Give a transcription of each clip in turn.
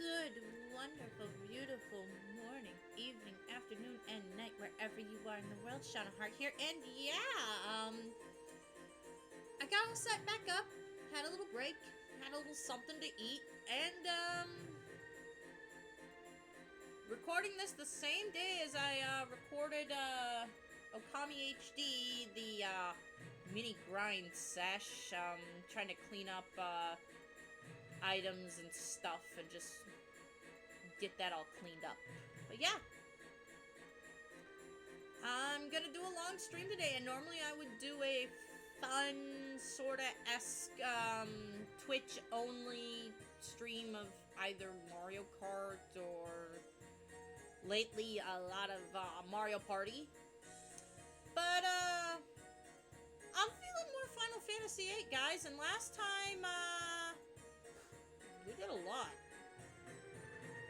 Good, wonderful, beautiful morning, evening, afternoon, and night, wherever you are in the world. Shauna Hart here, and I got all set back up, had a little break, had a little something to eat, and, recording this the same day as I, recorded, Okami HD, the, mini grind sesh, trying to clean up, items and stuff, and just get that all cleaned up. But yeah, I'm gonna do a long stream today, and normally I would do a fun, sorta-esque, Twitch-only stream of either Mario Kart or lately a lot of, Mario Party. But, I'm feeling more Final Fantasy VIII, guys, and last time, we did a lot.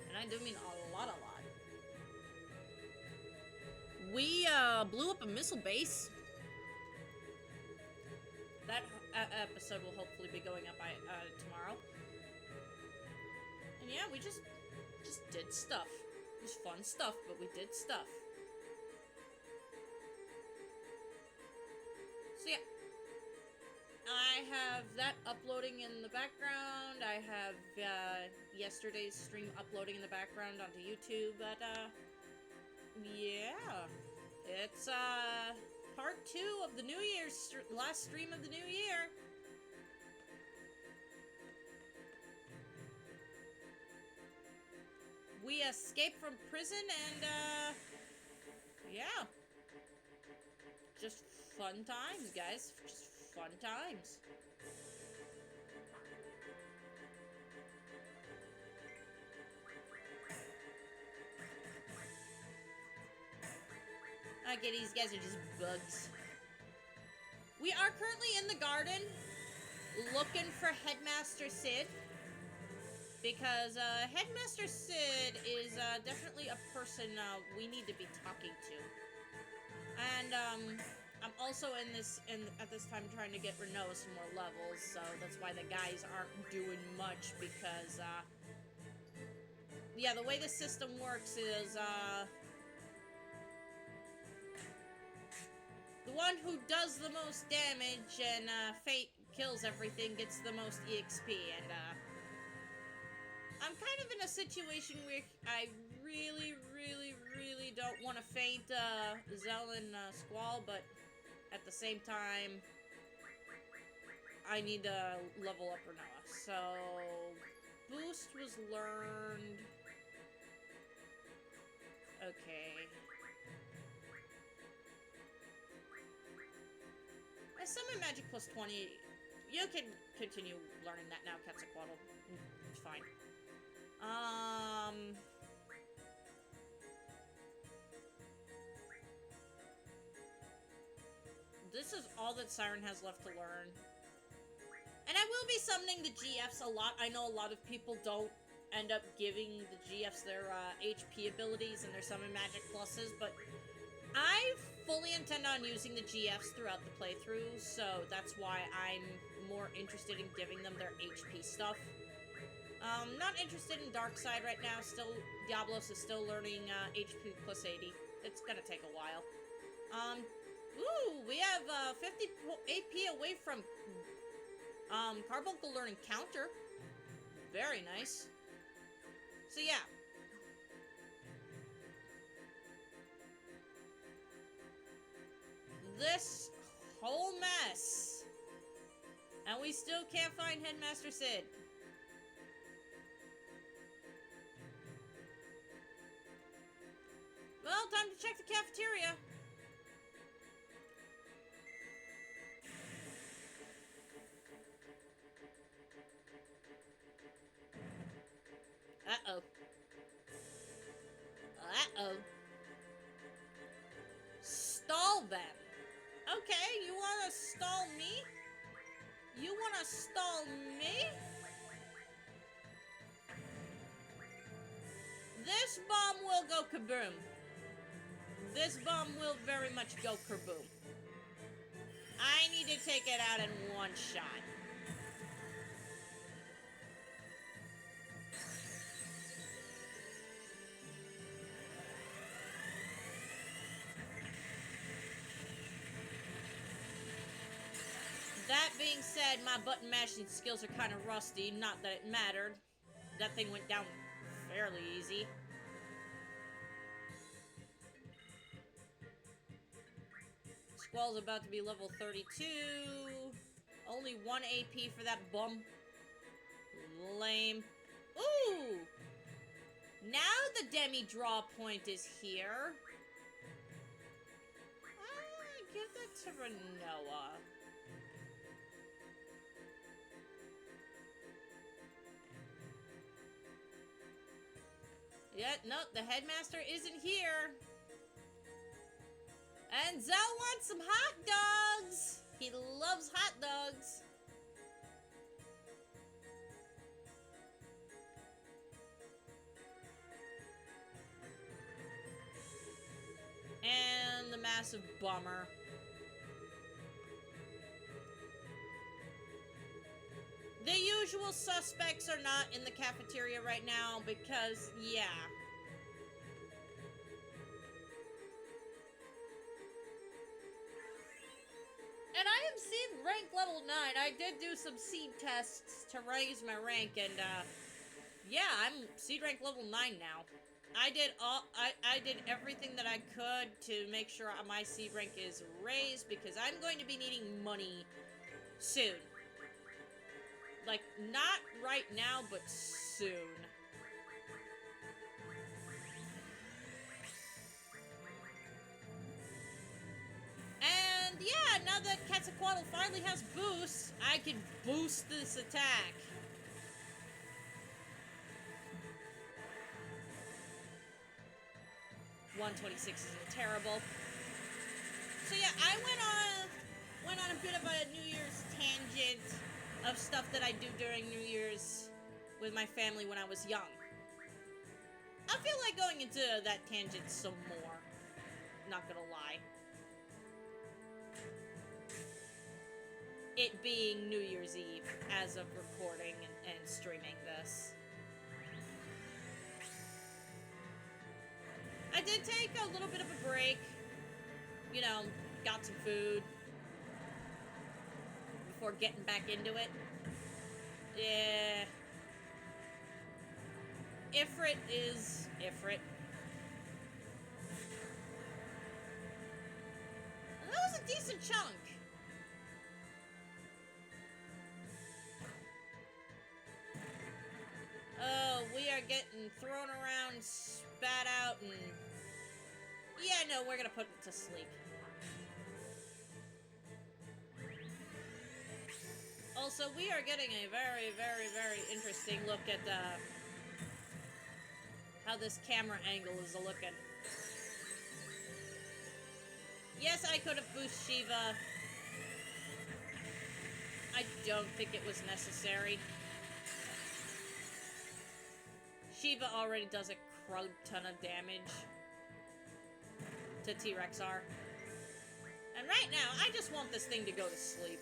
And I do mean a lot. We, blew up a missile base. That episode will hopefully be going up tomorrow. And yeah, we just did stuff. It was fun stuff, but we did stuff. So yeah. I have that uploading in the background. I have, yesterday's stream uploading in the background onto YouTube, but, yeah. It's, part 2 of the New Year's, last stream of the new year. We escaped from prison and, yeah. Just fun times, guys. Just fun times. Okay, these guys are just bugs. We are currently in the garden looking for Headmaster Cid. Because, Headmaster Cid is, definitely a person, we need to be talking to. And, I'm also at this time trying to get Renault some more levels, so that's why the guys aren't doing much, because, yeah, the way the system works is, the one who does the most damage and, Fate kills everything gets the most EXP, and, I'm kind of in a situation where I really don't want to faint, Zell and, Squall, but at the same time, I need to level up Renoa. So, boost was learned. Okay. I summon magic plus 20. You can continue learning that now, Quetzalcoatl. It's fine. This is all that Siren has left to learn. And I will be summoning the GFs a lot. I know a lot of people don't end up giving the GFs their HP abilities and their summon magic pluses, but I fully intend on using the GFs throughout the playthrough, so that's why I'm more interested in giving them their HP stuff. Not interested in Darkside right now. Still, Diablos is still learning HP plus 80. It's gonna take a while. Ooh, we have 50 AP away from Carbuncle learning Counter. Very nice. So yeah. This whole mess. And we still can't find Headmaster Cid. Well, time to check the cafeteria. Uh-oh. Uh-oh. Stall them. Okay, you wanna stall me? You wanna stall me? This bomb will go kaboom. This bomb will very much go kaboom. I need to take it out in one shot. That being said, my button mashing skills are kind of rusty. Not that it mattered. That thing went down fairly easy. Squall's about to be level 32. Only 1 AP for that bum. Lame. Ooh! Now the demi-draw point is here. Give that to Renoa. Yeah, no, the headmaster isn't here. And Zell wants some hot dogs! He loves hot dogs. And the massive bummer. The usual suspects are not in the cafeteria right now because, yeah. And I am Cid rank level 9. I did do some Cid tests to raise my rank, and, yeah, I'm Cid rank level 9 now. I did everything that I could to make sure my Cid rank is raised, because I'm going to be needing money soon. Like, not right now, but soon. And, yeah, now that Quetzalcoatl finally has boosts, I can boost this attack. $126 isn't terrible. So yeah, I went on a bit of a New Year's tangent of stuff that I do during New Year's with my family when I was young. I feel like going into that tangent some more. Not gonna lie. It being New Year's Eve as of recording and streaming this. I did take a little bit of a break. You know, got some food before getting back into it. Yeah. Ifrit is Ifrit. And that was a decent chunk. Oh, we are getting thrown around, spat out, and... yeah, no, we're gonna put it to sleep. Also, we are getting a very, very, very interesting look at how this camera angle is looking. Yes, I could have boosted Shiva. I don't think it was necessary. Shiva already does a crud ton of damage to T-Rexar. And right now, I just want this thing to go to sleep.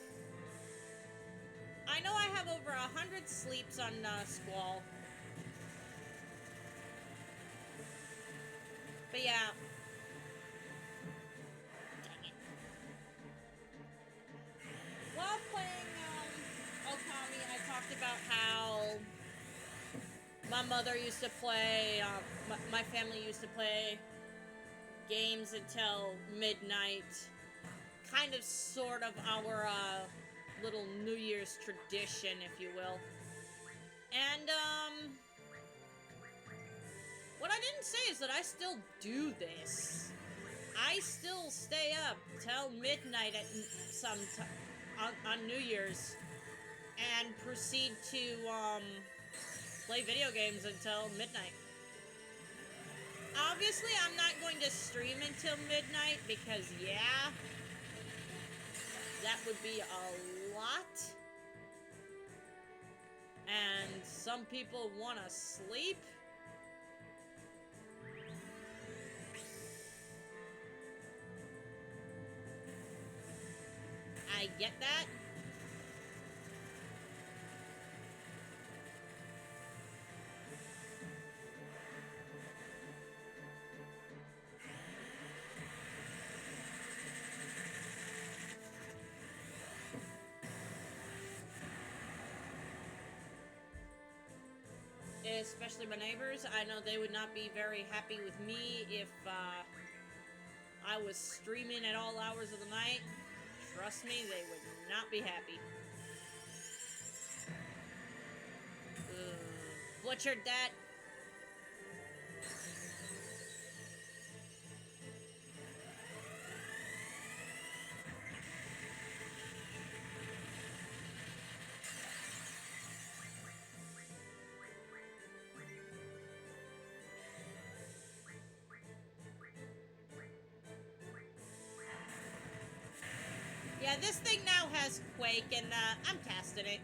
I know I have over 100 sleeps on Squall. But yeah. Dang it. While playing Okami, I talked about how my mother used to play, my family used to play games until midnight. Kind of, sort of our, little New Year's tradition, if you will. And, what I didn't say is that I still do this. I still stay up till midnight at some on New Year's and proceed to, play video games until midnight. Obviously, I'm not going to stream until midnight because, yeah, that would be a lot. And some people want to sleep. I get that. especially my neighbors. I know they would not be very happy with me if I was streaming at all hours of the night. Trust me, they would not be happy. Butchered that. Yeah, this thing now has Quake, and I'm casting it.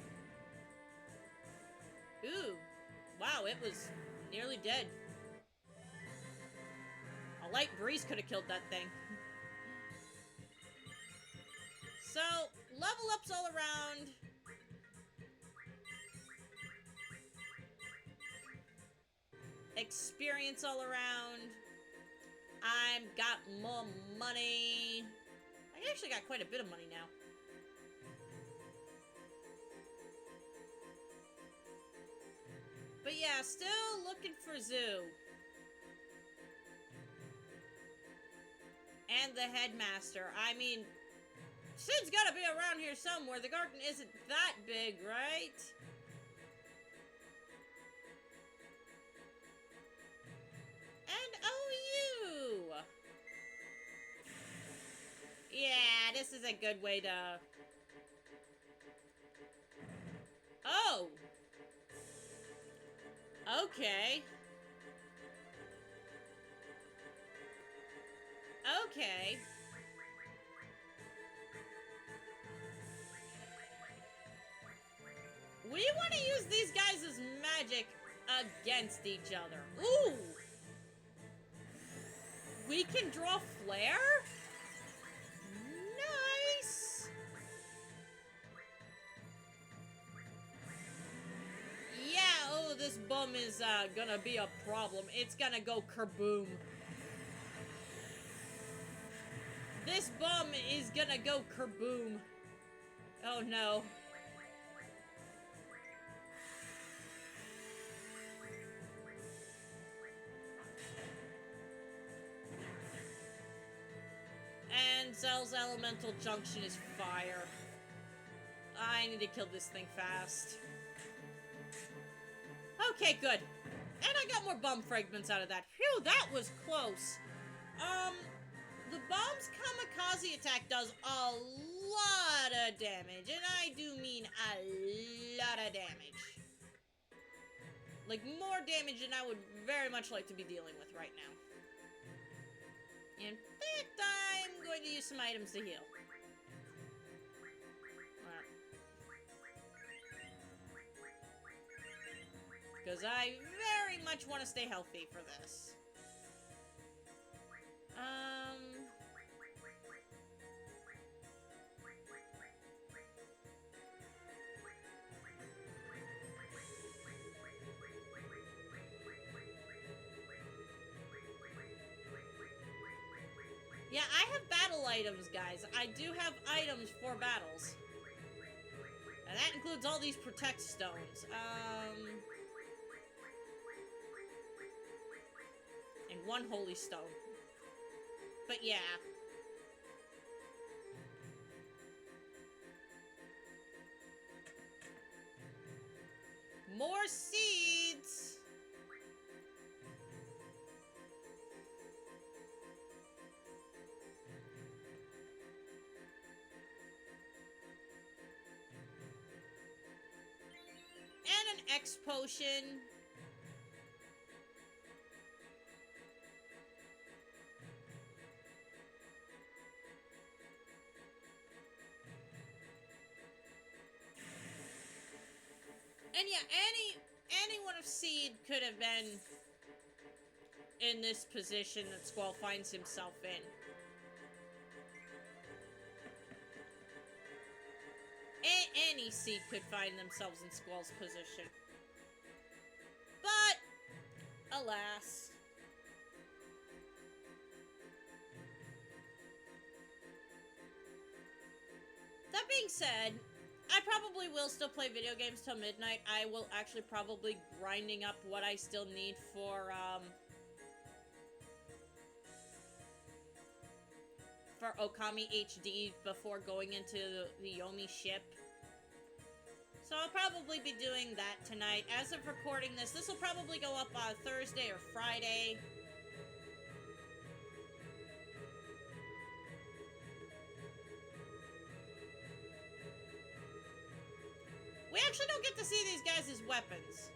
Ooh. Wow, it was nearly dead. A light breeze could have killed that thing. So, level ups all around. Experience all around. I've got more money. I actually got quite a bit of money now. But yeah, still looking for Zoo. And the Headmaster. I mean, Cid's gotta be around here somewhere. The garden isn't that big, right? And oh, you! Yeah, this is a good way to... Oh! Okay. Okay. We want to use these guys' magic against each other. Ooh! We can draw flare? Nice! Yeah, oh, this bum is gonna be a problem. It's gonna go kerboom. This bum is gonna go kerboom. Oh no. And Zell's elemental junction is fire. I need to kill this thing fast. Okay, good. And I got more bomb fragments out of that. Phew, that was close. The bomb's kamikaze attack does a lot of damage. And I do mean a lot of damage. Like, more damage than I would very much like to be dealing with right now. In fact, I'm going to use some items to heal. Because I very much want to stay healthy for this. Yeah, I have battle items, guys. I do have items for battles. And that includes all these protect stones. And one holy stone. But yeah. More seeds! And an X potion. And yeah, any one of Cid could have been in this position that Squall finds himself in. Any Cid could find themselves in Squall's position. But, alas. That being said, I probably will still play video games till midnight. I will actually probably grinding up what I still need for Okami HD before going into the Yomi ship. So I'll probably be doing that tonight. As of recording this, this will probably go up on Thursday or Friday. We actually don't get to see these guys' weapons.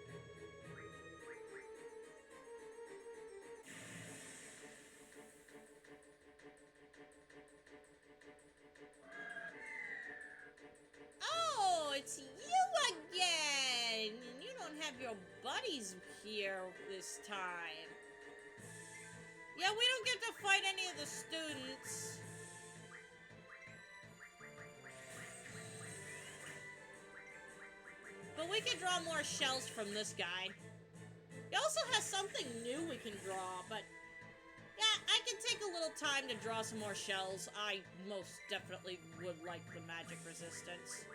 Oh, it's you again! And you don't have your buddies here this time. Yeah, we don't get to fight any of the students. But we can draw more shells from this guy. He also has something new we can draw, but... yeah, I can take a little time to draw some more shells. I most definitely would like the magic resistance.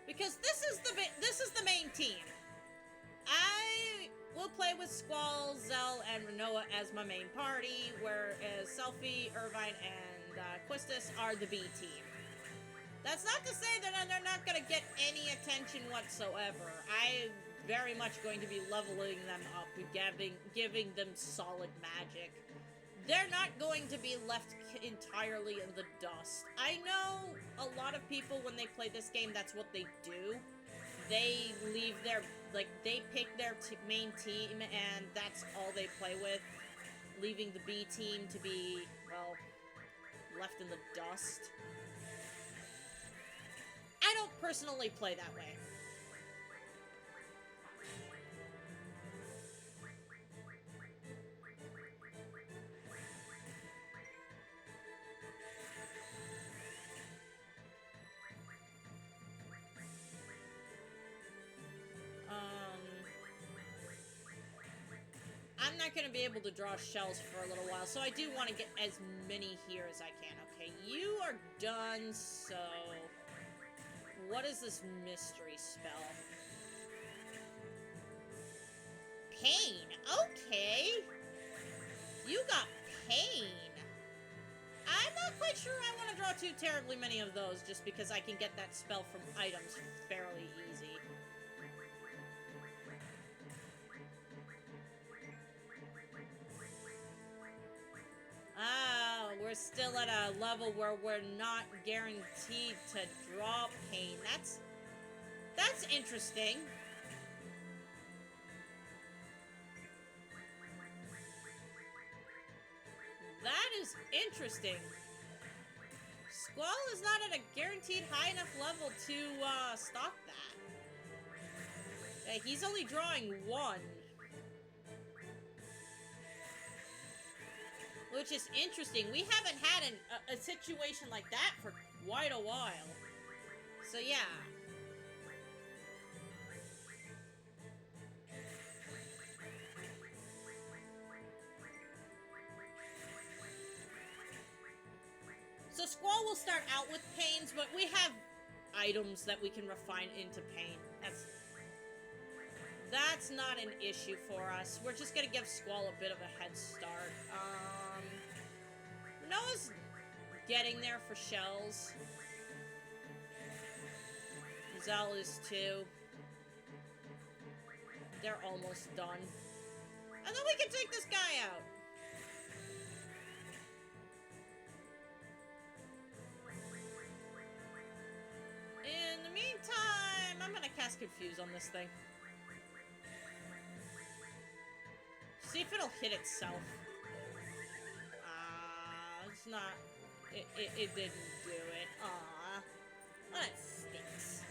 Because this is the main team. I will play with Squall, Zell, and Renoa as my main party, whereas Selphie, Irvine, and Quistis are the B team. That's not to say that they're not going to get any attention whatsoever. I'm very much going to be leveling them up, giving them solid magic. They're not going to be left entirely in the dust. I know a lot of people, when they play this game, that's what they do. They leave their, like, they pick their main team, and that's all they play with. Leaving the B team to be, well, left in the dust. I don't personally play that way. I'm not going to be able to draw shells for a little while, so I do want to get as many here as I can. Okay, you are done, so... what is this mystery spell? Pain. Okay. You got pain. I'm not quite sure I want to draw too terribly many of those, just because I can get that spell from items fairly easy. Ah, we're still at a level where we're not guaranteed to draw pain. That's interesting. That is interesting. Squall is not at a guaranteed high enough level to stop that. He's only drawing one. Which is interesting. We haven't had a situation like that for quite a while. So yeah. So Squall will start out with pains, but we have items that we can refine into pain. That's not an issue for us. We're just gonna give Squall a bit of a head start. Noah's getting there for shells. Zell is too. They're almost done. And then we can take this guy out. In the meantime, I'm gonna cast Confuse on this thing. See if it'll hit itself. It's not... It didn't do it. Aww. Well, that stinks.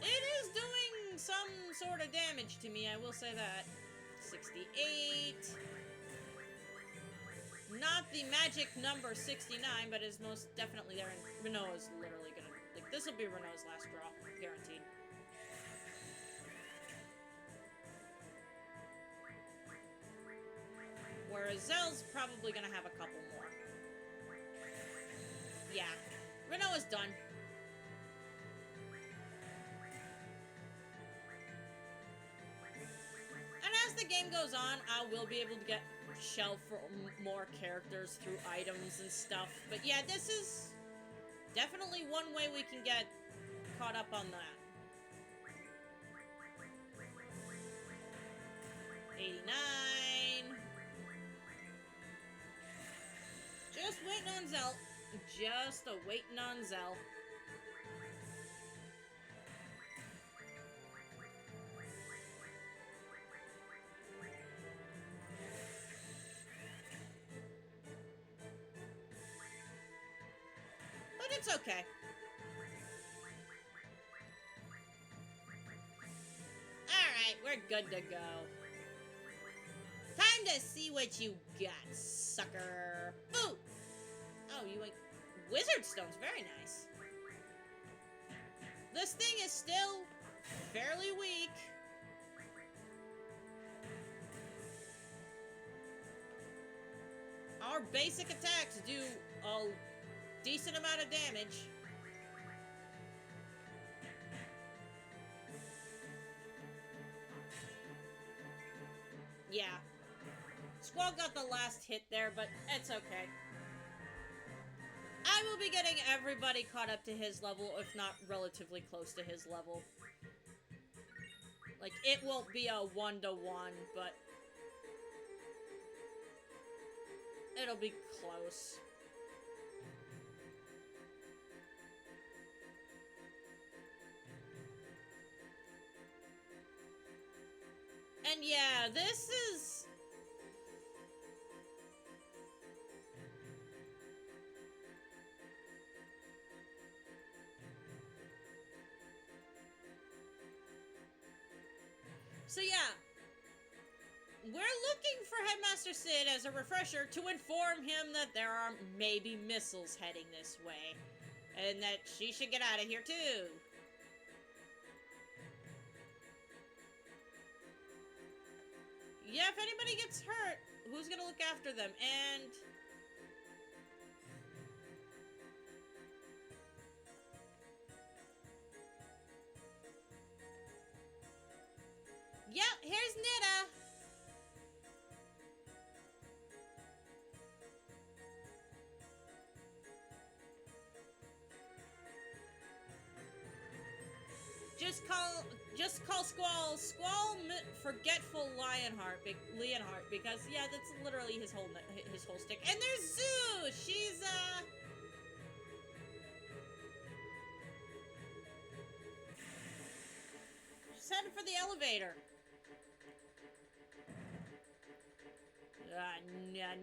It is doing some sort of damage to me, I will say that. 68. not the magic number 69, but is most definitely there, and Renault is literally gonna... Like, this will be Renault's last draw. Guaranteed. Whereas Zell's probably gonna have a couple more. Yeah. Renault is done. And as the game goes on, I will be able to get shelf for more characters through items and stuff. But yeah, this is definitely one way we can get caught up on that. 89. Just waiting on Zell. Just waiting on Zell. But it's okay. Alright, we're good to go. Time to see what you got, sucker. Ooh! Oh, you ain't... Wizard Stone's very nice. This thing is still fairly weak. Our basic attacks do a decent amount of damage. Yeah. Squall got the last hit there, but it's okay. I will be getting everybody caught up to his level, if not relatively close to his level. Like, it won't be a 1-to-1, but it'll be close. And yeah, this is... So yeah, we're looking for Headmaster Cid as a refresher to inform him that there are maybe missiles heading this way, and that she should get out of here too. Yeah, if anybody gets hurt, who's gonna look after them? And... Yep, here's Nita. Just call Squall. Squall forgetful Leonhardt, because yeah, that's literally his whole stick. And there's Zoo. She's headed for the elevator.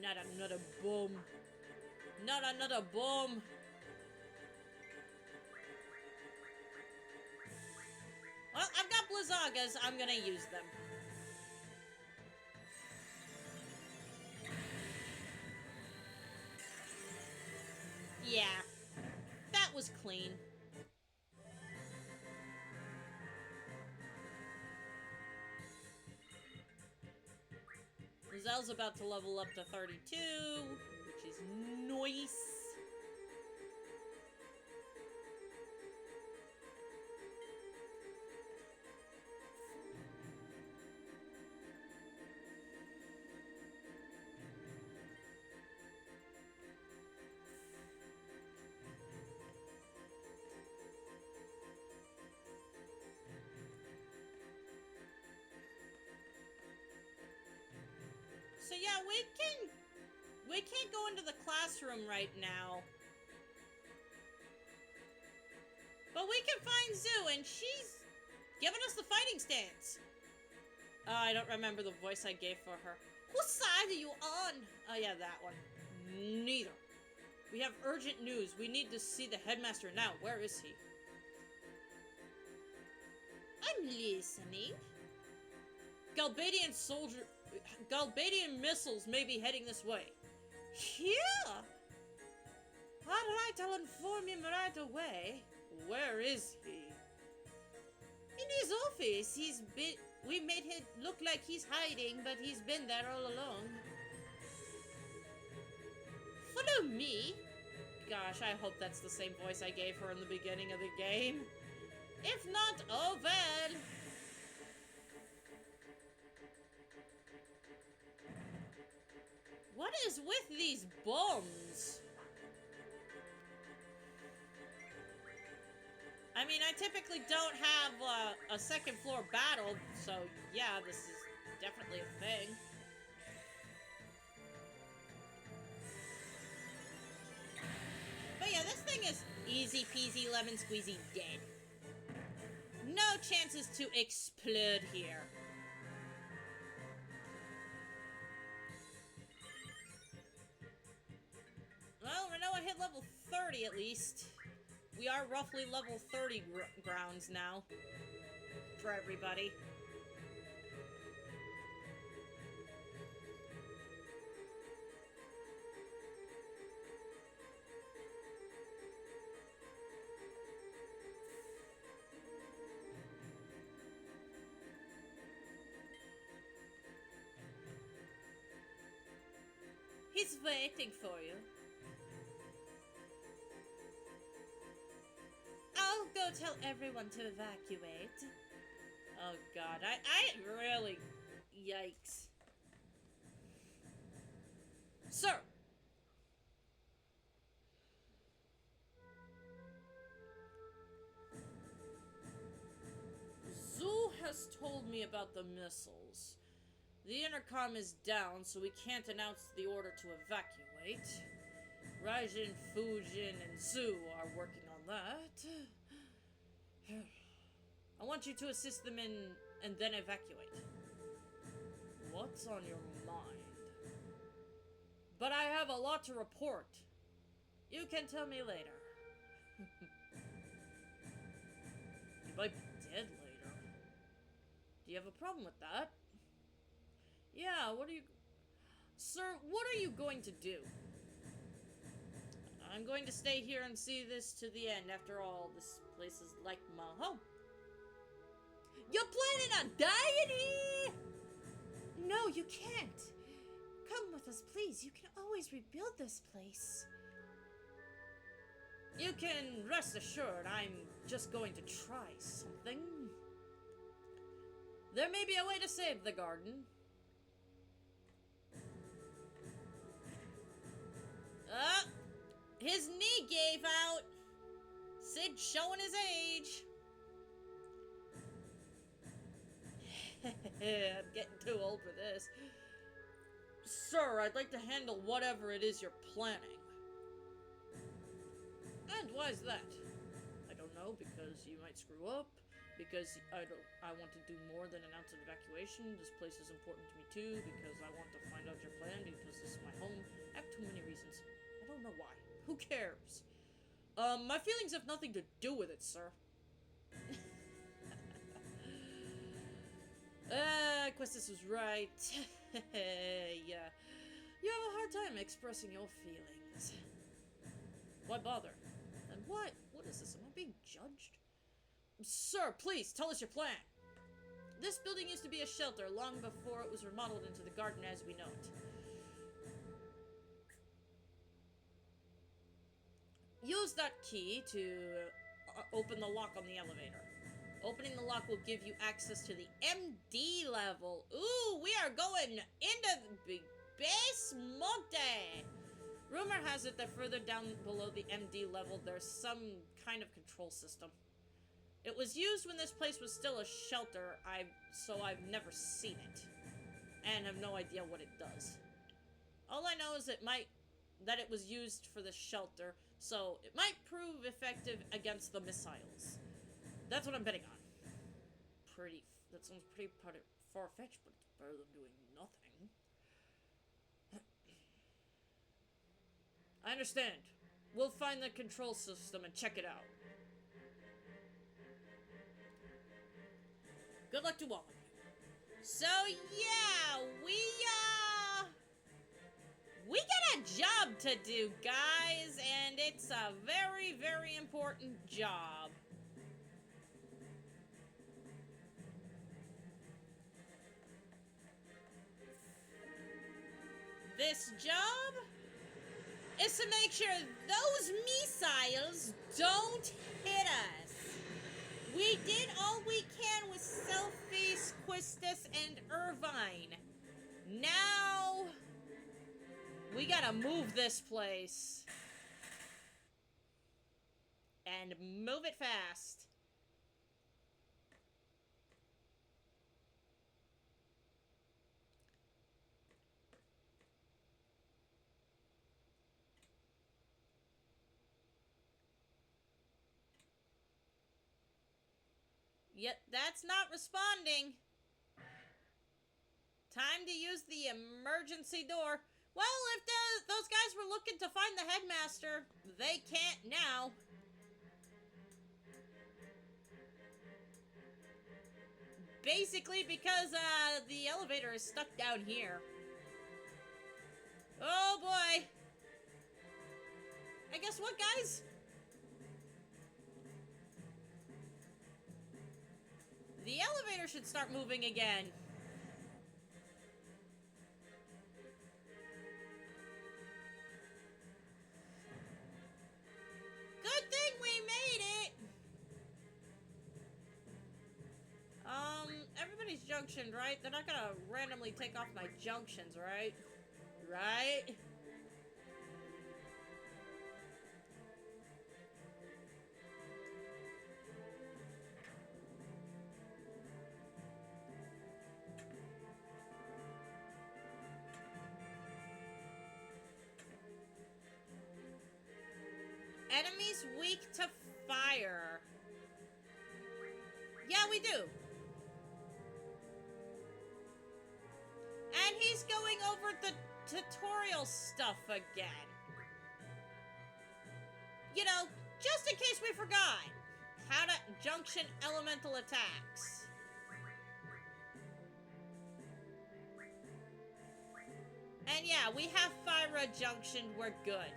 Not another boom. Not another boom. Well, I've got Blizzagas. I'm gonna use them. Yeah. That was clean. Zel's about to level up to 32, which is nice. So yeah, we can't go into the classroom right now. But we can find Zoo, and she's giving us the fighting stance. I don't remember the voice I gave for her. Whose side are you on? Oh yeah, that one. Neither. We have urgent news. We need to see the headmaster now. Where is he? I'm listening. Galbadian missiles may be heading this way. Here! Alright, I'll inform him right away. Where is he? In his office. We made him look like he's hiding, but he's been there all along. Follow me. Gosh, I hope that's the same voice I gave her in the beginning of the game. If not, oh well. What is with these bombs? I mean, I typically don't have a second floor battle, so yeah, this is definitely a thing. But yeah, this thing is easy peasy lemon squeezy dead. No chances to explode here. Well, Renoa hit level 30 at least. We are roughly level 30 grounds now. For everybody. He's waiting for you. I'll go tell everyone to evacuate. Oh god, I really... Yikes. Sir! Zoo has told me about the missiles. The intercom is down, so we can't announce the order to evacuate. Raijin, Fujin, and Zoo are working on that. I want you to assist them and then evacuate. What's on your mind? But I have a lot to report. You can tell me later. You might be dead later. Do you have a problem with that? Yeah, what are you... Sir, what are you going to do? I'm going to stay here and see this to the end. After all, this place is like my home. You're planning on dying here? No, you can't. Come with us, please. You can always rebuild this place. You can rest assured I'm just going to try something. There may be a way to save the garden. His knee gave out. Cid showing his age. I'm getting too old for this. Sir, I'd like to handle whatever it is you're planning. And why is that? I don't know, because you might screw up. Because I want to do more than announce an evacuation. This place is important to me too, because I want to find out your plan, because this is my home. I have too many reasons. I don't know why. Who cares? My feelings have nothing to do with it, sir. Questus was right. Yeah. You have a hard time expressing your feelings. Why bother? And what? What is this? Am I being judged? Sir, please, tell us your plan. This building used to be a shelter long before it was remodeled into the garden as we know it. Use that key to open the lock on the elevator. Opening the lock will give you access to the MD level. Ooh, we are going into the big base monte. Rumor has it that further down below the MD level, there's some kind of control system. It was used when this place was still a shelter, so I've never seen it. And have no idea what it does. All I know is that it was used for the shelter, so it might prove effective against the missiles. That's what I'm betting on. That sounds pretty far-fetched, but it's better than doing nothing. I understand. We'll find the control system and check it out. Good luck to all of you. So yeah, We got a job to do, guys, and it's a very, very important job. This job is to make sure those missiles don't hit us. We did all we can with Selphie, Quistis, and Irvine. Now, we gotta move this place. And move it fast. Yet that's not responding. Time to use the emergency door. Well, if those guys were looking to find the headmaster, they can't now. Basically because the elevator is stuck down here. Oh boy. And guess what, guys? The elevator should start moving again. Good thing we made it! Everybody's junctioned, right? They're not gonna randomly take off my junctions, right? Right? Enemies weak to fire. Yeah, we do. And he's going over the tutorial stuff again. You know, just in case we forgot how to junction elemental attacks. And yeah, we have Fyra junctioned, we're good.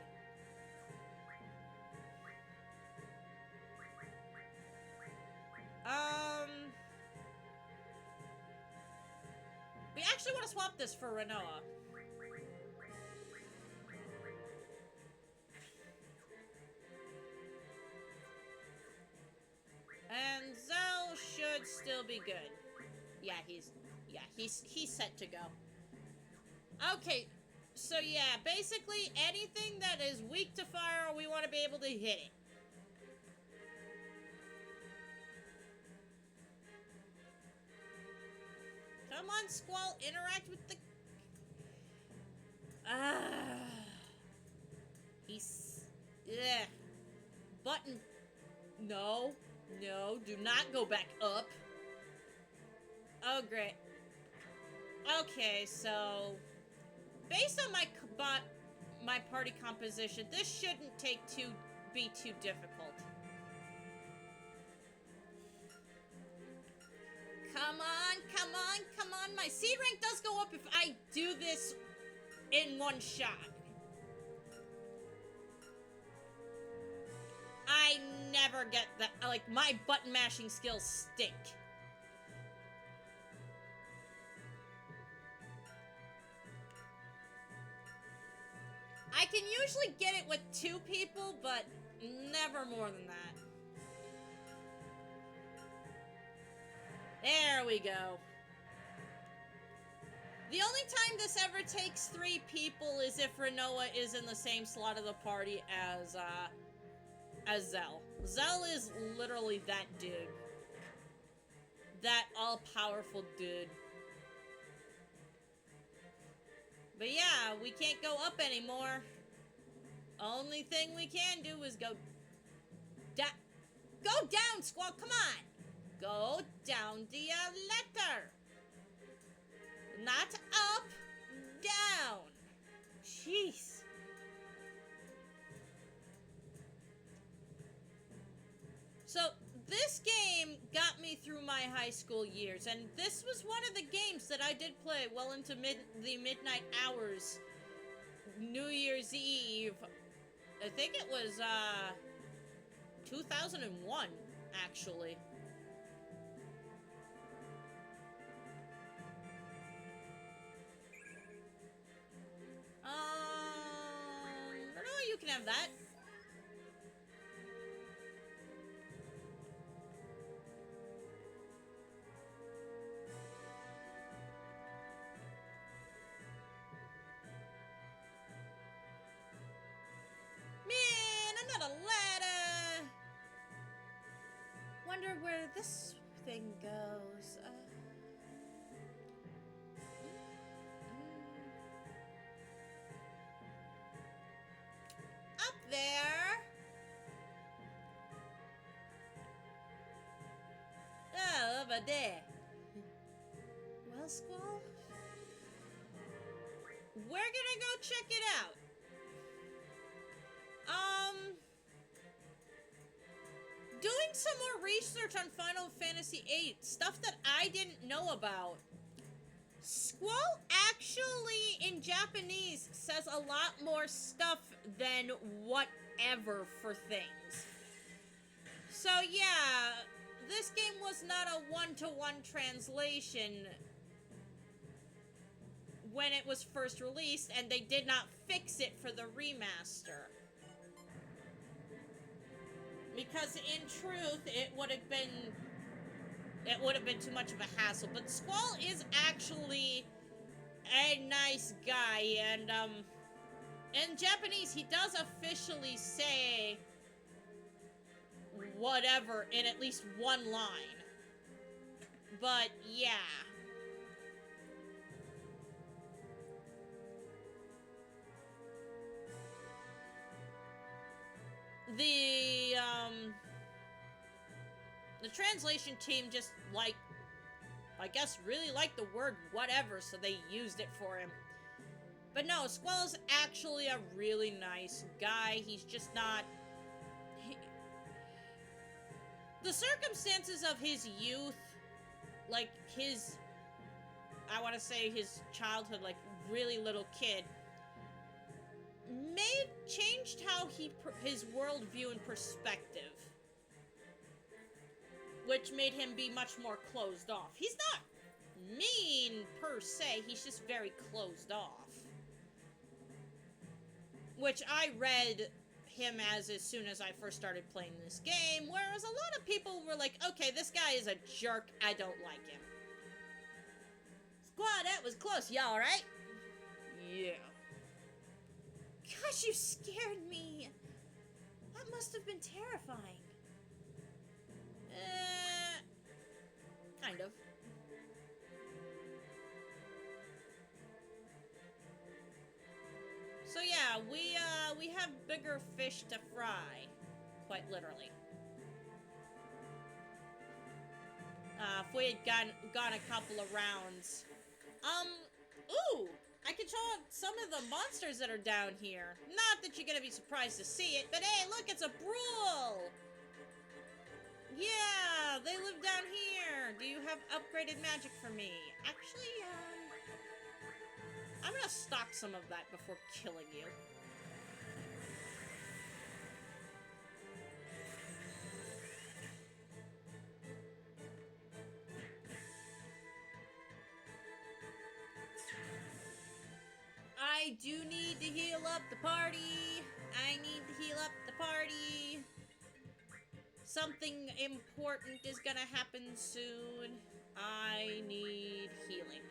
We actually want to swap this for Renoa. And Zell should still be good. Yeah, he's set to go. Okay, so yeah, basically anything that is weak to fire, we want to be able to hit it. Come on, Squall, interact with the... He's... Ugh. Button... No. No, do not go back up. Oh, great. Okay, so... Based on my party composition, this shouldn't be too difficult. Come on, come on, come on. My C rank does go up if I do this in one shot. I never get that. Like, my button mashing skills stink. I can usually get it with 2 people, but never more than that. There we go. The only time this ever takes 3 people is if Renoa is in the same slot of the party as Zell. Zell is literally that dude. That all-powerful dude. But yeah, we can't go up anymore. Only thing we can do is go down, Squall, come on! Go down the letter. Not up, down. Jeez. So, this game got me through my high school years, and this was one of the games that I did play well into the midnight hours New Year's Eve. I think it was 2001, actually. No, you can have that. Man, another ladder! Wonder where this thing goes. Up there! Oh, over there. Well, Squall, we're gonna go check it out. Doing some more research on Final Fantasy VIII, stuff that I didn't know about. Squall actually, in Japanese, says a lot more stuff than whatever for things. So yeah, this game was not a one-to-one translation when it was first released, and they did not fix it for the remaster. Because in truth, it would have been too much of a hassle. But Squall is actually a nice guy, and in Japanese, he does officially say whatever in at least one line. But yeah. The translation team just, like, I guess really liked the word whatever, so they used it for him. But no, Squall's actually a really nice guy. He's just not... the circumstances of his youth, like his... I want to say his childhood, like really little kid, changed how his worldview and perspective, which made him be much more closed off. He's not mean per se, he's just very closed off, which I read him as soon as I first started playing this game, whereas a lot of people were like, okay, this guy is a jerk, I don't like him. Squad, that was close, y'all, right? Yeah. Gosh, you scared me. That must have been terrifying. Kind of. So yeah, we have bigger fish to fry, quite literally. If we had gone a couple of rounds. Ooh! I can show off some of the monsters that are down here. Not that you're gonna be surprised to see it, but hey, look, it's a Brule! Yeah, they live down here. Do you have upgraded magic for me? Actually, I'm gonna stock some of that before killing you. I do need to heal up the party. I need to heal up the party. Something important is gonna happen soon. I need healing.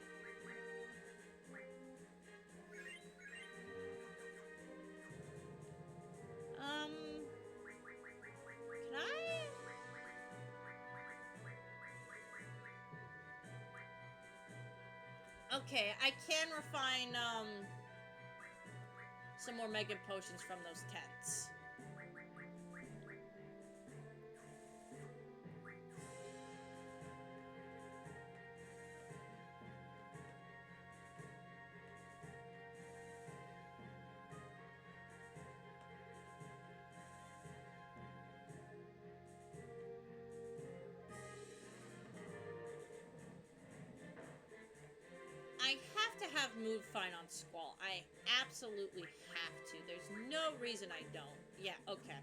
Can I? Okay, I can refine, some more mega potions from those tents. I have to have move fine on Squall. I absolutely have to. There's no reason I don't. Yeah, okay.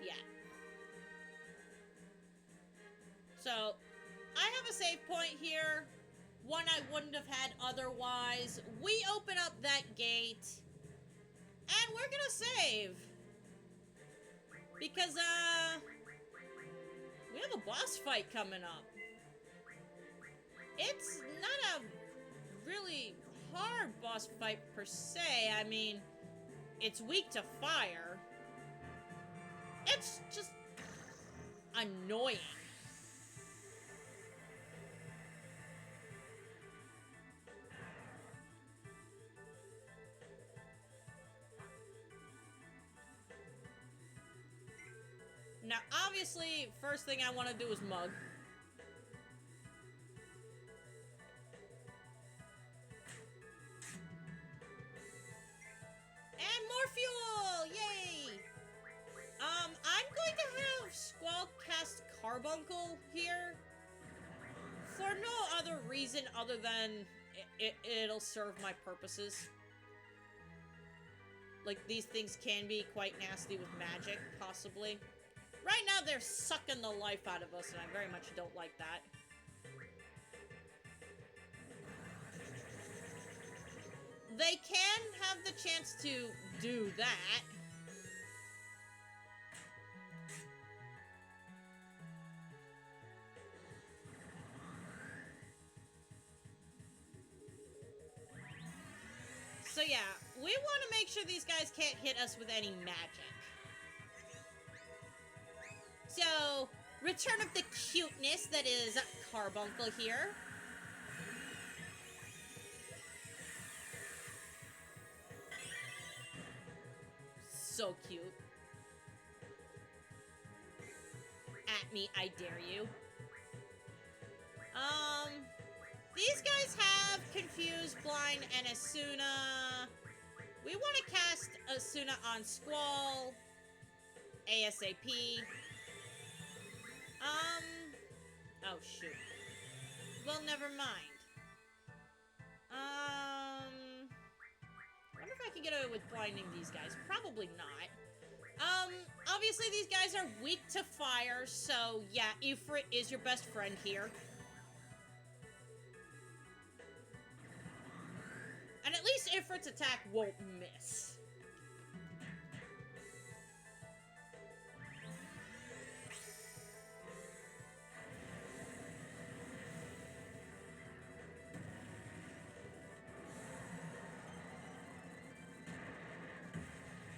Yeah. So, I have a save point here. One I wouldn't have had otherwise. We open up that gate. And we're gonna save. Because, we have a boss fight coming up. It's not a really hard boss fight per se. I mean, it's weak to fire. It's just annoying. Now, obviously, first thing I want to do is mug. And more fuel! Yay! I'm going to have Squall cast Carbuncle here. For no other reason other than it'll serve my purposes. Like, these things can be quite nasty with magic, possibly. Right now, they're sucking the life out of us, and I very much don't like that. They can have the chance to do that. So yeah, we want to make sure these guys can't hit us with any magic. So, return of the cuteness that is Carbuncle here. So cute. At me, I dare you. These guys have Confused, Blind, and Asuna. We want to cast Asuna on Squall. ASAP. Oh shoot. Well, never mind. I wonder if I can get away with blinding these guys. Probably not. Obviously these guys are weak to fire, so yeah, Ifrit is your best friend here. And at least Ifrit's attack won't miss.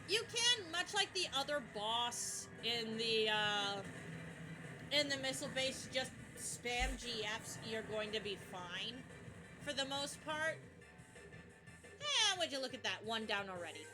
You can, much like the other boss in the missile base, just spam GFs, you're going to be fine, for the most part. Eh, would you look at that, one down already.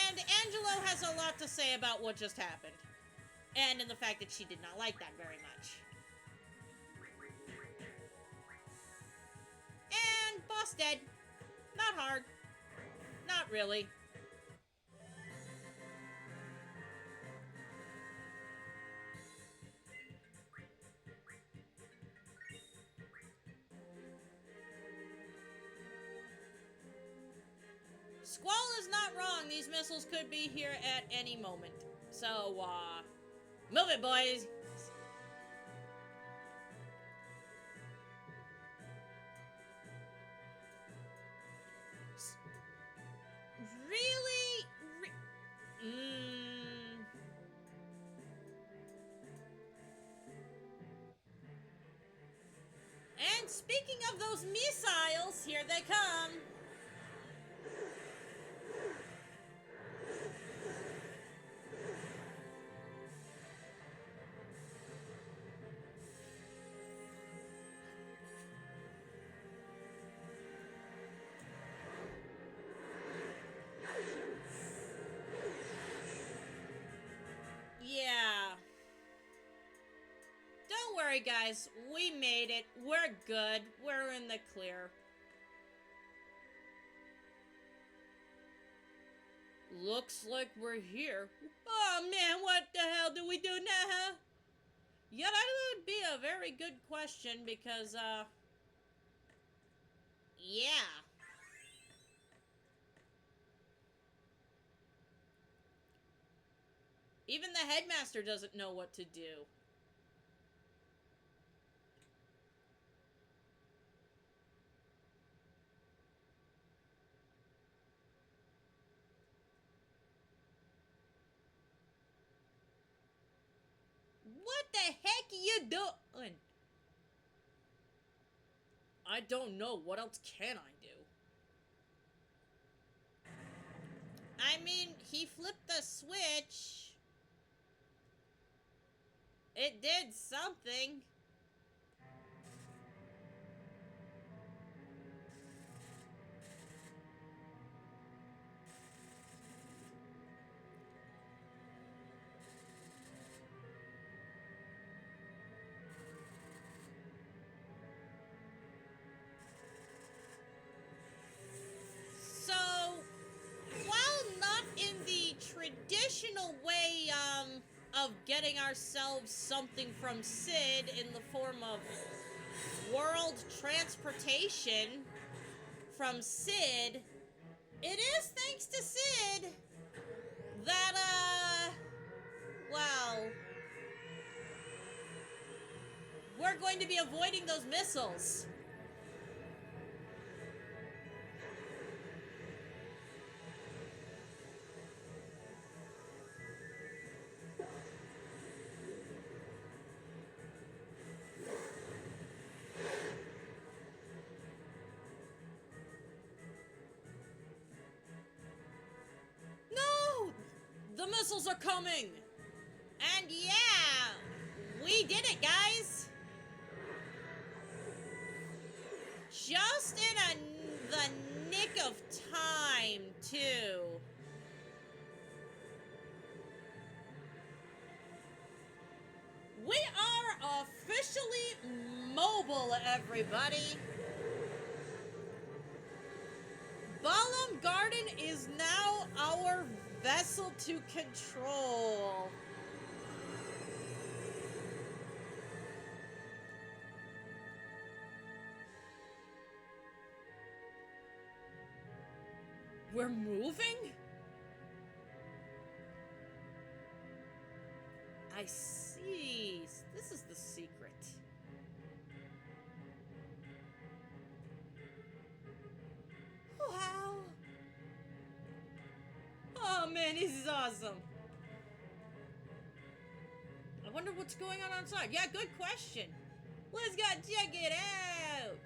And Angelo has a lot to say about what just happened. And in the fact that she did not like that very much. And boss dead. Not hard. Not really. Squall is not wrong. These missiles could be here at any moment. So, move it, boys! Really? And speaking of those missiles, here they come. worry, guys. We made it. We're good. We're in the clear. Looks like we're here. Oh, man, what the hell do we do now? Yeah, that would be a very good question because, yeah. Even the headmaster doesn't know what to do. What the heck are you doing? I don't know. What else can I do? I mean, he flipped the switch. It did something. So, while not in the traditional way, of getting ourselves something from Cid in the form of world transportation from Cid, it is thanks to Cid that, well, we're going to be avoiding those missiles. No! The missiles are coming! And yeah, we did it, guys! Just in the nick of time, too. We are officially mobile, everybody. Balam Garden is now our vessel to control. We're moving? I see. This is the secret. Wow. Oh man, this is awesome. I wonder what's going on outside. Yeah, good question. Let's go check it out.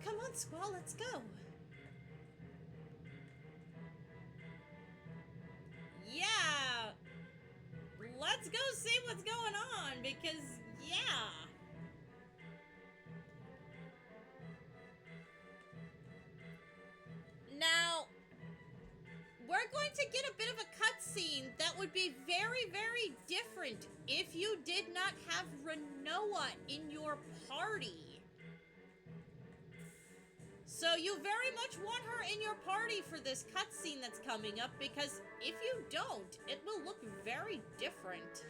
Come on, Squall, let's go. Yeah. Let's go see what's going on, because, yeah. Now, we're going to get a bit of a cutscene that would be very, very different if you did not have Renoa in your party. So you very much want her in your party for this cutscene that's coming up, because if you don't, it will look very different.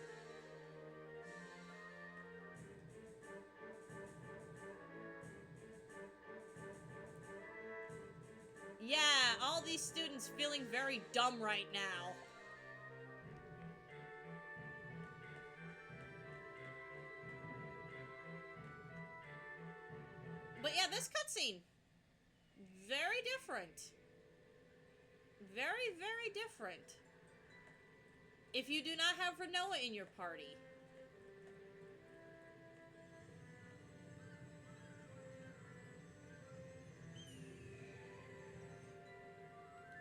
Yeah, all these students feeling very dumb right now. But yeah, this cutscene, very different. Very, very different. If you do not have Renoa in your party.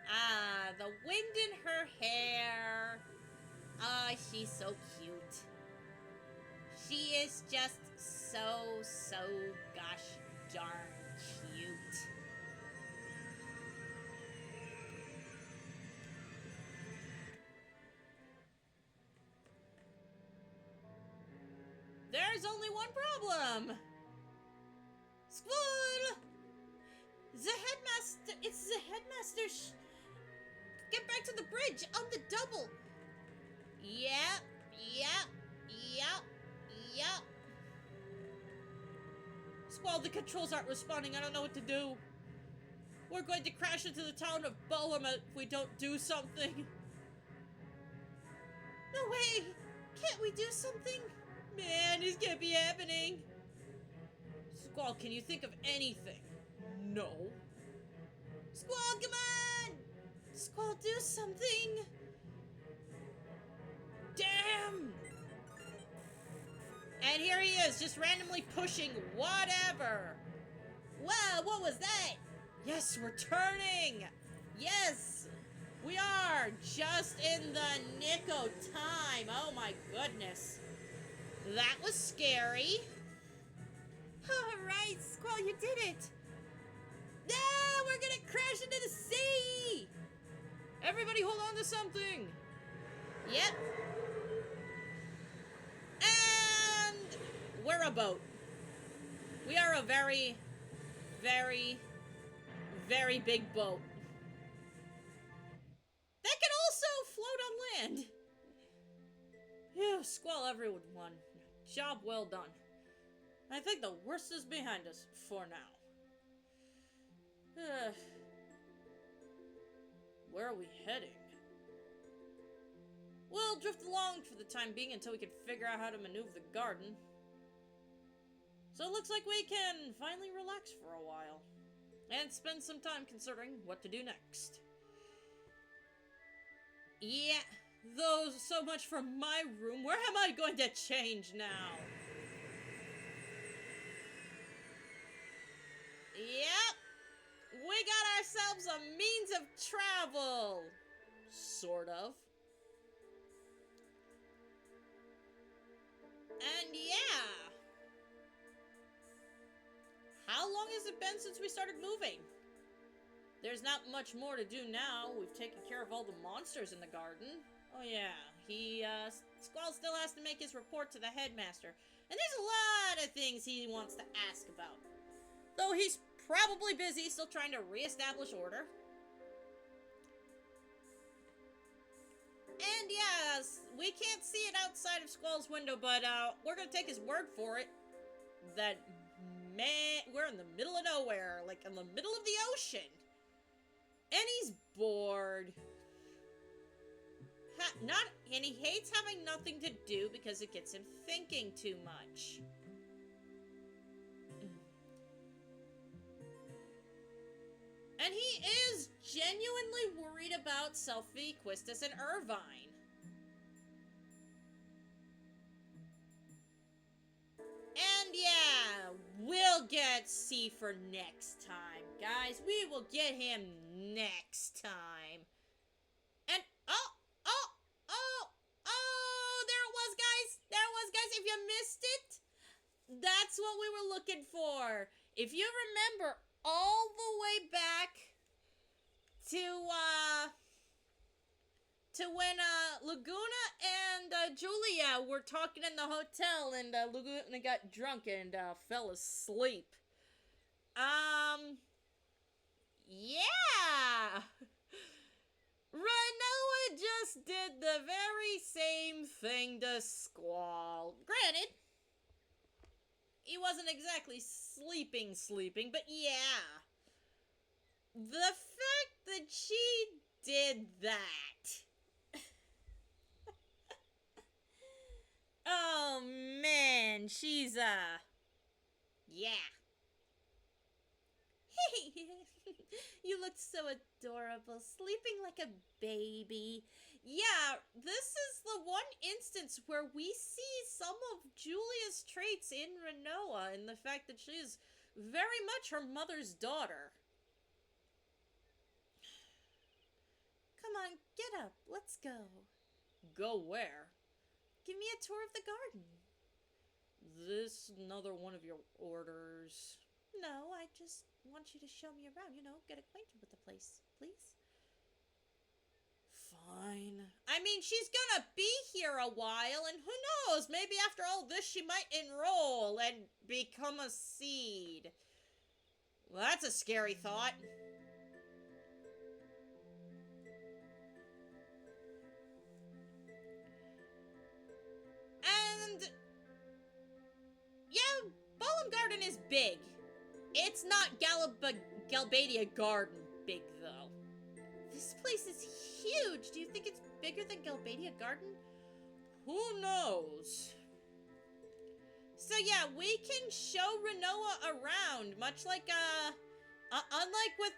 Ah, the wind in her hair. Ah, she's so cute. She is just so gosh darn cute. There's only one problem. Squall! The headmaster, it's the headmaster. Get back to the bridge on the double. Yep. Squall, the controls aren't responding. I don't know what to do. We're going to crash into the town of Balam if we don't do something. No way! Can't we do something? Man, this can't be happening. Squall, can you think of anything? No. Squall, come on! Squall, do something! Damn! And here he is, just randomly pushing whatever. Wow, what was that? Yes, we're turning! Yes! We are just in the nick of time. Oh my goodness. That was scary. Alright, Squall, you did it! No, we're gonna crash into the sea! Everybody hold on to something! Yep. And we're a boat. We are a very, very, very big boat. That can also float on land. Phew, Squall, everyone won. Job well done. I think the worst is behind us for now. Where are we heading? We'll drift along for the time being until we can figure out how to maneuver the garden. So it looks like we can finally relax for a while. And spend some time considering what to do next. Yeah, though so much for my room. Where am I going to change now? Yep. We got ourselves a means of travel. Sort of. And yeah. How long has it been since we started moving? There's not much more to do now. We've taken care of all the monsters in the garden. Oh yeah, Squall still has to make his report to the headmaster. And there's a lot of things he wants to ask about. Though he's probably busy still trying to re-establish order. And yes, we can't see it outside of Squall's window, but we're gonna take his word for it that, man, we're in the middle of nowhere, like in the middle of the ocean. And he's bored. And he hates having nothing to do because it gets him thinking too much. And he is genuinely worried about Selphie, Quistis, and Irvine. And yeah, we'll get C for next time, guys. We will get him next time. And, there it was, guys. There it was, guys. If you missed it, that's what we were looking for. If you remember all the way back to when Laguna and Julia were talking in the hotel, and Laguna got drunk and fell asleep. Yeah. Renoa just did the very same thing to Squall. Granted, he wasn't exactly sleeping, but yeah. The fact that she did that. Oh, man, she's, yeah. You looked so adorable, sleeping like a baby. Yeah, this is the one instance where we see some of Julia's traits in Renoa, and the fact that she is very much her mother's daughter. Come on, get up, let's go. Go where? Give me a tour of the garden. This another one of your orders? No, I just want you to show me around, you know, get acquainted with the place, please. Fine. I mean, she's gonna be here a while, and who knows? Maybe after all this, she might enroll and become a Cid. Well, that's a scary thought. And yeah, Balam Garden is big. It's not Galbadia Garden big, though. This place is huge. Do you think it's bigger than Galbadia Garden? Who knows? So yeah, we can show Renoa around, much like, unlike with,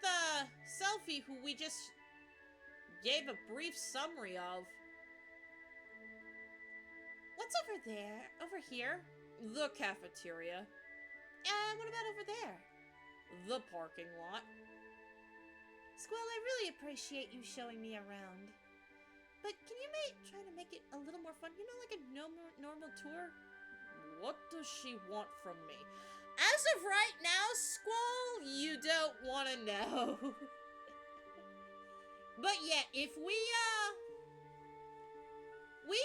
Selfie, who we just gave a brief summary of. What's over there? Over here? The cafeteria. And what about over there? The parking lot. Squall, I really appreciate you showing me around. But can you try to make it a little more fun? You know, like a normal tour? What does she want from me? As of right now, Squall, you don't want to know. But yeah, if we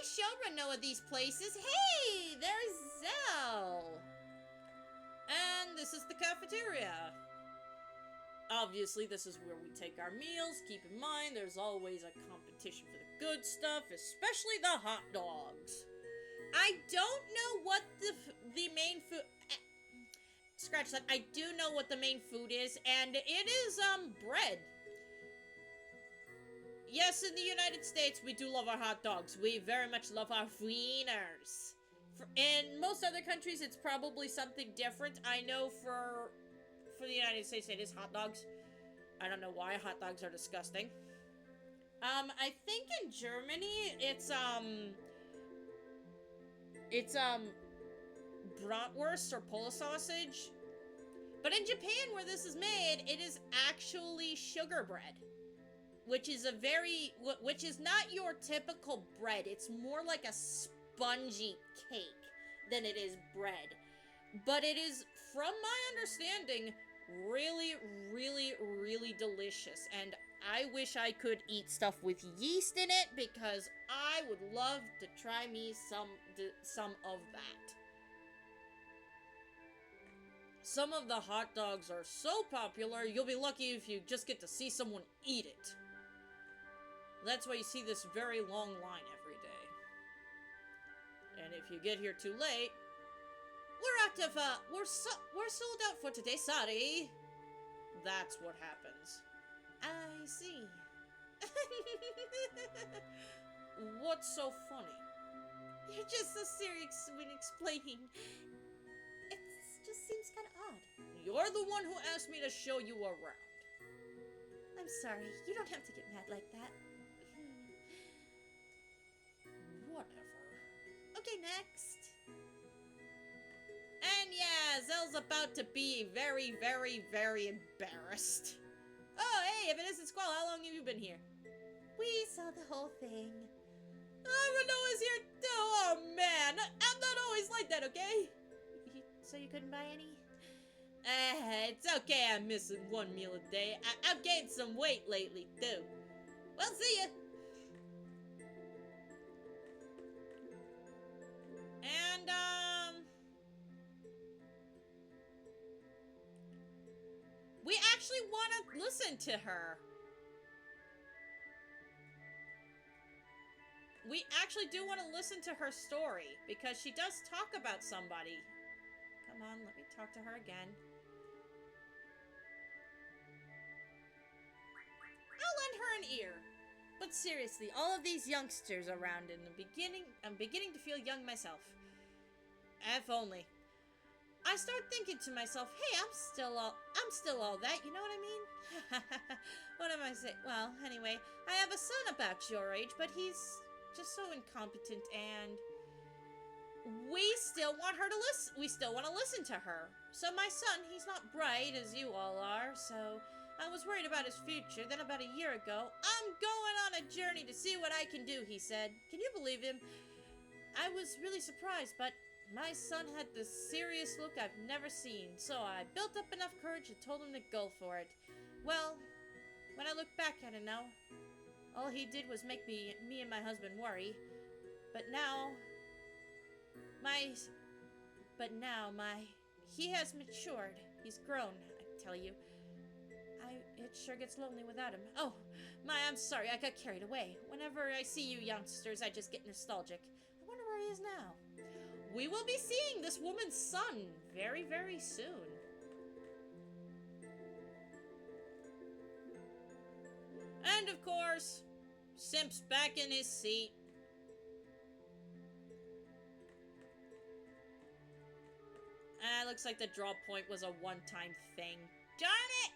show Renoa these places. Hey, there's Zell. And this is the cafeteria. Obviously, this is where we take our meals. Keep in mind, there's always a competition for the good stuff, especially the hot dogs. I don't know what the main food... Scratch that. I do know what the main food is, and it is, bread. Yes, in the United States, we do love our hot dogs. We very much love our wieners. In most other countries, it's probably something different. I know for the United States, it is hot dogs. I don't know why. Hot dogs are disgusting. I think in Germany, it's bratwurst or polo sausage. But in Japan, where this is made, it is actually sugar bread. Which is not your typical bread. It's more like a spongy cake than it is bread. But it is, from my understanding, really, really, really delicious. And I wish I could eat stuff with yeast in it, because I would love to try me some of that. Some of the hot dogs are so popular, you'll be lucky if you just get to see someone eat it. That's why you see this very long line every day. And if you get here too late, we're sold out for today, sorry. That's what happens. I see. What's so funny? You're just so serious when explaining. It just seems kind of odd. You're the one who asked me to show you around. I'm sorry, you don't have to get mad like that. Whatever. Okay, next. And yeah, Zell's about to be very, very, very embarrassed. Oh, hey, if it isn't Squall, how long have you been here? We saw the whole thing. Oh, Renoa's here too! Oh, man! I'm not always like that, okay? So you couldn't buy any? It's okay I'm missing one meal a day. I've gained some weight lately, too. Well, see ya! And, we actually want to listen to her. We actually do want to listen to her story, because she does talk about somebody. Come on, let me talk to her again. I'll lend her an ear. But seriously, all of these youngsters around in the beginning, I'm beginning to feel young myself. If only. I start thinking to myself, hey, I'm still all that, you know what I mean? What am I saying? Well, anyway, I have a son about your age, but he's just so incompetent, and we still want her to listen. We still want to listen to her. So my son, he's not bright as you all are, so I was worried about his future. Then about a year ago, I'm going on a journey to see what I can do, he said. Can you believe him? I was really surprised, but my son had the serious look I've never seen, so I built up enough courage and told him to go for it. Well, when I look back at it now, all he did was make me and my husband worry. But now, My... But now, he has matured. He's grown, I tell you. It sure gets lonely without him. Oh, I'm sorry, I got carried away. Whenever I see you youngsters, I just get nostalgic. I wonder where he is now. We will be seeing this woman's son very, very soon. And of course, Simp's back in his seat. Looks like the draw point was a one-time thing. Darn it!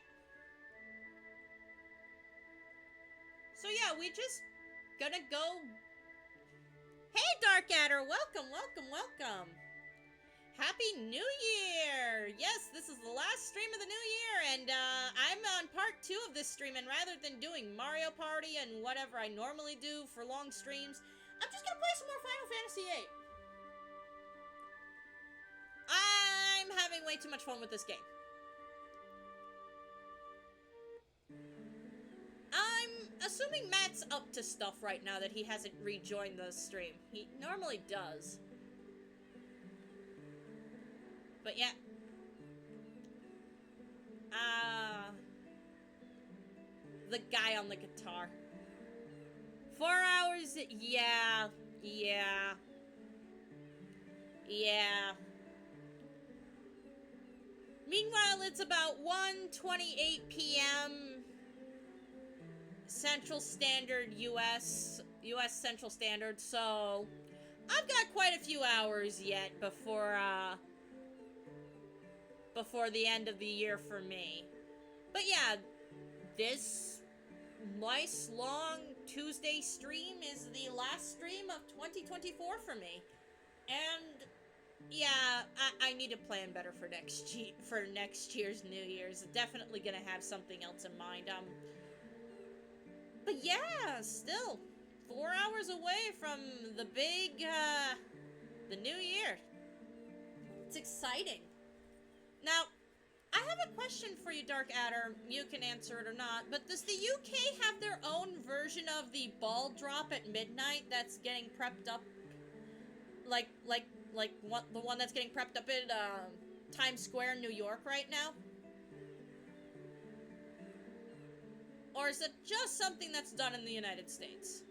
So yeah, we just gonna go... Hey, Darkadder! Welcome, welcome, welcome! Happy New Year! Yes, this is the last stream of the new year, and I'm on part 2 of this stream, and rather than doing Mario Party and whatever I normally do for long streams, I'm just gonna play some more Final Fantasy VIII. I'm having way too much fun with this game. I'm assuming Matt's up to stuff right now that he hasn't rejoined the stream. He normally does. But yeah. The guy on the guitar. 4 hours, yeah. Meanwhile, it's about 1:28 p.m. Central Standard, US Central Standard, so I've got quite a few hours yet before the end of the year for me. But yeah, this nice long Tuesday stream is the last stream of 2024 for me. And yeah, I need to plan better for next year's New Year's. Definitely gonna have something else in mind. But yeah, still 4 hours away from the big the new year. It's exciting. Now, I have a question for you, Darkadder. You can answer it or not, but does the UK have their own version of the ball drop at midnight that's getting prepped up? Like the one that's getting prepped up in Times Square, New York right now? Or is it just something that's done in the United States?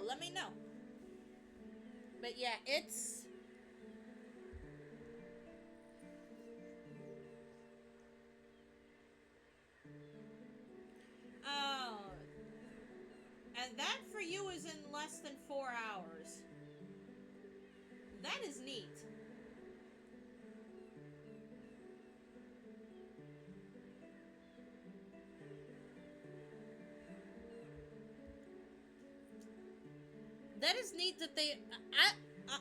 Let me know. But yeah, it's... Oh. And that for you is in less than 4 hours. That is neat. That is neat that they...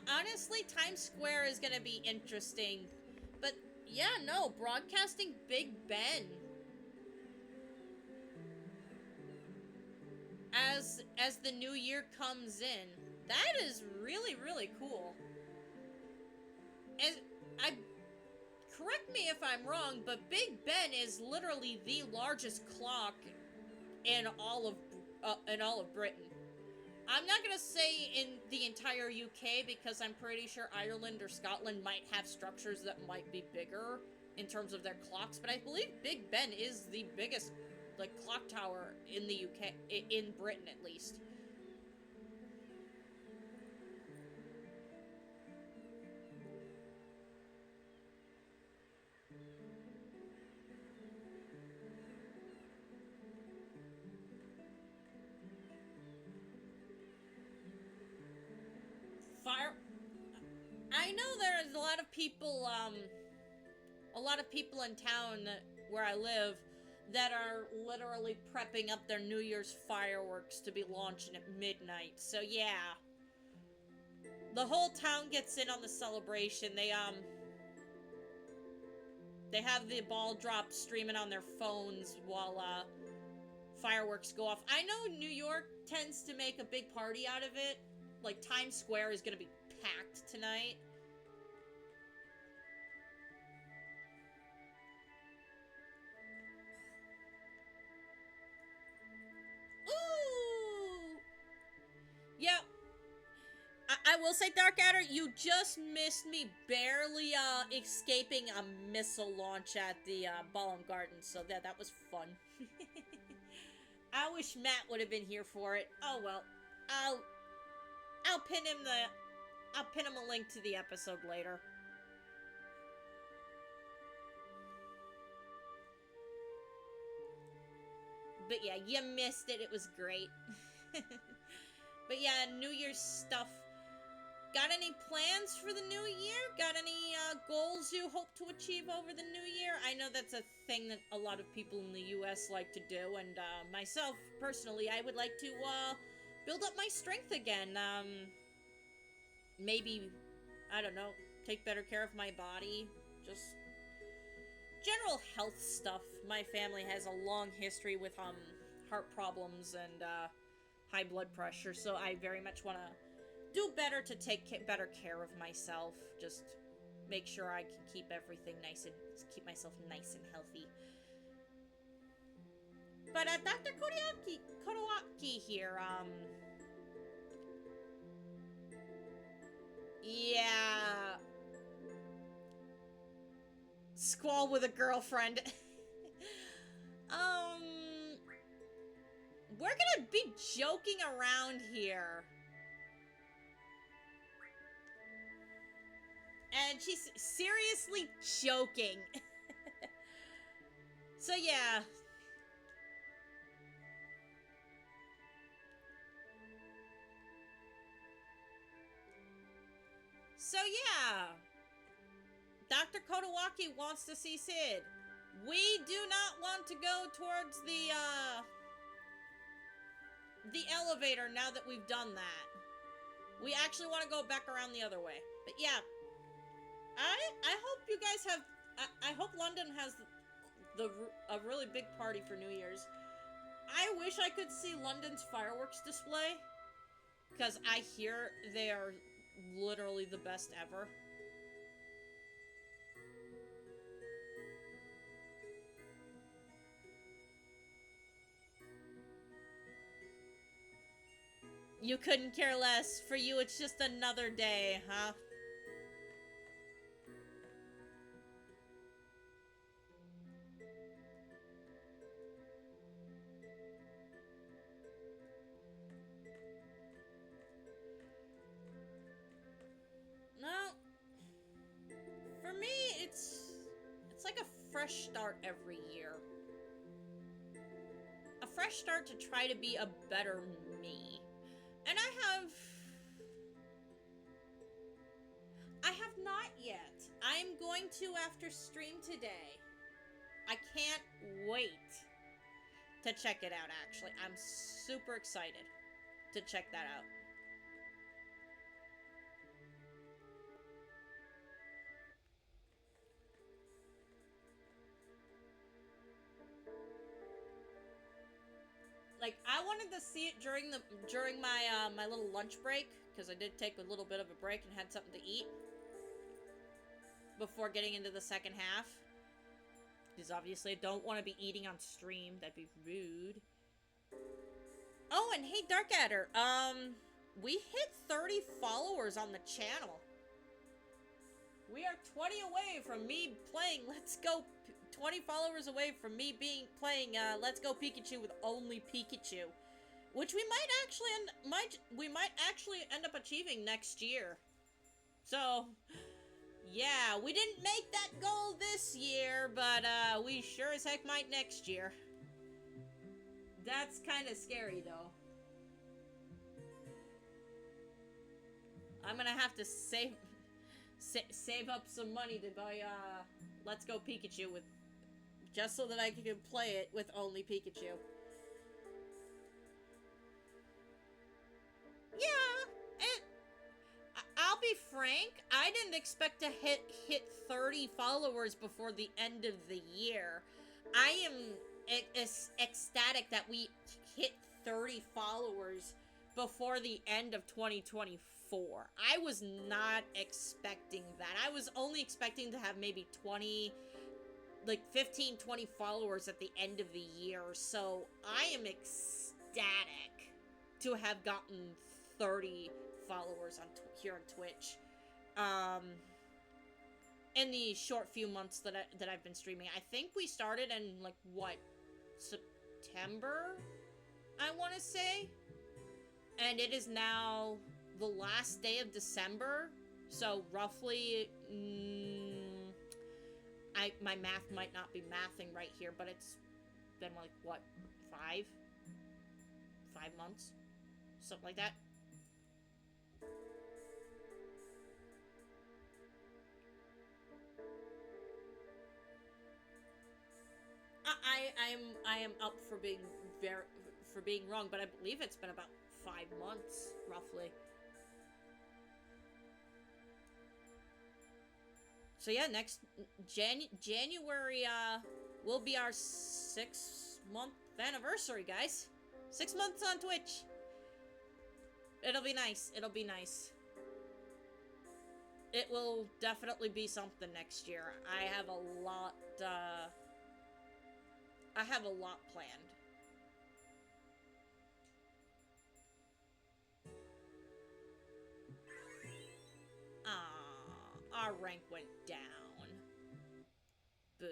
honestly, Times Square is gonna be interesting. But, yeah, no, broadcasting Big Ben. As the new year comes in. That is really, really cool. Correct me if I'm wrong, but Big Ben is literally the largest clock in all of Britain. I'm not gonna say in the entire UK because I'm pretty sure Ireland or Scotland might have structures that might be bigger in terms of their clocks, but I believe Big Ben is the biggest, like, clock tower in the UK, in Britain at least. I know there's a lot of people in town where I live that are literally prepping up their New Year's fireworks to be launching at midnight. So yeah, the whole town gets in on the celebration. They have the ball drop streaming on their phones while fireworks go off. I know New York tends to make a big party out of it. Like, Times Square is gonna be packed tonight. Ooh! Yep. I will say, Dark Adder, you just missed me barely escaping a missile launch at the Balam Garden, so that was fun. I wish Matt would have been here for it. Oh well. I'll pin him a link to the episode later. But yeah, you missed it. It was great. But yeah, New Year's stuff. Got any plans for the new year? Got any goals you hope to achieve over the new year? I know that's a thing that a lot of people in the US like to do, and myself, personally, I would like to build up my strength again. Maybe, I don't know, take better care of my body. Just general health stuff. My family has a long history with heart problems and high blood pressure, so I very much want to do better to take better care of myself. Just make sure I can keep everything keep myself nice and healthy. But Dr. Kodowaki here, yeah, squall with a girlfriend. We're gonna be joking around here. And she's seriously joking. So yeah. So yeah. Dr. Kodowaki wants to see Cid. We do not want to go towards the elevator now that we've done that. We actually want to go back around the other way. But yeah. I hope you guys have... I hope London has a really big party for New Year's. I wish I could see London's fireworks display, because I hear they are literally the best ever. You couldn't care less. For you, it's just another day, huh? No. For me, it's like a fresh start every year. A fresh start to try to be a better me. And I have not yet. I'm going to after stream today. I can't wait to check it out, actually. I'm super excited to check that out. Like, I wanted to see it during my my little lunch break, because I did take a little bit of a break and had something to eat before getting into the second half. Because obviously I don't want to be eating on stream. That'd be rude. Oh, and hey, Dark Adder, we hit 30 followers on the channel. We are 20 away from me playing Let's Go... 20 followers away from me playing Let's Go Pikachu with only Pikachu, which we might actually end up achieving next year. So, yeah, we didn't make that goal this year, but we sure as heck might next year. That's kind of scary, though. I'm gonna have to save up some money to buy Let's Go Pikachu with just so that I can play it with only Pikachu. Yeah, I'll be frank, I didn't expect to hit 30 followers before the end of the year. I am ecstatic that we hit 30 followers before the end of 2024. I was not expecting that. I was only expecting to have maybe 20, like 15, 20 followers at the end of the year. So I am ecstatic to have gotten 30 followers on here on Twitch. In the short few months that I've been streaming. I think we started in, like, what, September, I want to say? And it is now the last day of December, so roughly, my math might not be mathing right here, but it's been, like, what, 5 months? Something like that. I am up for being wrong, but I believe it's been about 5 months, roughly. So yeah, next January will be our 6-month anniversary, guys. 6 months on Twitch. It'll be nice. It'll be nice. It will definitely be something next year. I have a lot planned. Our rank went down. Boo.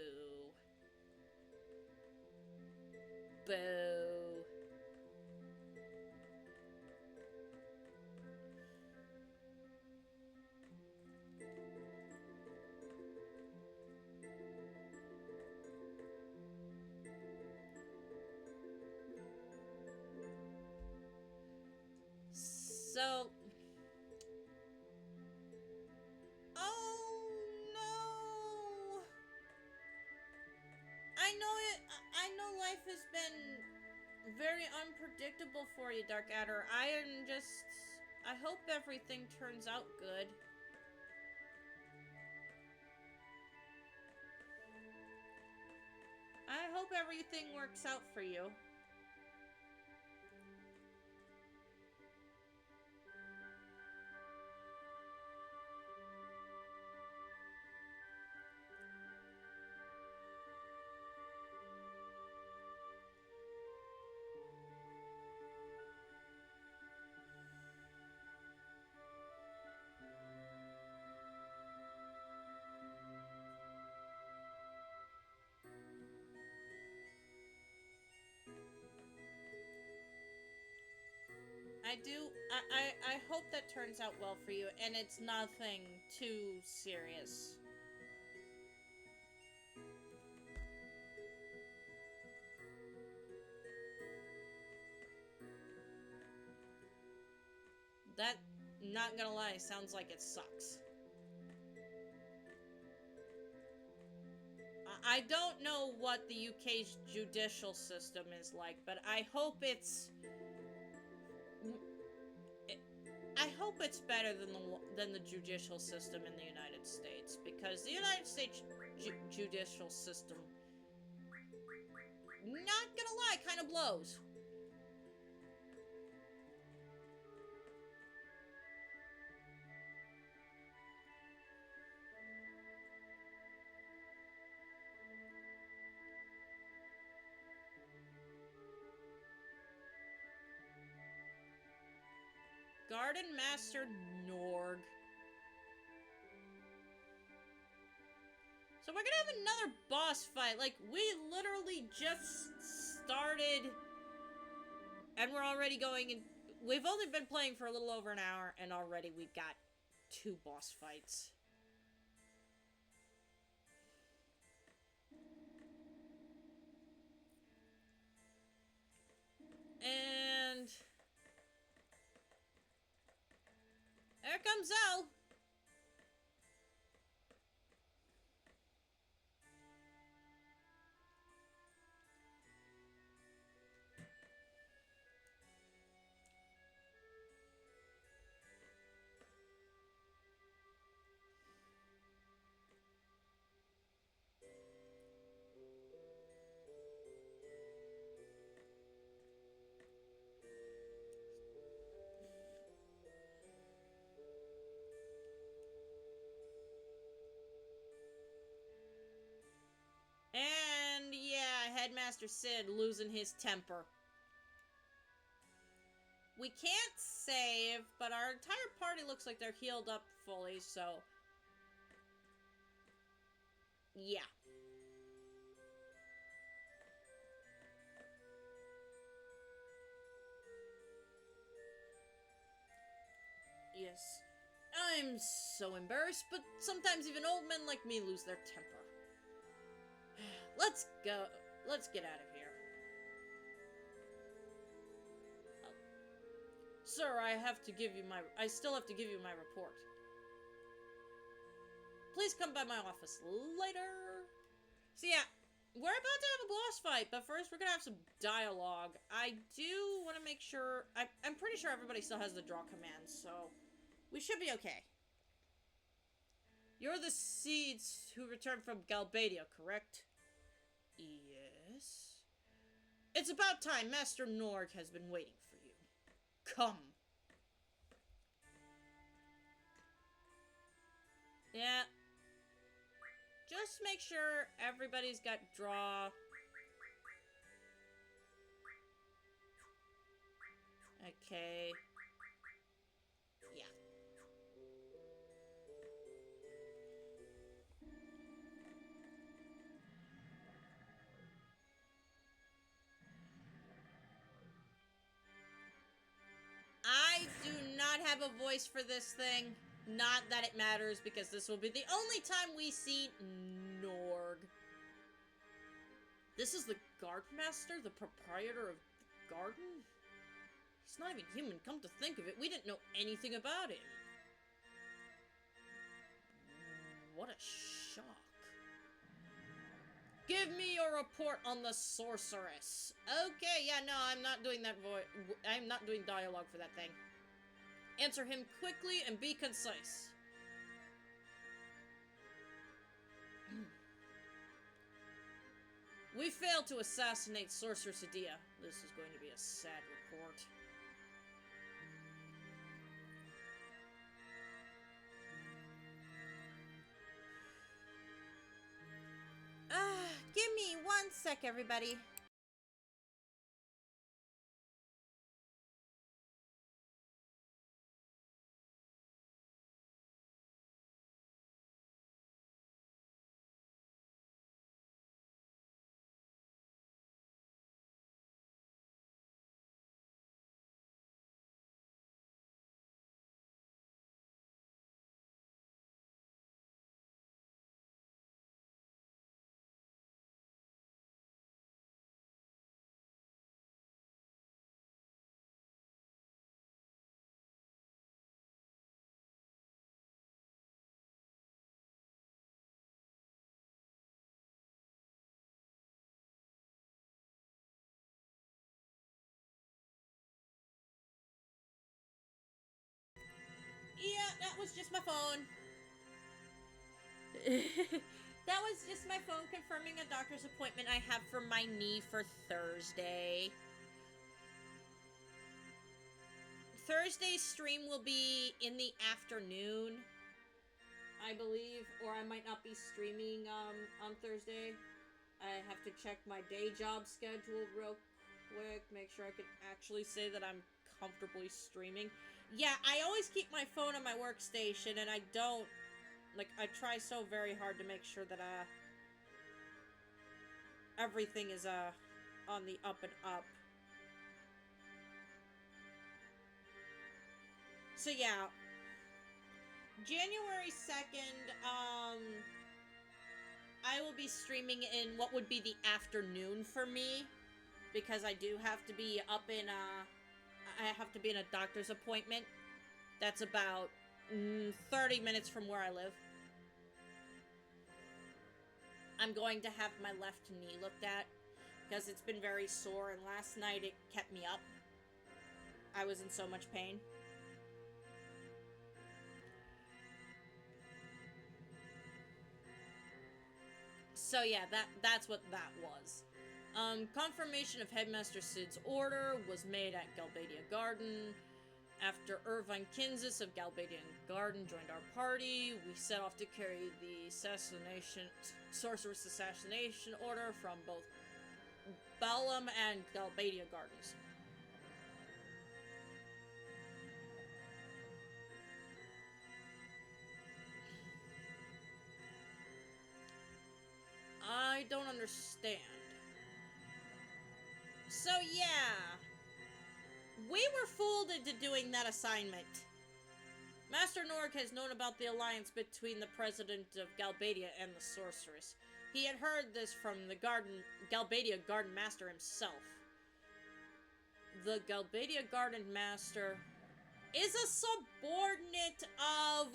Boo. So, oh no! I know life has been very unpredictable for you, Dark Adder. I hope everything turns out good. I hope everything works out for you. I hope that turns out well for you, and it's nothing too serious. That, not gonna lie, sounds like it sucks. I don't know what the UK's judicial system is like, but I hope it's better than the judicial system in the United States, because the United States judicial system, not gonna lie, kind of blows. Garden Master Norg. So we're gonna have another boss fight. Like, we literally just started, and we're already going in. We've only been playing for a little over an hour, and already we've got 2 boss fights. And there comes Zell. Headmaster Cid losing his temper. We can't save, but our entire party looks like they're healed up fully, so... yeah. Yes. I'm so embarrassed, but sometimes even old men like me lose their temper. Let's go. Let's get out of here. Sir, I still have to give you my report. Please come by my office later. So yeah, we're about to have a boss fight, but first we're gonna have some dialogue. I do want to make sure... I'm pretty sure everybody still has the draw command, so... we should be okay. You're the Cids who returned from Galbadia, correct? Yes. It's about time. Master Norg has been waiting for you. Come. Yeah. Just make sure everybody's got draw. Okay. Yeah. I do not have a voice for this thing. Not that it matters, because this will be the only time we see Norg. This is the Guardmaster, the proprietor of the garden? He's not even human, come to think of it. We didn't know anything about him. What a shock. Give me your report on the sorceress. Okay, yeah, no, I'm not doing that I'm not doing dialogue for that thing. Answer him quickly and be concise. We failed to assassinate Sorcerer Sadia. This is going to be a sad report. Give me 1 sec, everybody. Yeah, that was just my phone. That was just my phone confirming a doctor's appointment I have for my knee for Thursday. Thursday's stream will be in the afternoon, I believe, or I might not be streaming on Thursday. I have to check my day job schedule real quick, make sure I can actually say that I'm comfortably streaming. Yeah, I always keep my phone on my workstation, and I don't, like, I try so very hard to make sure that, everything is, on the up and up. So, yeah. January 2nd, I will be streaming in what would be the afternoon for me, because I do have to be up in, I have to be in a doctor's appointment. That's about 30 minutes from where I live. I'm going to have my left knee looked at, because it's been very sore, and last night it kept me up. I was in so much pain. So yeah, that's what that was. Confirmation of Headmaster Cid's order was made at Galbadian Garden. After Irvine Kinsis of Galbadian Garden joined our party, we set off to carry the sorceress assassination order from both Balam and Galbadian Gardens. I don't understand. So yeah, we were fooled into doing that assignment. Master Norg has known about the alliance between the president of Galbadia and the sorceress. He had heard this from the Galbadia Garden Master himself. The Galbadia Garden Master is a subordinate of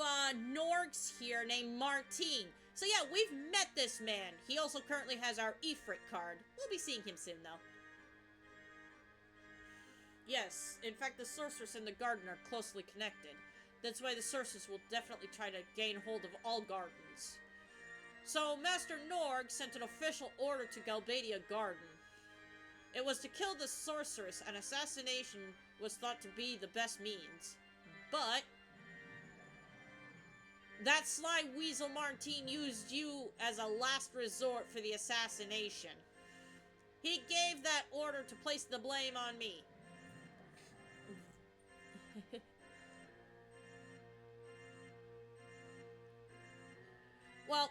Norg's here named Martine. So yeah, we've met this man. He also currently has our Ifrit card. We'll be seeing him soon, though. Yes, in fact, the sorceress and the garden are closely connected. That's why the sorceress will definitely try to gain hold of all gardens. So, Master Norg sent an official order to Galbadia Garden. It was to kill the sorceress, and assassination was thought to be the best means. But that sly weasel Martine used you as a last resort for the assassination. He gave that order to place the blame on me. Well,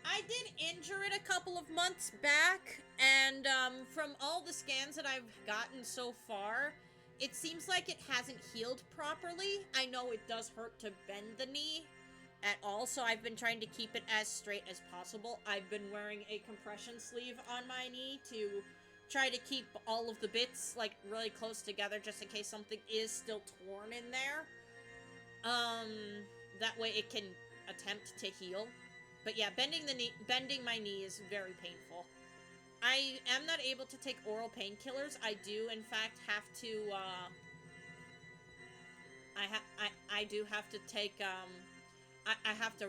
I did injure it a couple of months back, and from all the scans that I've gotten so far, it seems like it hasn't healed properly. I know it does hurt to bend the knee at all, so I've been trying to keep it as straight as possible. I've been wearing a compression sleeve on my knee to try to keep all of the bits, like, really close together, just in case something is still torn in there. That way it can attempt to heal. But yeah, bending my knee is very painful. I am not able to take oral painkillers. I do, in fact, have to, I do have to take, I have to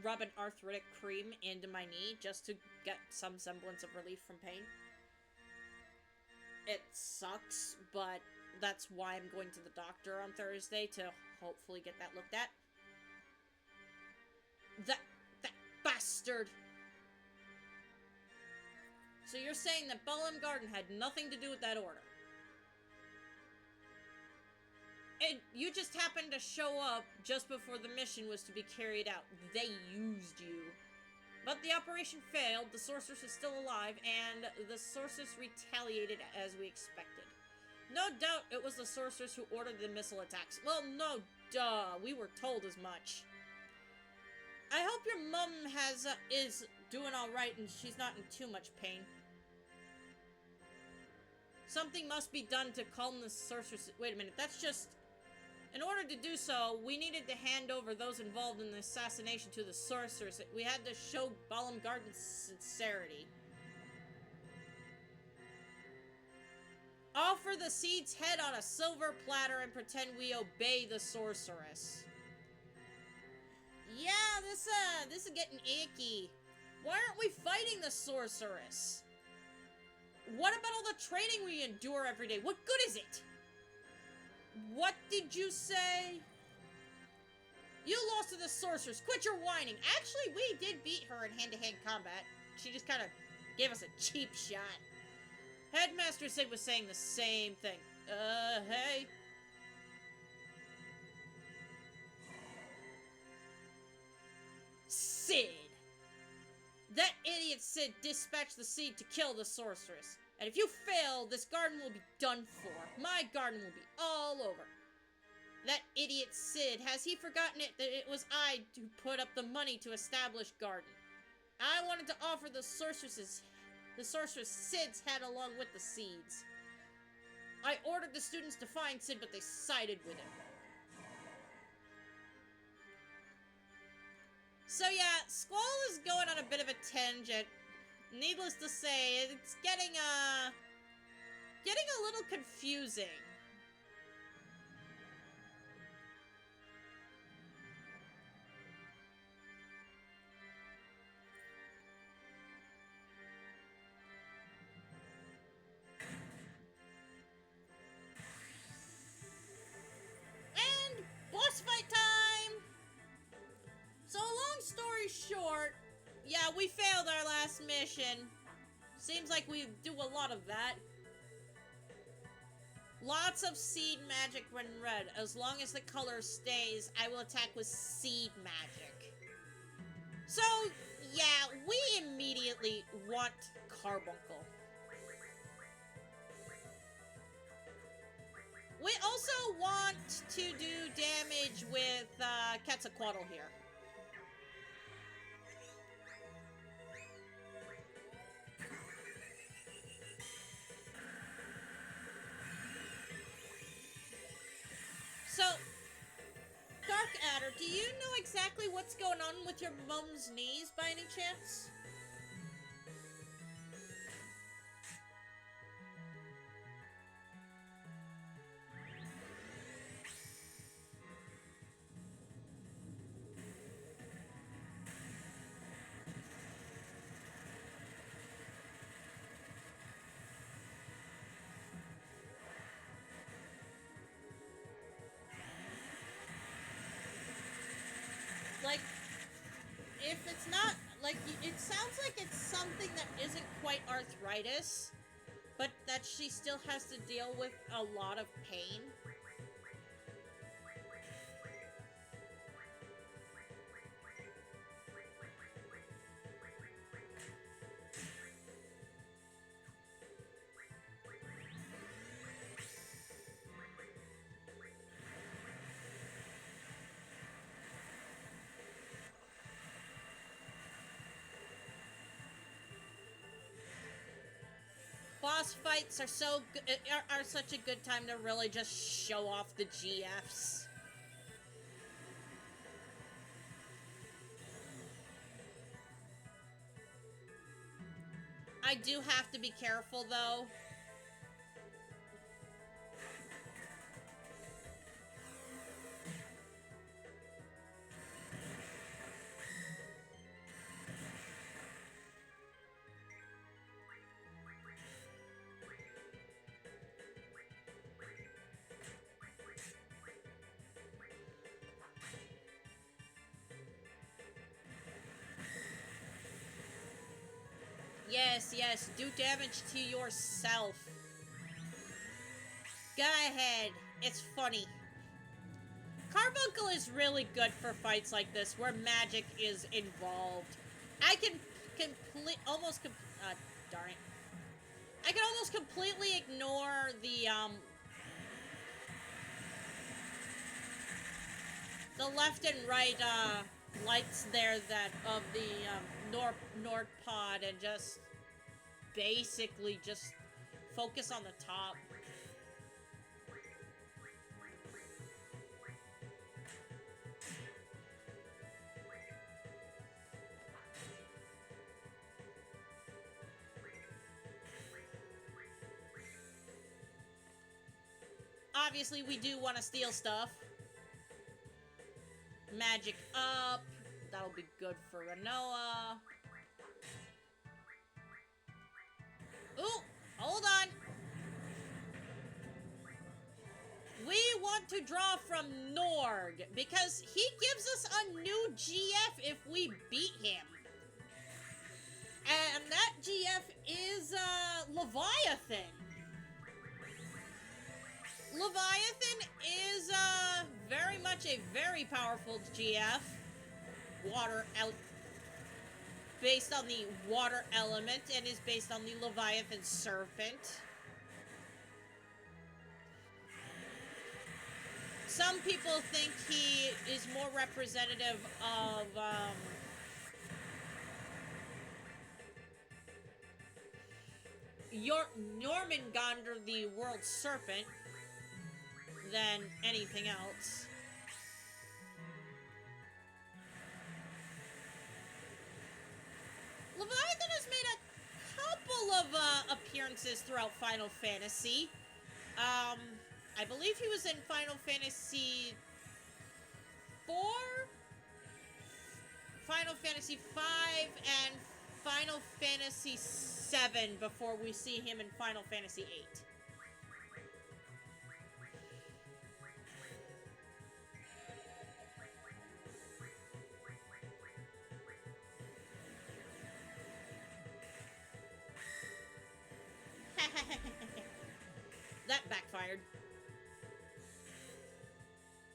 rub an arthritic cream into my knee just to get some semblance of relief from pain. It sucks, but that's why I'm going to the doctor on Thursday to hopefully get that looked at. That bastard! So you're saying that Balam Garden had nothing to do with that order? And you just happened to show up just before the mission was to be carried out. They used you. But the operation failed, the sorceress is still alive, and the sorceress retaliated as we expected. No doubt it was the sorceress who ordered the missile attacks. Well, no, duh, we were told as much. I hope your mum is doing alright and she's not in too much pain. Something must be done to calm the sorceress. Wait a minute, that's just... In order to do so, we needed to hand over those involved in the assassination to the sorceress. We had to show Balam Garden's sincerity. Offer the Cid's head on a silver platter and pretend we obey the sorceress. Yeah, this is getting icky. Why aren't we fighting the sorceress? What about all the training we endure every day? What good is it? What did you say? You lost to the sorceress. Quit your whining. Actually, we did beat her in hand-to-hand combat. She just kind of gave us a cheap shot. Headmaster Cid was saying the same thing. Hey. Cid! That idiot Cid dispatched the Cid to kill the sorceress. And if you fail, this garden will be done for. My garden will be all over. That idiot Cid, has he forgotten it that it was I who put up the money to establish garden? I wanted to offer the sorceress Cid's head along with the seeds. I ordered the students to find Cid, but they sided with him. So yeah, Squall is going on a bit of a tangent. Needless to say, it's getting a little confusing. And boss fight time! So long story short, yeah, we failed our last mission. seems like we do a lot of that. Lots of seed magic when red. As long as the color stays, I will attack with seed magic. So, yeah, we immediately want Carbuncle. We also want to do damage with Quetzalcoatl here. So, Dark Adder, do you know exactly what's going on with your mom's knees by any chance? Like, if it's not, like, it sounds like it's something that isn't quite arthritis, but that she still has to deal with a lot of pain. Boss fights are are such a good time to really just show off the GFs. I do have to be careful though. Yes, yes, do damage to yourself. Go ahead, it's funny. Carbuncle is really good for fights like this, where magic is involved. I can darn it. I can almost completely ignore the left and right, lights there of the, Nord pod and just basically just focus on the top. Obviously, we do want to steal stuff. Magic up. That'll be good for Renoa. Ooh, hold on. We want to draw from Nord, because he gives us a new GF if we beat him. And that GF is, Leviathan. Leviathan is, very much a very powerful GF. Based on the water element, and is based on the Leviathan Serpent. Some people think he is more representative of, Jormungandr, the World Serpent, than anything else. Leviathan has made a couple of appearances throughout Final Fantasy. I believe he was in Final Fantasy 4, Final Fantasy 5, and Final Fantasy 7 before we see him in Final Fantasy 8. that backfired.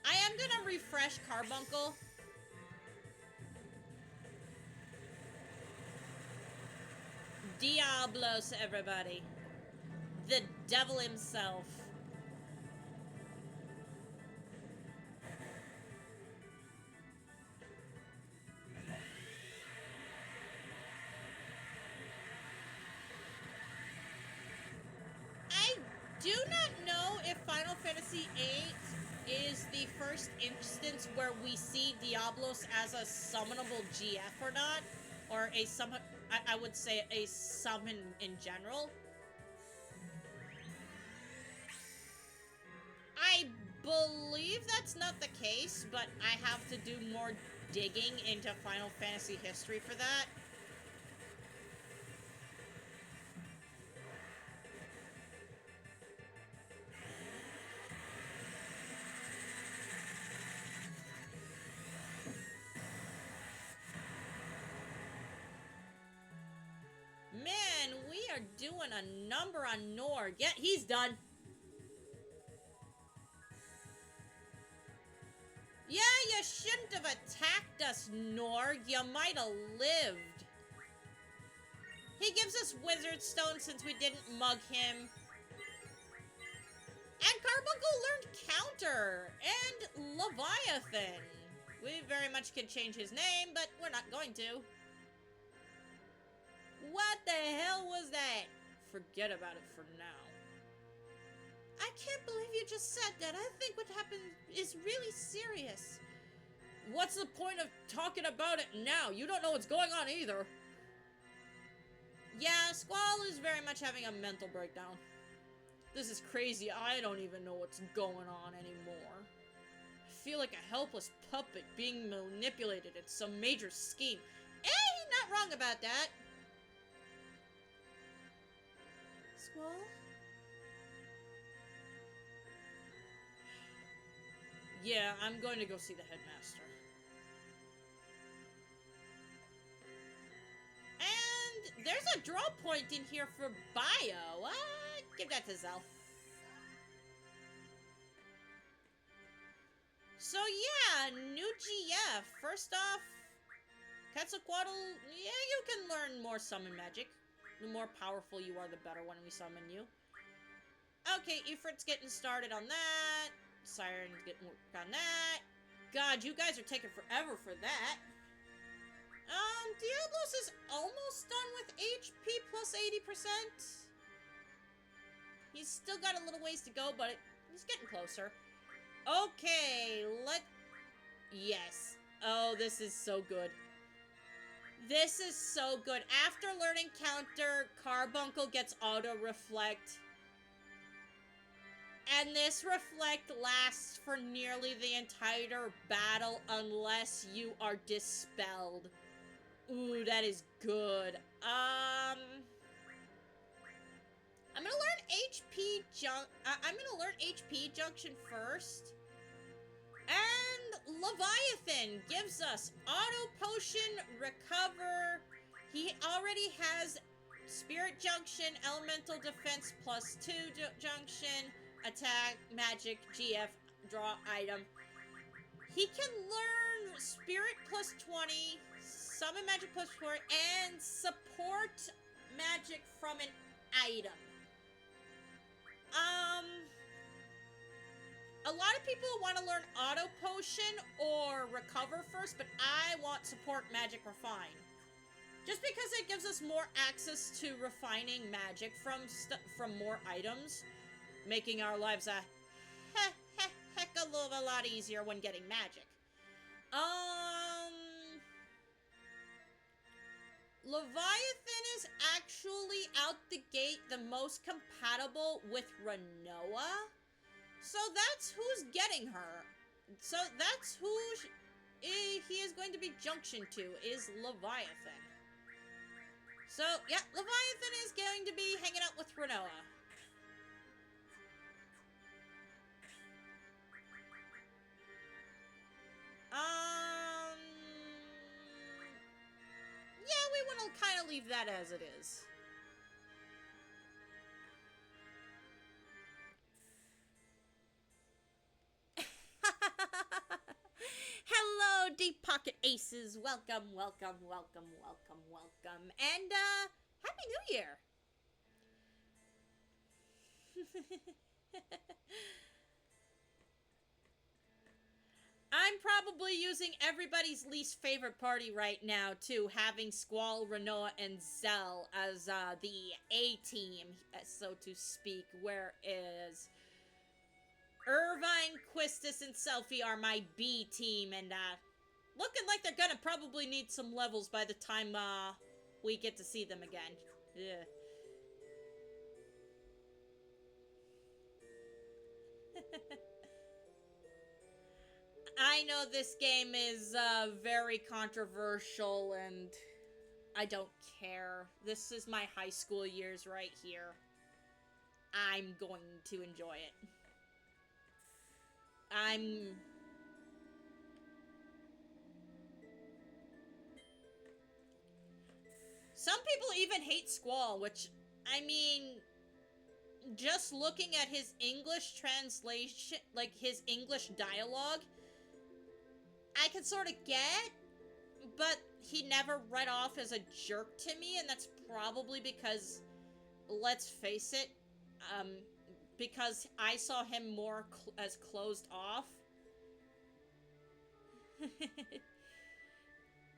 I am gonna refresh Carbuncle. Diablos, everybody. The devil himself. I do not know if Final Fantasy VIII is the first instance where we see Diablos as a summonable GF or not. Or a summon, I would say a summon in general. I believe that's not the case, but I have to do more digging into Final Fantasy history for that. Man, we are doing a number on Nord. Yeah, he's done. Yeah, you shouldn't have attacked us, Nord. You might have lived. He gives us Wizard Stone since we didn't mug him. And Carbuncle learned Counter and Leviathan. We very much could change his name, but we're not going to. What the hell was that? Forget about it for now. I can't believe you just said that. I think what happened is really serious. What's the point of talking about it now? You don't know what's going on either. Yeah, Squall is very much having a mental breakdown. This is crazy. I don't even know what's going on anymore. I feel like a helpless puppet being manipulated in some major scheme. Hey, not wrong about that. Squall? Yeah, I'm going to go see the Headmaster. And there's a draw point in here for Bio. What? Give that to Zell. So yeah, new GF. First off, Quetzalcoatl, yeah, you can learn more summon magic. The more powerful you are, the better when we summon you. Okay, Ifrit's getting started on that. Siren's getting work on that. God, you guys are taking forever for that. Diablos is almost done with HP plus 80%. He's still got a little ways to go, but he's getting closer. Okay, yes. Oh, this is so good. This is so good. After learning Counter, Carbuncle gets auto-reflect. And this reflect lasts for nearly the entire battle unless you are dispelled. Ooh, that is good. I'm gonna learn HP Junction first. And Leviathan gives us Auto Potion, Recover. He already has Spirit Junction, Elemental Defense plus 2 Junction, Attack, Magic, GF, Draw Item. He can learn Spirit plus 20, Summon Magic plus 4, and Support Magic from an item. A lot of people want to learn Auto Potion or Recover first, but I want Support Magic Refine. Just because it gives us more access to refining magic from more items, making our lives a heck of a lot easier when getting magic. Leviathan is actually out the gate the most compatible with Renoa. So that's who's getting her. So that's who he is going to be junction to, is Leviathan. So, yeah, Leviathan is going to be hanging out with Renoa. Yeah, we want to kind of leave that as it is. Pocket Aces, welcome, welcome, welcome, welcome, welcome, and, Happy New Year! I'm probably using everybody's least favorite party right now, too, having Squall, Renoa, and Zell as, the A-team, so to speak, whereas Irvine, Quistis, and Selfie are my B-team, and, looking like they're gonna probably need some levels by the time, we get to see them again. Yeah. I know this game is, very controversial, and I don't care. This is my high school years right here. I'm going to enjoy it. Some people even hate Squall, which, I mean, just looking at his English translation, like, his English dialogue, I can sort of get, but he never read off as a jerk to me, and that's probably because, let's face it, because I saw him more as closed off.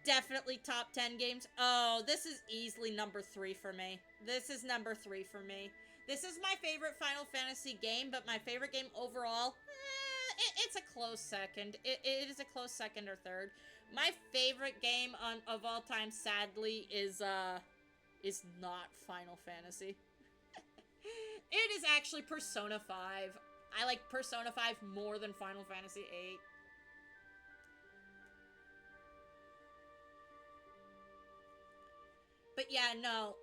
Definitely top 10 games. Oh, this is easily number 3 for me. This is number 3 for me. This is my favorite Final Fantasy game, but my favorite game overall, it's a close second. It is a close second or third. My favorite game of all time, sadly, is not Final Fantasy. It is actually Persona 5. I like Persona 5 more than Final Fantasy 8. But yeah, no.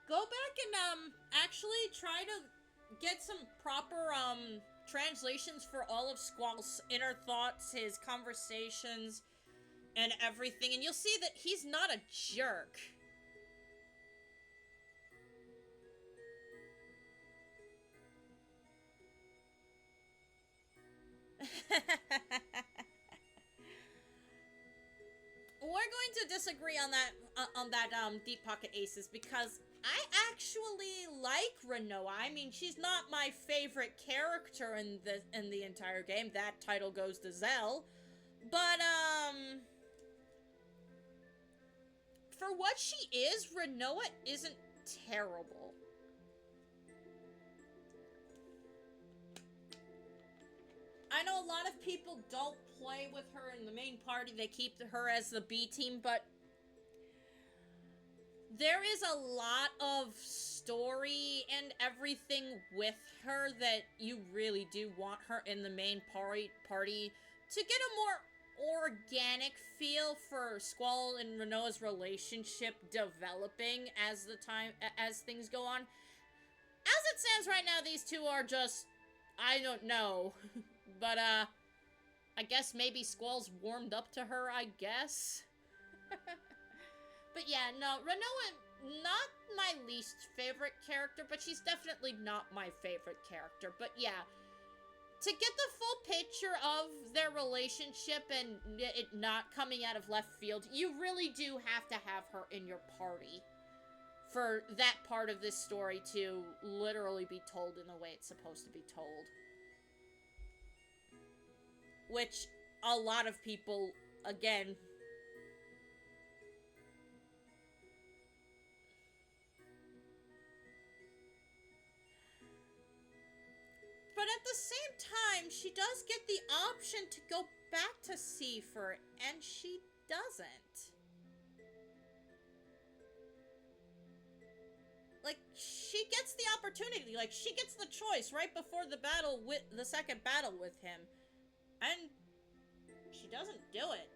Go back and, actually try to get some proper, translations for all of Squall's inner thoughts, his conversations, and everything, and you'll see that he's not a jerk. We're going to disagree on that, Deep Pocket Aces, because I actually like Renoa. I mean, she's not my favorite character in the entire game. That title goes to Zell. But, for what she is, Renoa isn't terrible. I know a lot of people don't play with her in the main party. They keep her as the B team, but there is a lot of story and everything with her that you really do want her in the main party to get a more organic feel for Squall and Renoa's relationship developing as things go on. As it stands right now, these two are just, I don't know. But, I guess maybe Squall's warmed up to her, I guess? But yeah, no, Renoa, not my least favorite character, but she's definitely not my favorite character. But yeah, to get the full picture of their relationship and it not coming out of left field, you really do have to have her in your party for that part of this story to literally be told in the way it's supposed to be told. Which a lot of people, again, but at the same time, she does get the option to go back to Seifer, and she doesn't. Like, she gets the opportunity, like, she gets the choice right before the second battle with him. And she doesn't do it.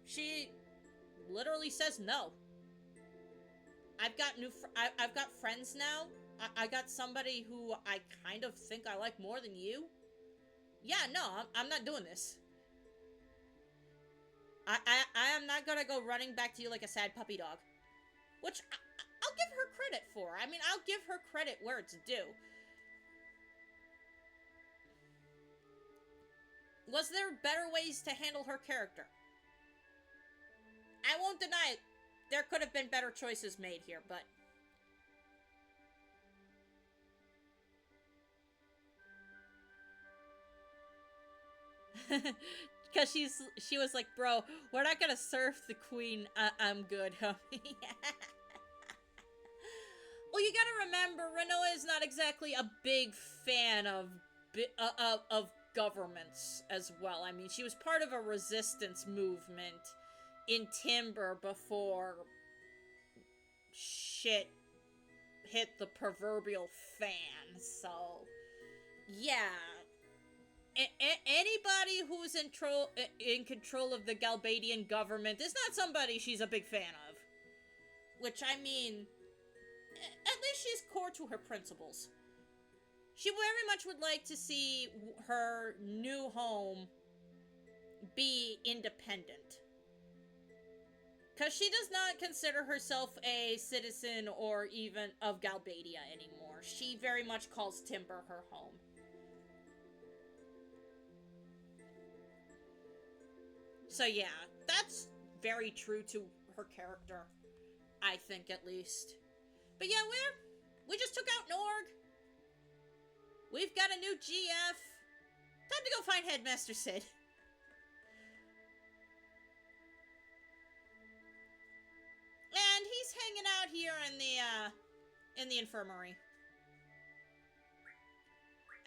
She literally says no. I've got friends now. I got somebody who I kind of think I like more than you. Yeah, no, I'm not doing this. I am not gonna go running back to you like a sad puppy dog. Which I'll give her credit for. I mean, I'll give her credit where it's due. Was there better ways to handle her character? I won't deny it. There could have been better choices made here, but... Because she was like, bro, we're not gonna surf the queen. I'm good, homie. Well, you gotta remember, Renoa is not exactly a big fan of governments as well. I mean, she was part of a resistance movement in Timber before shit hit the proverbial fan. So, yeah. Anybody who's in control of the Galbadian government is not somebody she's a big fan of. Which, I mean, at least she's core to her principles. She very much would like to see her new home be independent. Because she does not consider herself a citizen or even of Galbadia anymore. She very much calls Timber her home. So yeah, that's very true to her character. I think, at least. But yeah, we just took out Norg. We've got a new GF. Time to go find Headmaster Cid. And he's hanging out here in the infirmary.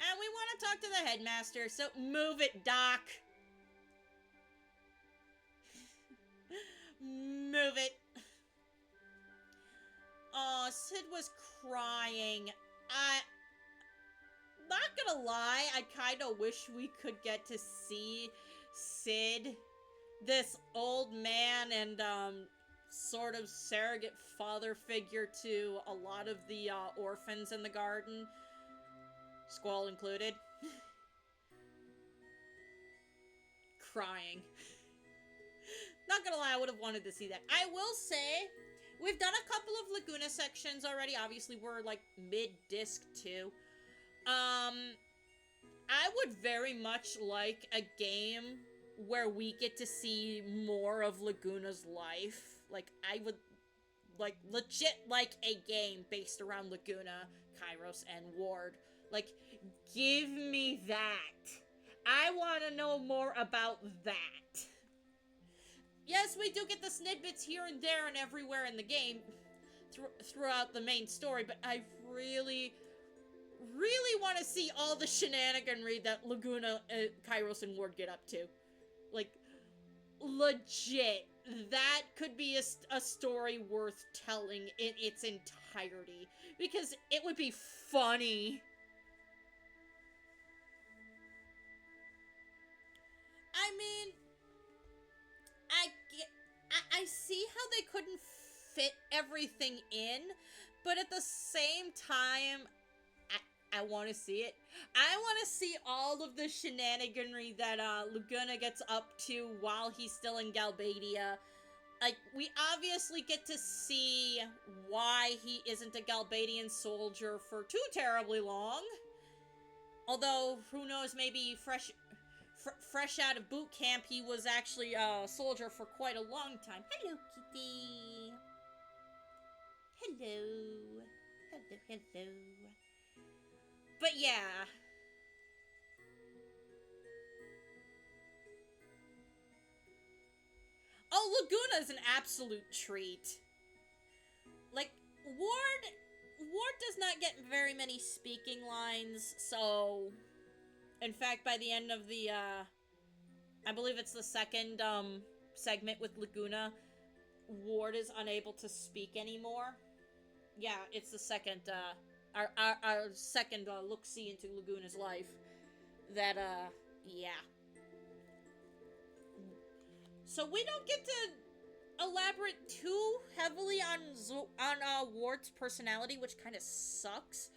And we want to talk to the Headmaster, so move it, Doc. Move it. Oh, Cid was crying. Not gonna lie, I kinda wish we could get to see Cid, this old man and, sort of surrogate father figure to a lot of the, orphans in the garden. Squall included. Crying. Not gonna lie, I would have wanted to see that. I will say, we've done a couple of Laguna sections already. Obviously, we're, like, mid-disc, too. I would very much like a game where we get to see more of Laguna's life. Like, I would, like, legit like a game based around Laguna, Kairos, and Ward. Like, give me that. I want to know more about that. Yes, we do get the snippets here and there and everywhere in the game throughout the main story, but I really want to see all the shenaniganry that Laguna, Kairos, and Ward get up to. Like, legit. That could be a story worth telling in its entirety. Because it would be funny. I mean, I see how they couldn't fit everything in, but at the same time, I want to see it. I want to see all of the shenaniganry that Laguna gets up to while he's still in Galbadia. Like, we obviously get to see why he isn't a Galbadian soldier for too terribly long. Although, who knows, maybe fresh out of boot camp, he was actually a soldier for quite a long time. Hello, kitty. Hello. Hello. But yeah. Oh, Laguna's an absolute treat. Like, Ward does not get very many speaking lines, so... In fact, by the end of the, I believe it's the second, segment with Laguna, Ward is unable to speak anymore. Yeah, it's the second, our second, look-see into Laguna's life. That, yeah. So we don't get to elaborate too heavily on Ward's personality, which kind of sucks.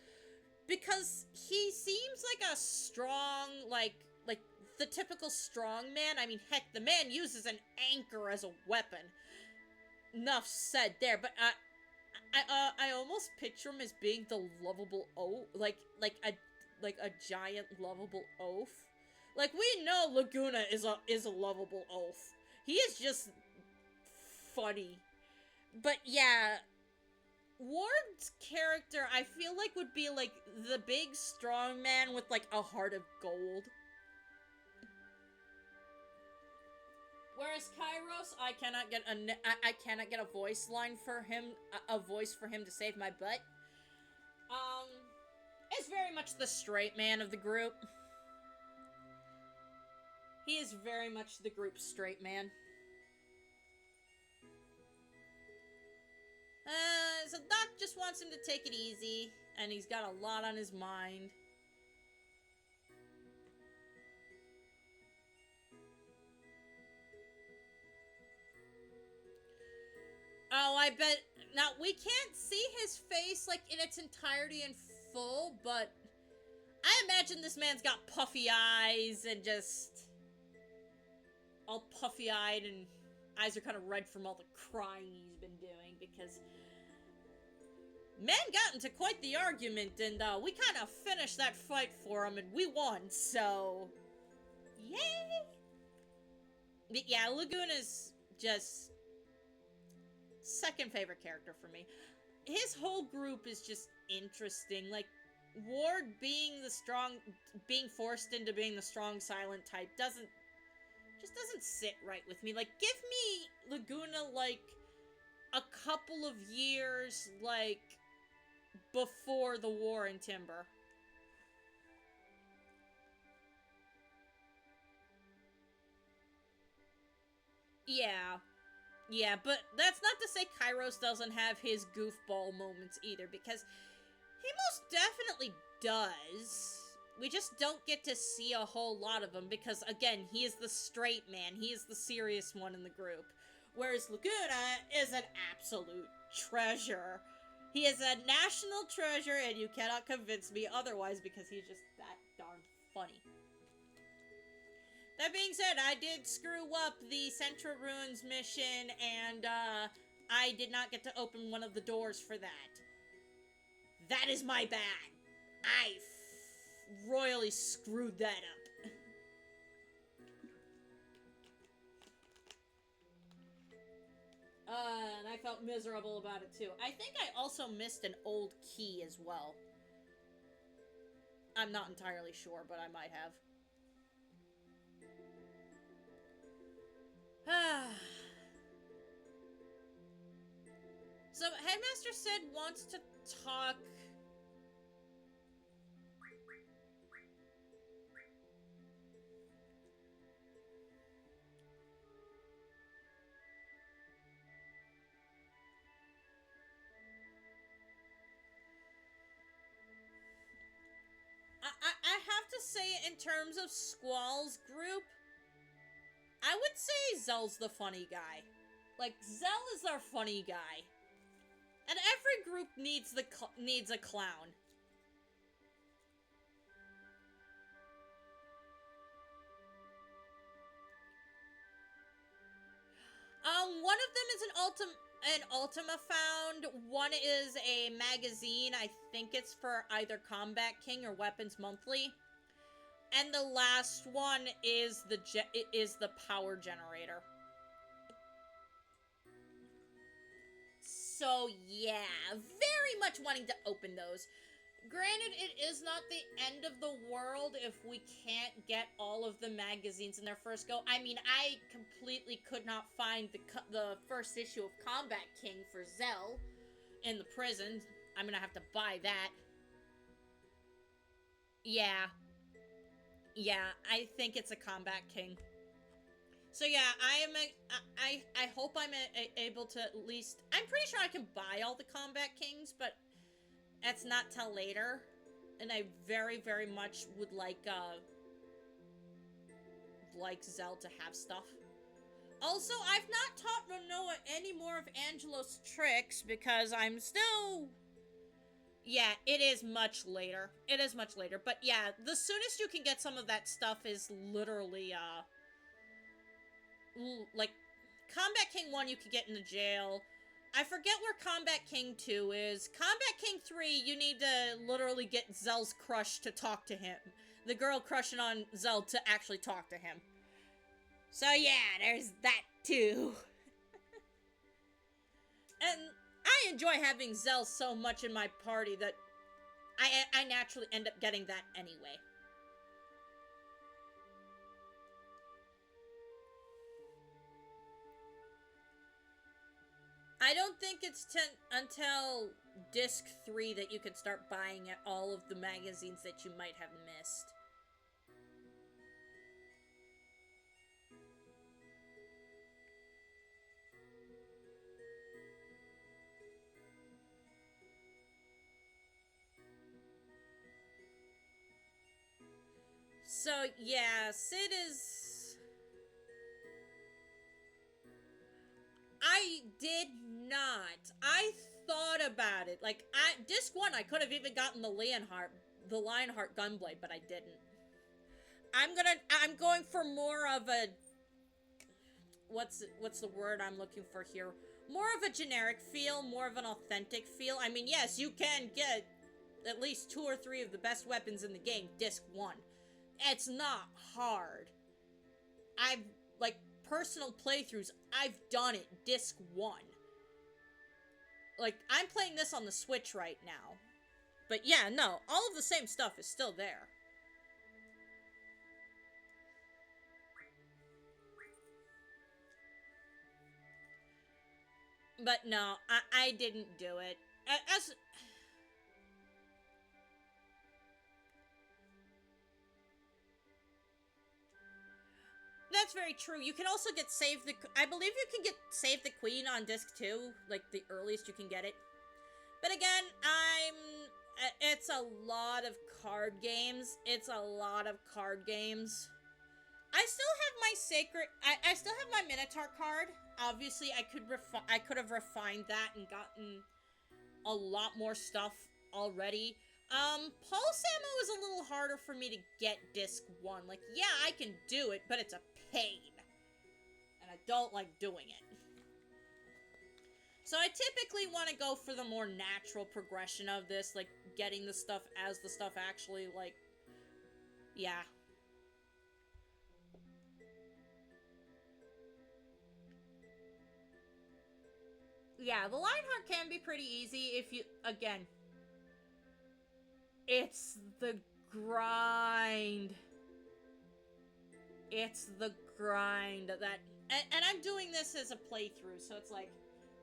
Because he seems like a strong, like the typical strong man. I mean, heck, the man uses an anchor as a weapon. Enough said there, but I almost picture him as being the lovable oaf, like a giant lovable oaf Like, we know Laguna is a lovable oaf. He is just funny. But yeah, Ward's character, I feel like, would be like the big strong man with like a heart of gold. Whereas Kairos, I cannot get a voice line for him, a voice for him to save my butt. Is very much the straight man of the group. He is very much the group's straight man. So Doc just wants him to take it easy, and he's got a lot on his mind. Oh, I bet... Now, we can't see his face, like, in its entirety and full, but... I imagine this man's got puffy eyes and just... all puffy-eyed, and eyes are kind of red from all the crying he's been doing, because... men got into quite the argument, and, we kind of finished that fight for him, and we won, so... yay! But yeah, Laguna's just... second favorite character for me. His whole group is just interesting. Like, Ward being forced into being the strong silent type doesn't sit right with me. Like, give me Laguna, like, a couple of years, like, before the war in Timber. Yeah. Yeah, but that's not to say Kairos doesn't have his goofball moments either, because he most definitely does. We just don't get to see a whole lot of them, because, again, he is the straight man. He is the serious one in the group. Whereas Laguna is an absolute treasure. He is a national treasure, and you cannot convince me otherwise, because he's just that darn funny. That being said, I did screw up the Central Ruins mission, and, I did not get to open one of the doors for that. That is my bad. I royally screwed that up. And I felt miserable about it, too. I think I also missed an old key as well. I'm not entirely sure, but I might have. So, Headmaster Cid wants to talk... I have to say, in terms of Squall's group, I would say Zell's the funny guy. Like, Zell is our funny guy. And every group needs a clown. One of them is an Ultima found. One is a magazine. I think it's for either Combat King or Weapons Monthly. And the last one is the power generator. So yeah, very much wanting to open those. Granted, it is not the end of the world if we can't get all of the magazines in their first go. I mean, I completely could not find the first issue of Combat King for Zell in the prison. I'm gonna have to buy that. Yeah. Yeah, I think it's a Combat King. So yeah, I hope I'm able to at least... I'm pretty sure I can buy all the Combat Kings, but that's not till later. And I very, very much would like Zell to have stuff. Also, I've not taught Renoa any more of Angelo's tricks because I'm still... Yeah, it is much later. It is much later. But yeah, the soonest you can get some of that stuff is literally, like, Combat King 1 you can get in the jail. I forget where Combat King 2 is. Combat King 3, you need to literally get Zell's crush to talk to him. the girl crushing on Zell to actually talk to him. So yeah, there's that too. And I enjoy having Zell so much in my party that I naturally end up getting that anyway. I don't think it's until disc 3 that you can start buying all of the magazines that you might have missed. So, yeah, Cid is... I did not. I thought about it. Like, disc 1, I could have even gotten the Lionheart Gunblade, but I didn't. I'm going for more of a... What's the word I'm looking for here? More of a generic feel, more of an authentic feel. I mean, yes, you can get at least 2 or 3 of the best weapons in the game, disc 1. It's not hard. I've, like, personal playthroughs, I've done it disc 1. Like, I'm playing this on the Switch right now. But yeah, no, all of the same stuff is still there. But no, I didn't do it. That's very true. You can also get I believe you can get Save the Queen on disc 2, like the earliest you can get it. But again, it's a lot of card games. It's a lot of card games. I still have my I still have my Minotaur card. Obviously, I could have refined that and gotten a lot more stuff already. Pulse ammo is a little harder for me to get disc 1. Like, yeah, I can do it, but it's a pain. And I don't like doing it. So I typically want to go for the more natural progression of this, like, getting the stuff as the stuff actually, like, yeah. Yeah, the Lionheart can be pretty easy if you, again, it's the grind. It's the grind that, and I'm doing this as a playthrough, so it's like,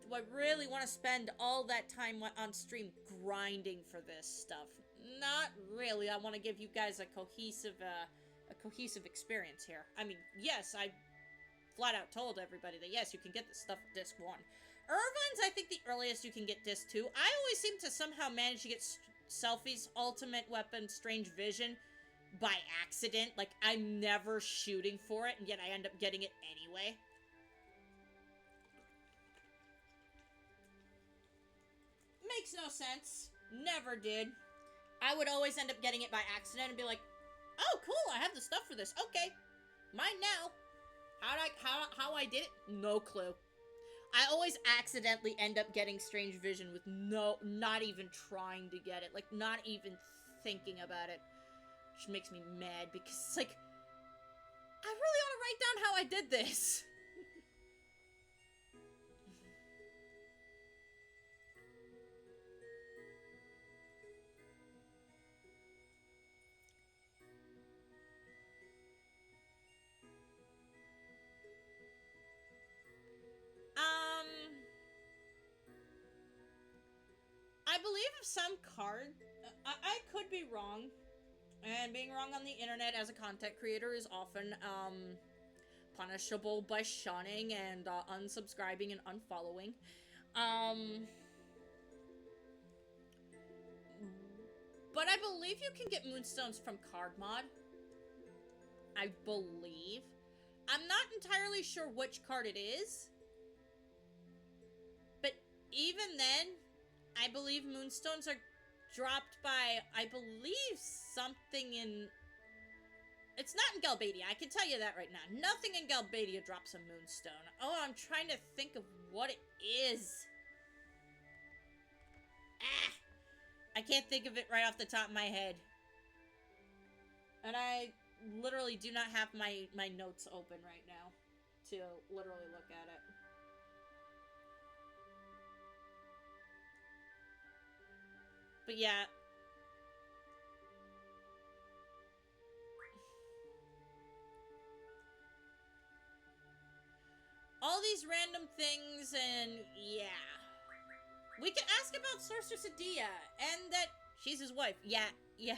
do I really want to spend all that time on stream grinding for this stuff? Not really. I want to give you guys a cohesive experience here. I mean, yes, I flat out told everybody that yes, you can get this stuff at disc 1. Irvine's, I think, the earliest you can get disc 2. I always seem to somehow manage to get Selphie's ultimate weapon, Strange Vision, by accident. Like, I'm never shooting for it, and yet I end up getting it anyway. Makes no sense. Never did. I would always end up getting it by accident and be like, oh, cool, I have the stuff for this. Okay, mine now. How I did it? No clue. I always accidentally end up getting Strange Vision with not even trying to get it. Like, not even thinking about it. Which makes me mad, because it's like, I really want to write down how I did this. I believe of some card, I could be wrong, and being wrong on the internet as a content creator is often, punishable by shunning and, unsubscribing and unfollowing. But I believe you can get Moonstones from Card Mod. I believe. I'm not entirely sure which card it is. But even then, I believe Moonstones are dropped by, I believe, something in... It's not in Galbadia, I can tell you that right now. Nothing in Galbadia drops a Moonstone. Oh, I'm trying to think of what it is. I can't think of it right off the top of my head. And I literally do not have my notes open right now to literally look at it. But yeah. All these random things, and yeah. We can ask about Sorcerer Sadia, and that she's his wife. Yeah, yeah.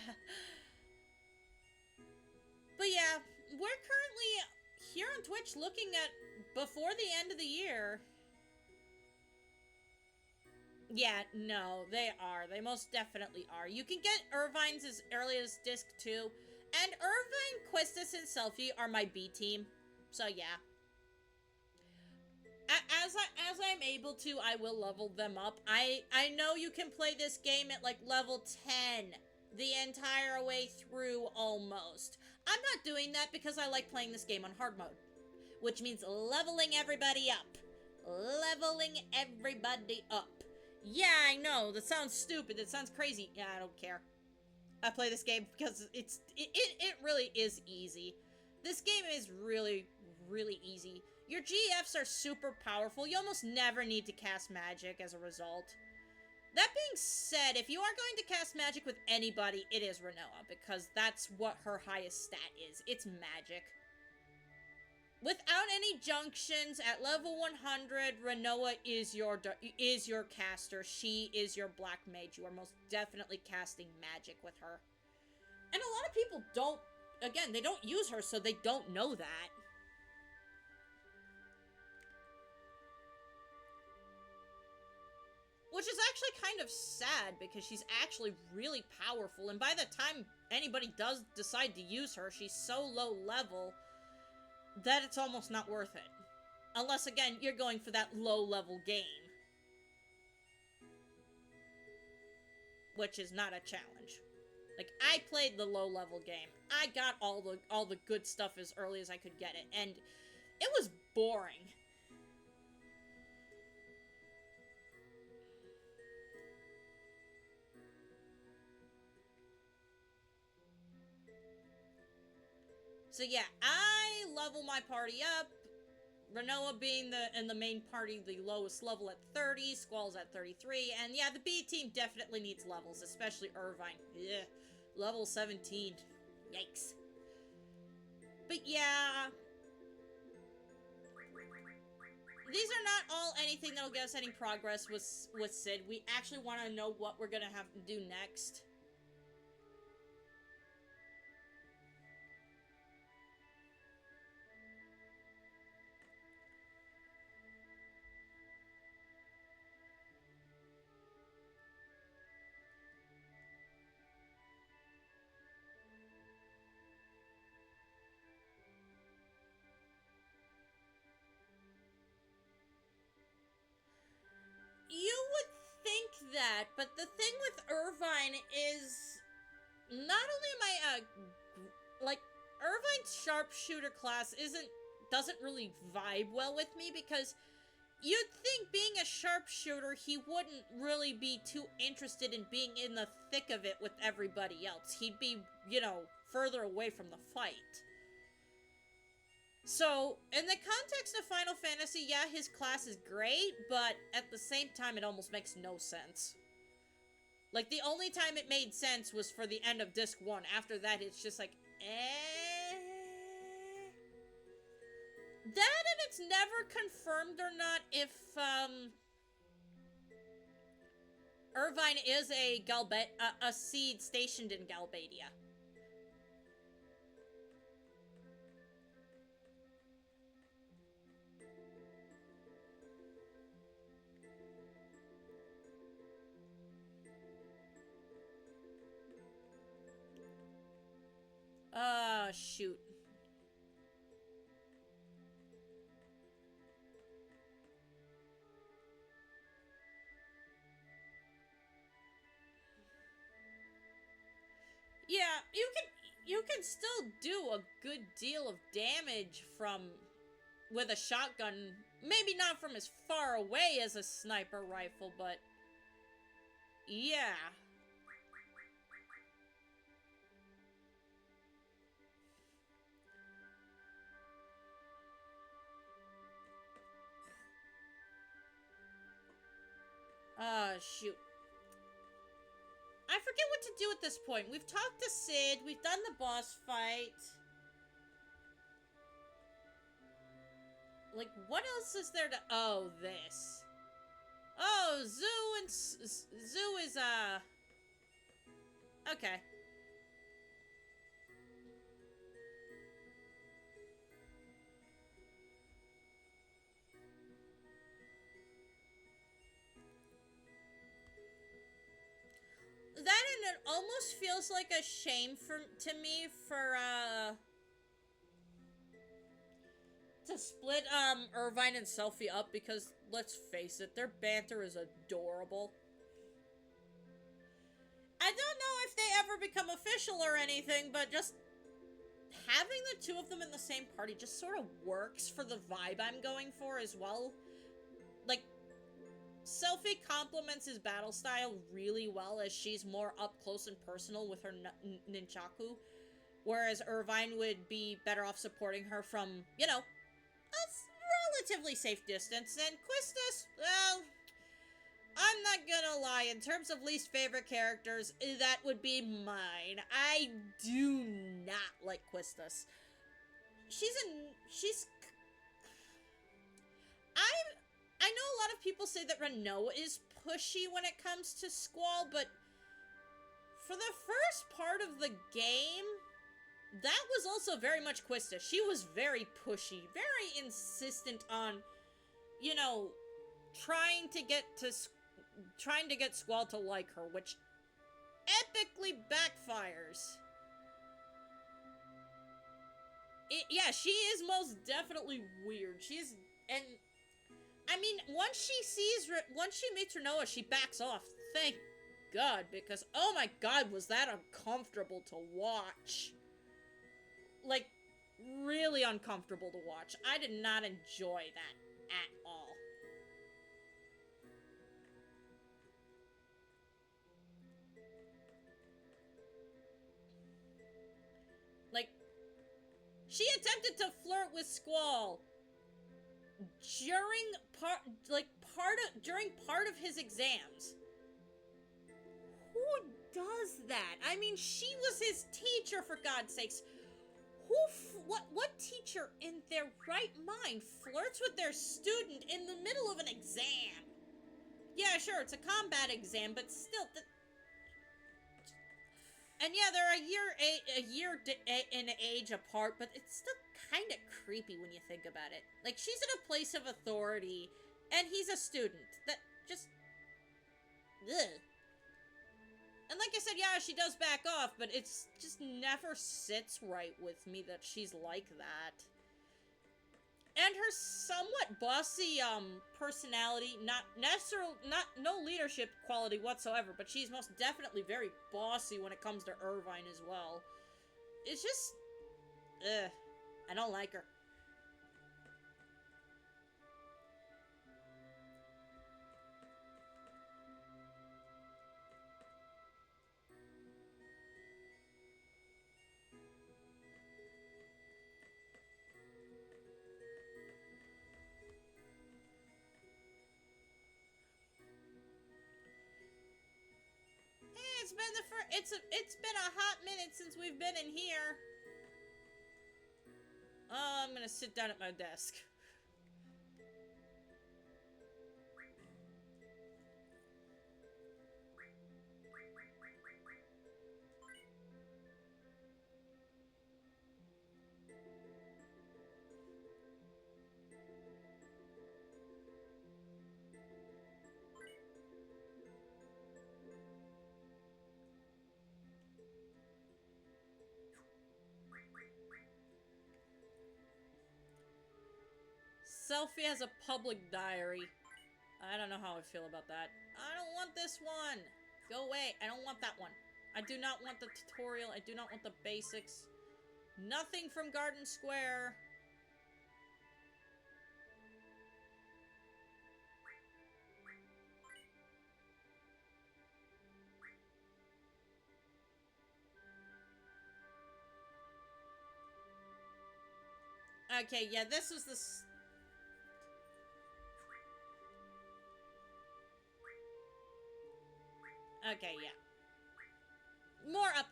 But yeah, we're currently here on Twitch looking at before the end of the year. Yeah, no, they are. They most definitely are. You can get Irvine's as early as Disc 2, and Irvine, Quistis, and Selfie are my B team. So yeah. As I'm able to, I will level them up. I know you can play this game at like level 10 the entire way through almost. I'm not doing that because I like playing this game on hard mode, which means leveling everybody up. Leveling everybody up. Yeah, I know, that sounds stupid, that sounds crazy. Yeah, I don't care. I play this game because it really is easy. This game is really, really easy. Your GFs are super powerful. You almost never need to cast magic as a result. That being said, if you are going to cast magic with anybody, it is Renoa, because that's what her highest stat is. It's magic. Without any junctions, at level 100, Renoa is your caster. She is your black mage. You are most definitely casting magic with her. And a lot of people don't, again, they don't use her, so they don't know that. Which is actually kind of sad, because she's actually really powerful, and by the time anybody does decide to use her, she's so low level that it's almost not worth it. Unless, again, you're going for that low-level game. Which is not a challenge. Like, I played the low-level game. I got all the good stuff as early as I could get it, and it was boring. So yeah, I level my party up. Renoa being in the main party, the lowest level at 30, Squall's at 33, and yeah, the B team definitely needs levels, especially Irvine. Yeah, level 17. Yikes. But yeah, these are not all anything that'll get us any progress with Cid. We actually want to know what we're gonna have to do next. You would think that, but the thing with Irvine is, not only am I like, Irvine's sharpshooter class doesn't really vibe well with me, because you'd think being a sharpshooter, he wouldn't really be too interested in being in the thick of it with everybody else. He'd be, you know, further away from the fight. So, in the context of Final Fantasy, yeah, his class is great, but at the same time, it almost makes no sense. Like, the only time it made sense was for the end of Disc 1. After that, it's just like, eh. That, and it's never confirmed or not if, Irvine is a Cid stationed in Galbadia. Shoot. Yeah, you can still do a good deal of damage with a shotgun. Maybe not from as far away as a sniper rifle, but yeah. Shoot. I forget what to do at this point. We've talked to Cid. We've done the boss fight. Like, what else is there to... Oh, this. Oh, Zoo and... Zoo is, okay. That, and it almost feels like a shame to me for, to split, Irvine and Selphie up, because, let's face it, their banter is adorable. I don't know if they ever become official or anything, but just having the two of them in the same party just sort of works for the vibe I'm going for as well. Like, Selphie complements his battle style really well, as she's more up close and personal with her nunchaku, whereas Irvine would be better off supporting her from, you know, a relatively safe distance. And Quistis, well, I'm not gonna lie, in terms of least favorite characters, that would be mine. I do not like Quistis. I know a lot of people say that Renault is pushy when it comes to Squall, but for the first part of the game, that was also very much Quistis. She was very pushy, very insistent on, you know, trying to get Squall to like her, which epically backfires. Yeah, she is most definitely weird. And I mean, once she meets Renoa, she backs off. Thank God, because oh my God, was that uncomfortable to watch. Like, really uncomfortable to watch. I did not enjoy that at all. Like, she attempted to flirt with Squall during part of his exams. Who does that? I mean, she was his teacher, for God's sakes. What teacher in their right mind flirts with their student in the middle of an exam? Yeah, sure, it's a combat exam, but still, and yeah, they're a year in age apart, but it's still kind of creepy when you think about it. Like, she's in a place of authority, and he's a student. That just... Ugh. And like I said, yeah, she does back off, but it's just never sits right with me that she's like that. And her somewhat bossy, personality, no leadership quality whatsoever, but she's most definitely very bossy when it comes to Irvine as well. It's just, ugh, I don't like her. It's been a hot minute since we've been in here. Oh, I'm gonna sit down at my desk. Selphie has a public diary. I don't know how I feel about that. I don't want this one. Go away. I don't want that one. I do not want the tutorial. I do not want the basics. Nothing from Garden Square. Okay, yeah, this was the...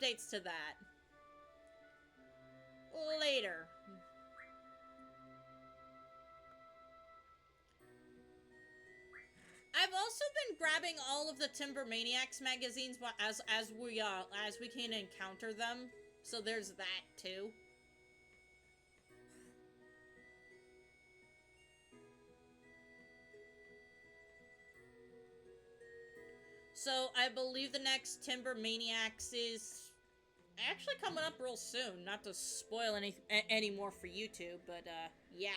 updates to that later. I've also been grabbing all of the Timber Maniacs magazines as we can encounter them. So there's that too. So I believe the next Timber Maniacs is actually coming up real soon. Not to spoil any more for YouTube, but yeah.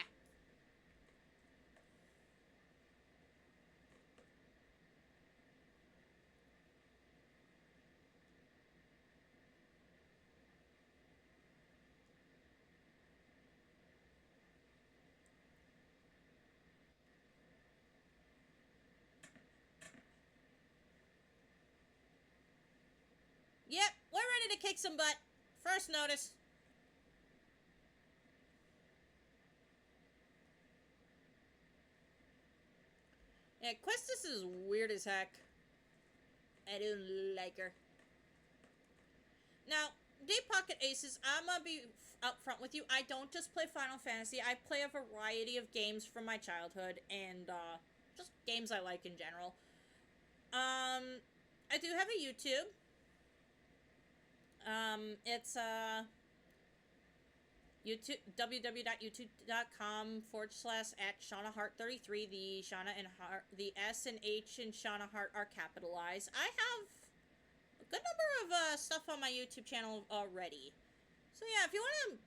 Yep, we're ready to kick some butt. First notice. Yeah, Questus is weird as heck. I don't like her. Now, Deep Pocket Aces, I'm gonna be upfront with you. I don't just play Final Fantasy. I play a variety of games from my childhood and just games I like in general. I do have a YouTube. It's YouTube www.youtube.com/@ShaunaHart33. The Shauna and Hart, the S and H in Shauna Hart are capitalized. I have a good number of stuff on my YouTube channel already. So yeah, if you want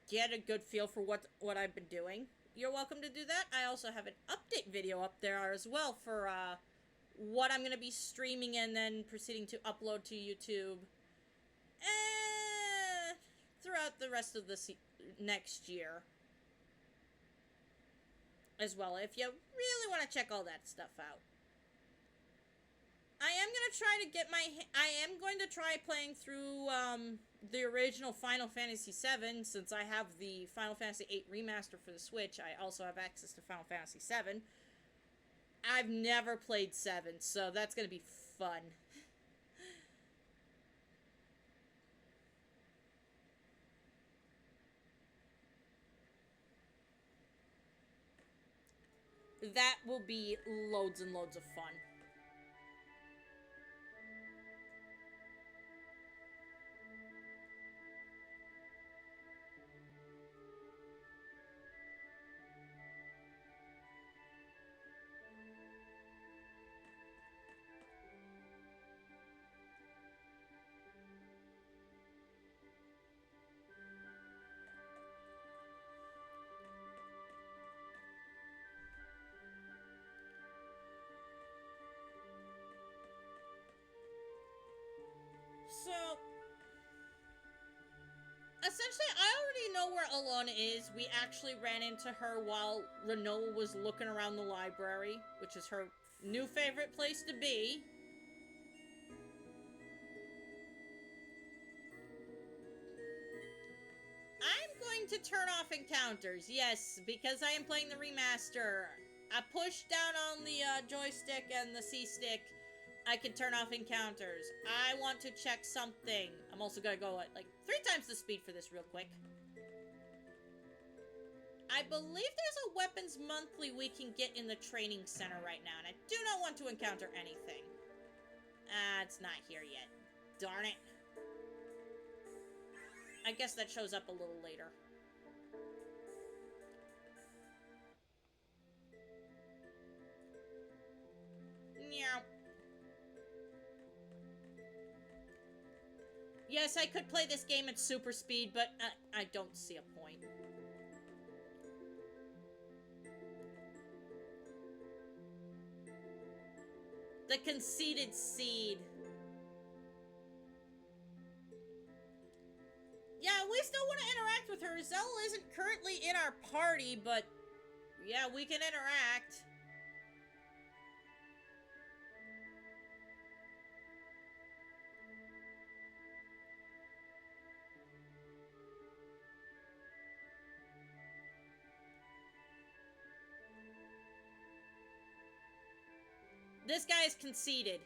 to get a good feel for what I've been doing, you're welcome to do that. I also have an update video up there as well for what I'm going to be streaming and then proceeding to upload to YouTube throughout the rest of the next year as well, if you really want to check all that stuff out. I am going to try playing through the original Final Fantasy VII, since I have the Final Fantasy VIII Remaster for the Switch. I also have access to Final Fantasy VII. I've never played 7, so that's going to be fun. That will be loads and loads of fun. So, essentially, I already know where Alona is. We actually ran into her while Renoa was looking around the library, which is her new favorite place to be. I'm going to turn off encounters, yes, because I am playing the remaster. I push down on the joystick and the C-stick. I can turn off encounters. I want to check something. I'm also gonna go at like 3 times the speed for this real quick. I believe there's a weapons monthly we can get in the training center right now, and I do not want to encounter anything. It's not here yet. Darn it. I guess that shows up a little later. Meow. Yes, I could play this game at super speed, but I don't see a point. The conceited Cid. Yeah, we still want to interact with her. Zell isn't currently in our party, but yeah, we can interact. This guy is conceited.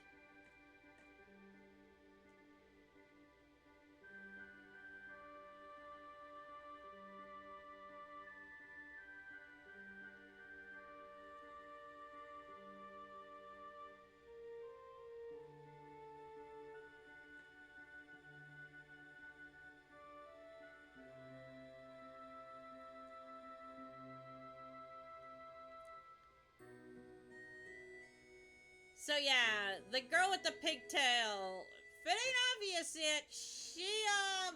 So yeah, the girl with the pigtail. If it ain't obvious yet, she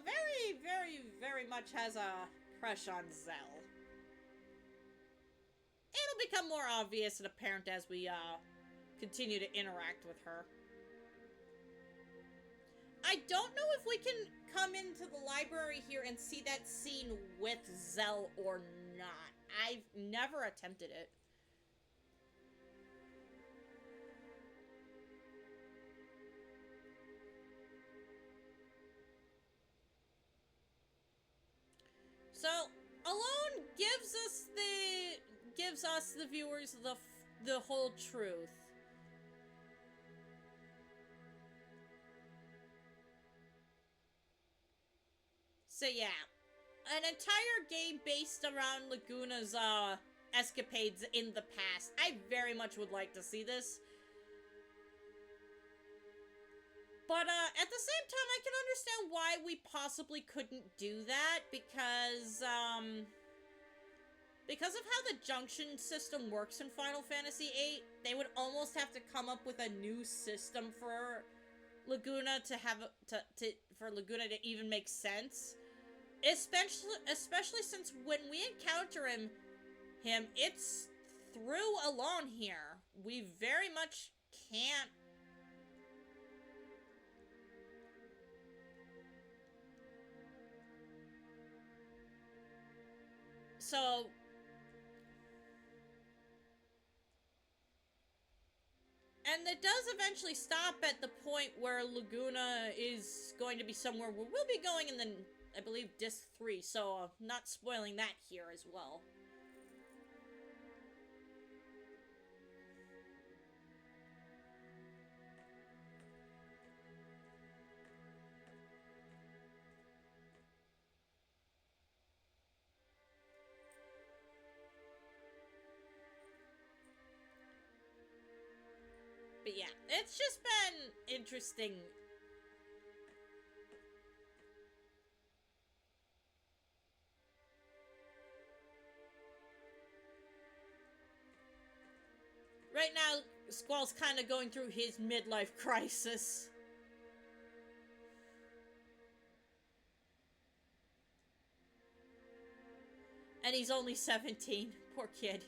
very, very, very much has a crush on Zell. It'll become more obvious and apparent as we continue to interact with her. I don't know if we can come into the library here and see that scene with Zell or not. I've never attempted it. So, Alone gives us the viewers the whole truth. So yeah, an entire game based around Laguna's escapades in the past. I very much would like to see this. But at the same time, I can understand why we possibly couldn't do that, because of how the junction system works in Final Fantasy VIII, they would almost have to come up with a new system for Laguna for Laguna to even make sense. Especially since when we encounter him, it's through Alone here. We very much can't. So, and it does eventually stop at the point where Laguna is going to be somewhere where we'll be going in the, I believe, Disc 3, so not spoiling that here as well. But yeah, it's just been interesting. Right now, Squall's kind of going through his midlife crisis. And he's only 17. Poor kid.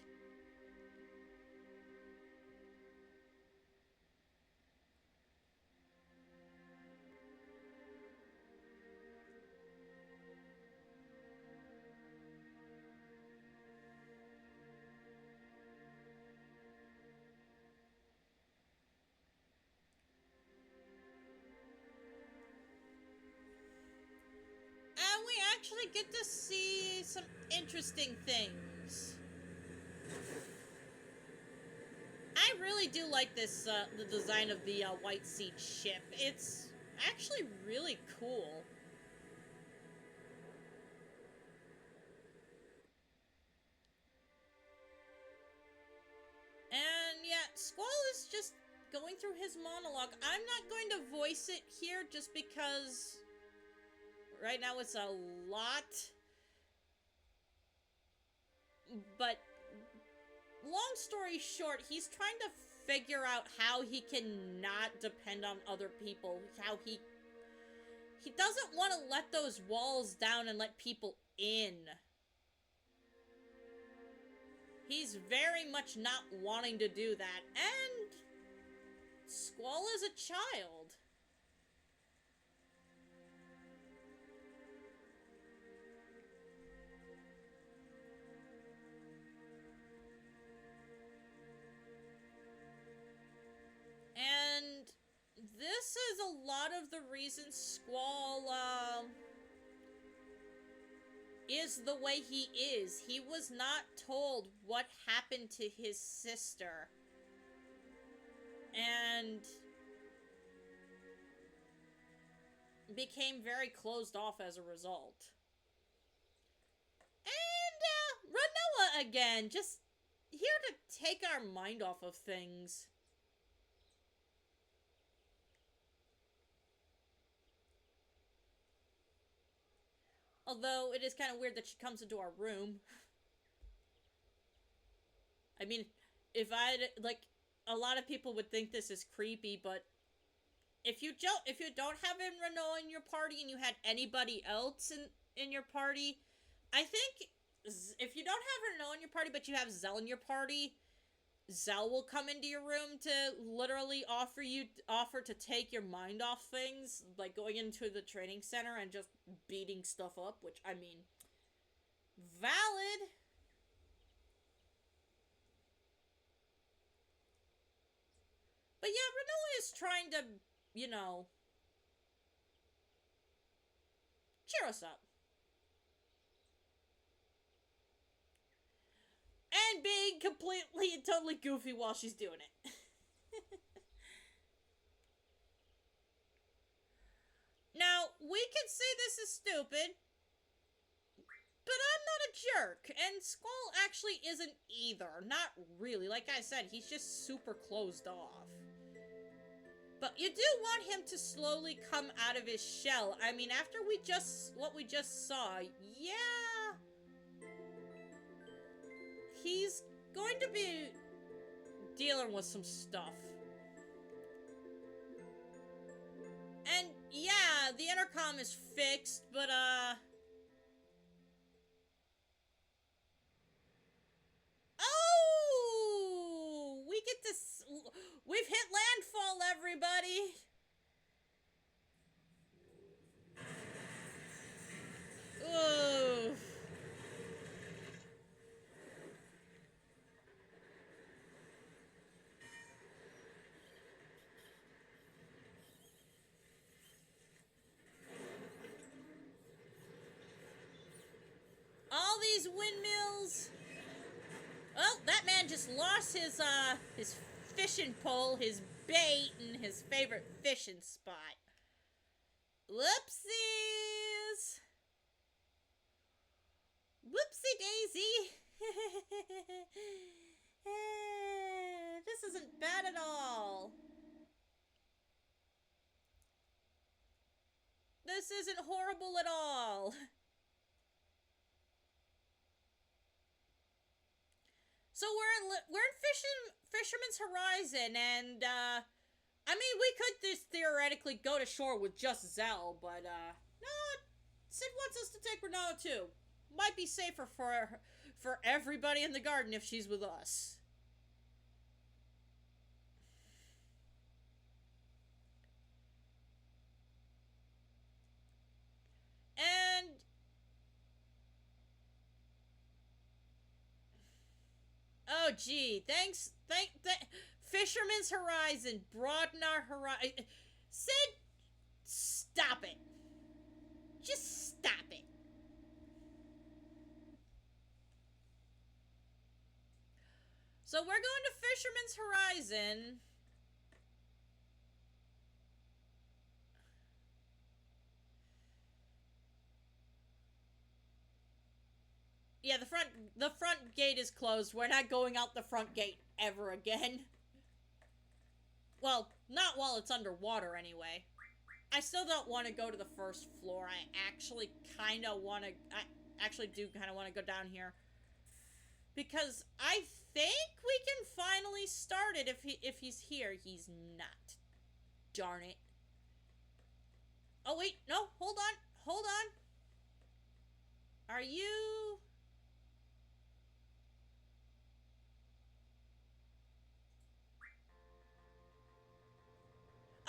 And we actually get to see some interesting things. I really do like this, the design of the White Seed ship. It's actually really cool. And yeah, Squall is just going through his monologue. I'm not going to voice it here just because right now it's a lot. But long story short, he's trying to figure out how he can not depend on other people. How he doesn't want to let those walls down and let people in. He's very much not wanting to do that. And Squall is a child. And this is a lot of the reason Squall, is the way he is. He was not told what happened to his sister. And became very closed off as a result. And, Ranoa again, just here to take our mind off of things. Although, it is kind of weird that she comes into our room. I mean, if I'd, like, a lot of people would think this is creepy, but if you don't have Renault in your party and you had anybody else in your party, I think if you don't have Renault in your party but you have Zell in your party, Zell will come into your room to literally offer to take your mind off things, like going into the training center and just beating stuff up, which, I mean, valid. But yeah, Renault is trying to, you know, cheer us up. And being completely and totally goofy while she's doing it. Now, we can say this is stupid, but I'm not a jerk, and Squall actually isn't either. Not really. Like I said, he's just super closed off. But you do want him to slowly come out of his shell. I mean, after what we just saw, yeah, he's going to be dealing with some stuff. And yeah, the intercom is fixed, but oh, we've hit landfall, everybody. Ooh. All these windmills. Oh, that man just lost his fishing pole, his bait, and his favorite fishing spot. Whoopsies! Whoopsie daisy! This isn't bad at all. This isn't horrible at all. So we're in Fisherman's Horizon, and I mean, we could just theoretically go to shore with just Zell, but no, Cid wants us to take Renault too. Might be safer for everybody in the garden if she's with us. And oh gee, thank Fisherman's Horizon, broaden our horizon. Cid, stop it. Just stop it. So we're going to Fisherman's Horizon. Yeah, the front gate is closed. We're not going out the front gate ever again. Well, not while it's underwater anyway. I still don't want to go to the first floor. I actually do kind of want to go down here. Because I think we can finally start it if he's here. He's not. Darn it. Oh wait, no, hold on. Hold on. Are you...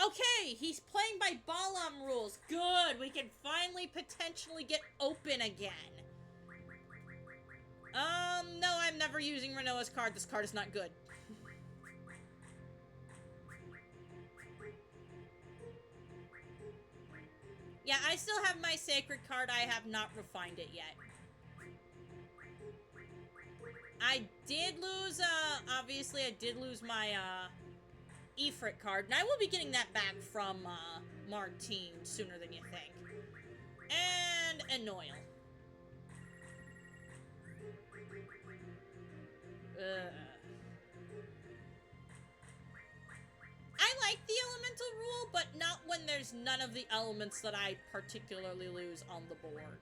Okay, he's playing by Balam rules. Good, we can finally potentially get open again. No, I'm never using Renoa's card. This card is not good. Yeah, I still have my sacred card. I have not refined it yet. I did lose, obviously I did lose my, Ifrit card, and I will be getting that back from, Martine sooner than you think. And Anoil. I like the elemental rule, but not when there's none of the elements that I particularly lose on the board.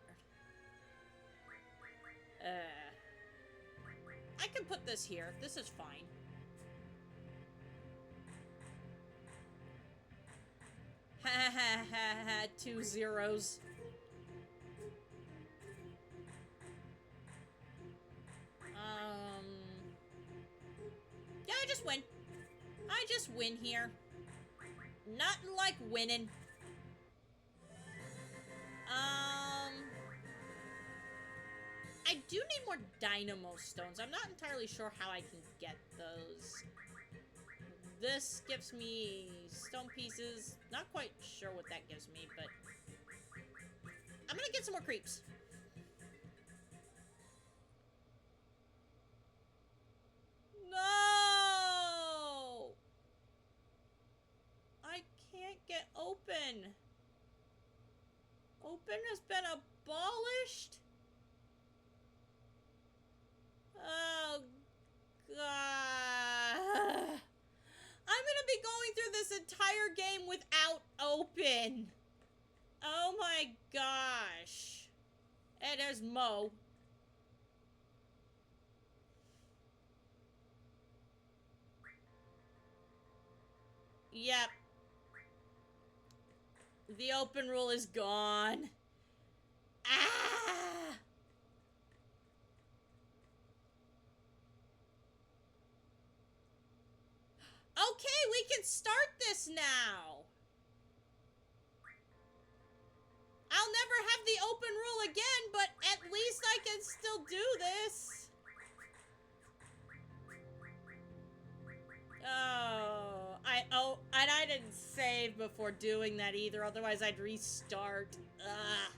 I can put this here. This is fine. Ha ha ha ha ha, 2 zeros. Yeah, I just win. I just win here. Nothing like winning. I do need more dynamo stones. I'm not entirely sure how I can get those. This gives me stone pieces. Not quite sure what that gives me, but I'm gonna get some more creeps. No! I can't get open. Open has been abolished? Oh, God. I'm gonna be going through this entire game without open. Oh my gosh. Hey, there's Mo. Yep. The open rule is gone. Ah! Okay, we can start this now. I'll never have the open rule again, but at least I can still do this. Oh, and I didn't save before doing that either, otherwise I'd restart. Ugh.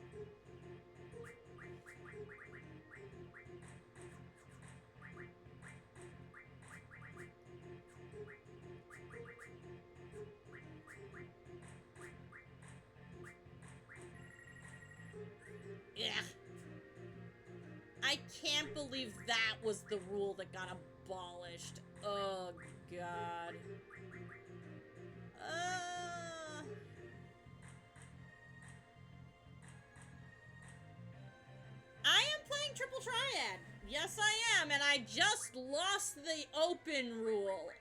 Yeah. I can't believe that was the rule that got abolished. Oh, God. I am playing Triple Triad. Yes, I am, and I just lost the open rule.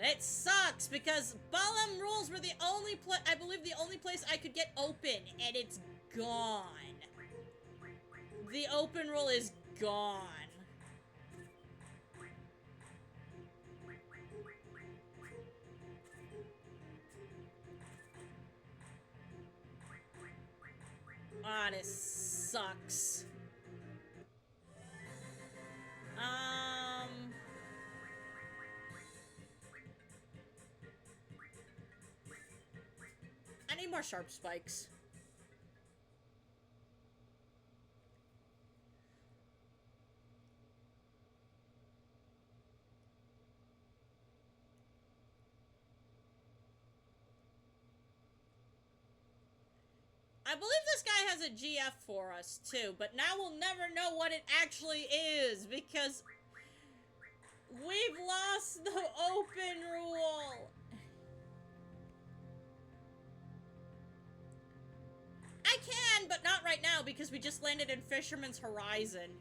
It sucks because Balam rules were the only I believe the only place I could get open, and it's gone. The open rule is gone. Ah, this sucks. I need more sharp spikes. I believe this guy has a GF for us, too, but now we'll never know what it actually is, because we've lost the open rule. I can, but not right now, because we just landed in Fisherman's Horizon.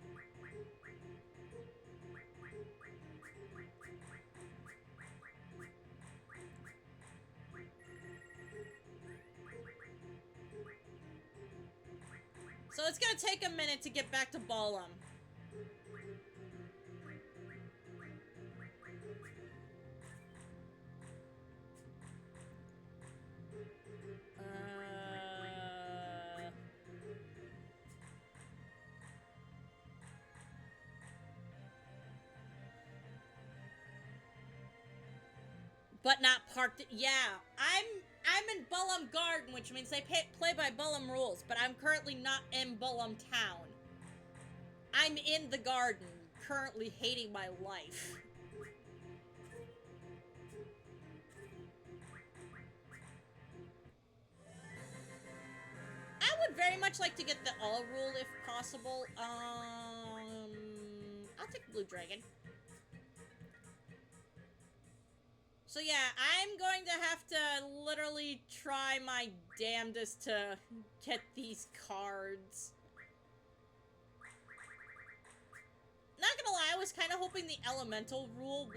So it's gonna take a minute to get back to Balam. But not parked. Yeah, I'm in Balam Garden, which means they play by Balam rules, but I'm currently not in Balam Town. I'm in the garden, currently hating my life. I would very much like to get the all rule if possible. I'll take Blue Dragon. So yeah, I'm going to have to literally try my damnedest to get these cards. Not gonna lie, I was kind of hoping the elemental rule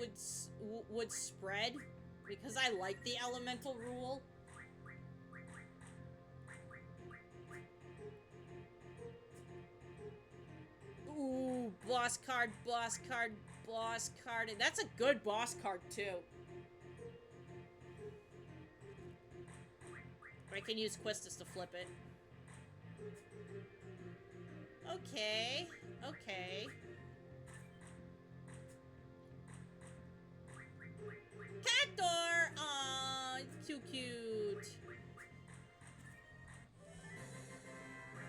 would spread. because I like the elemental rule. Ooh, boss card, boss card, boss card. And that's a good boss card, too. I can use Quistis to flip it. Okay, okay. Cactor! Aw, it's too cute.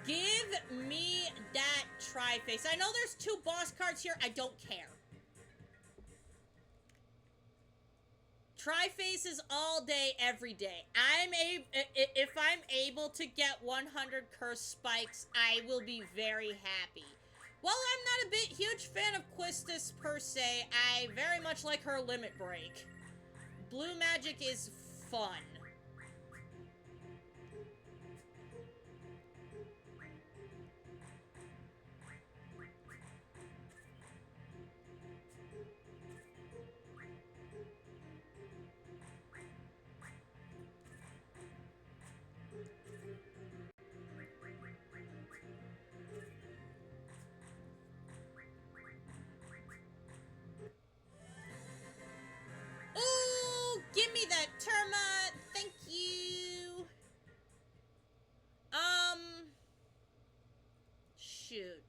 Give me that Tri-Face. I know there's 2 boss cards here. I don't care. Tri-Faces all day, every day. If I'm able to get 100 curse spikes, I will be very happy. While I'm not a huge fan of Quistis per se, I very much like her limit break. Blue magic is fun. Ooh, give me that Terma. Thank you. Shoot.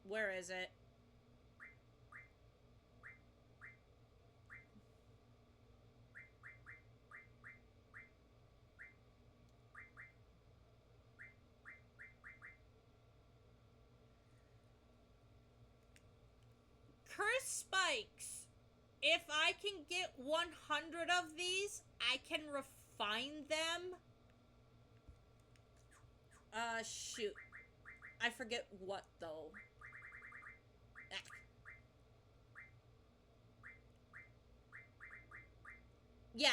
Where is it? Curse spikes. If I can get 100 of these, I can refine them. Shoot. I forget what, though. Ah. Yeah.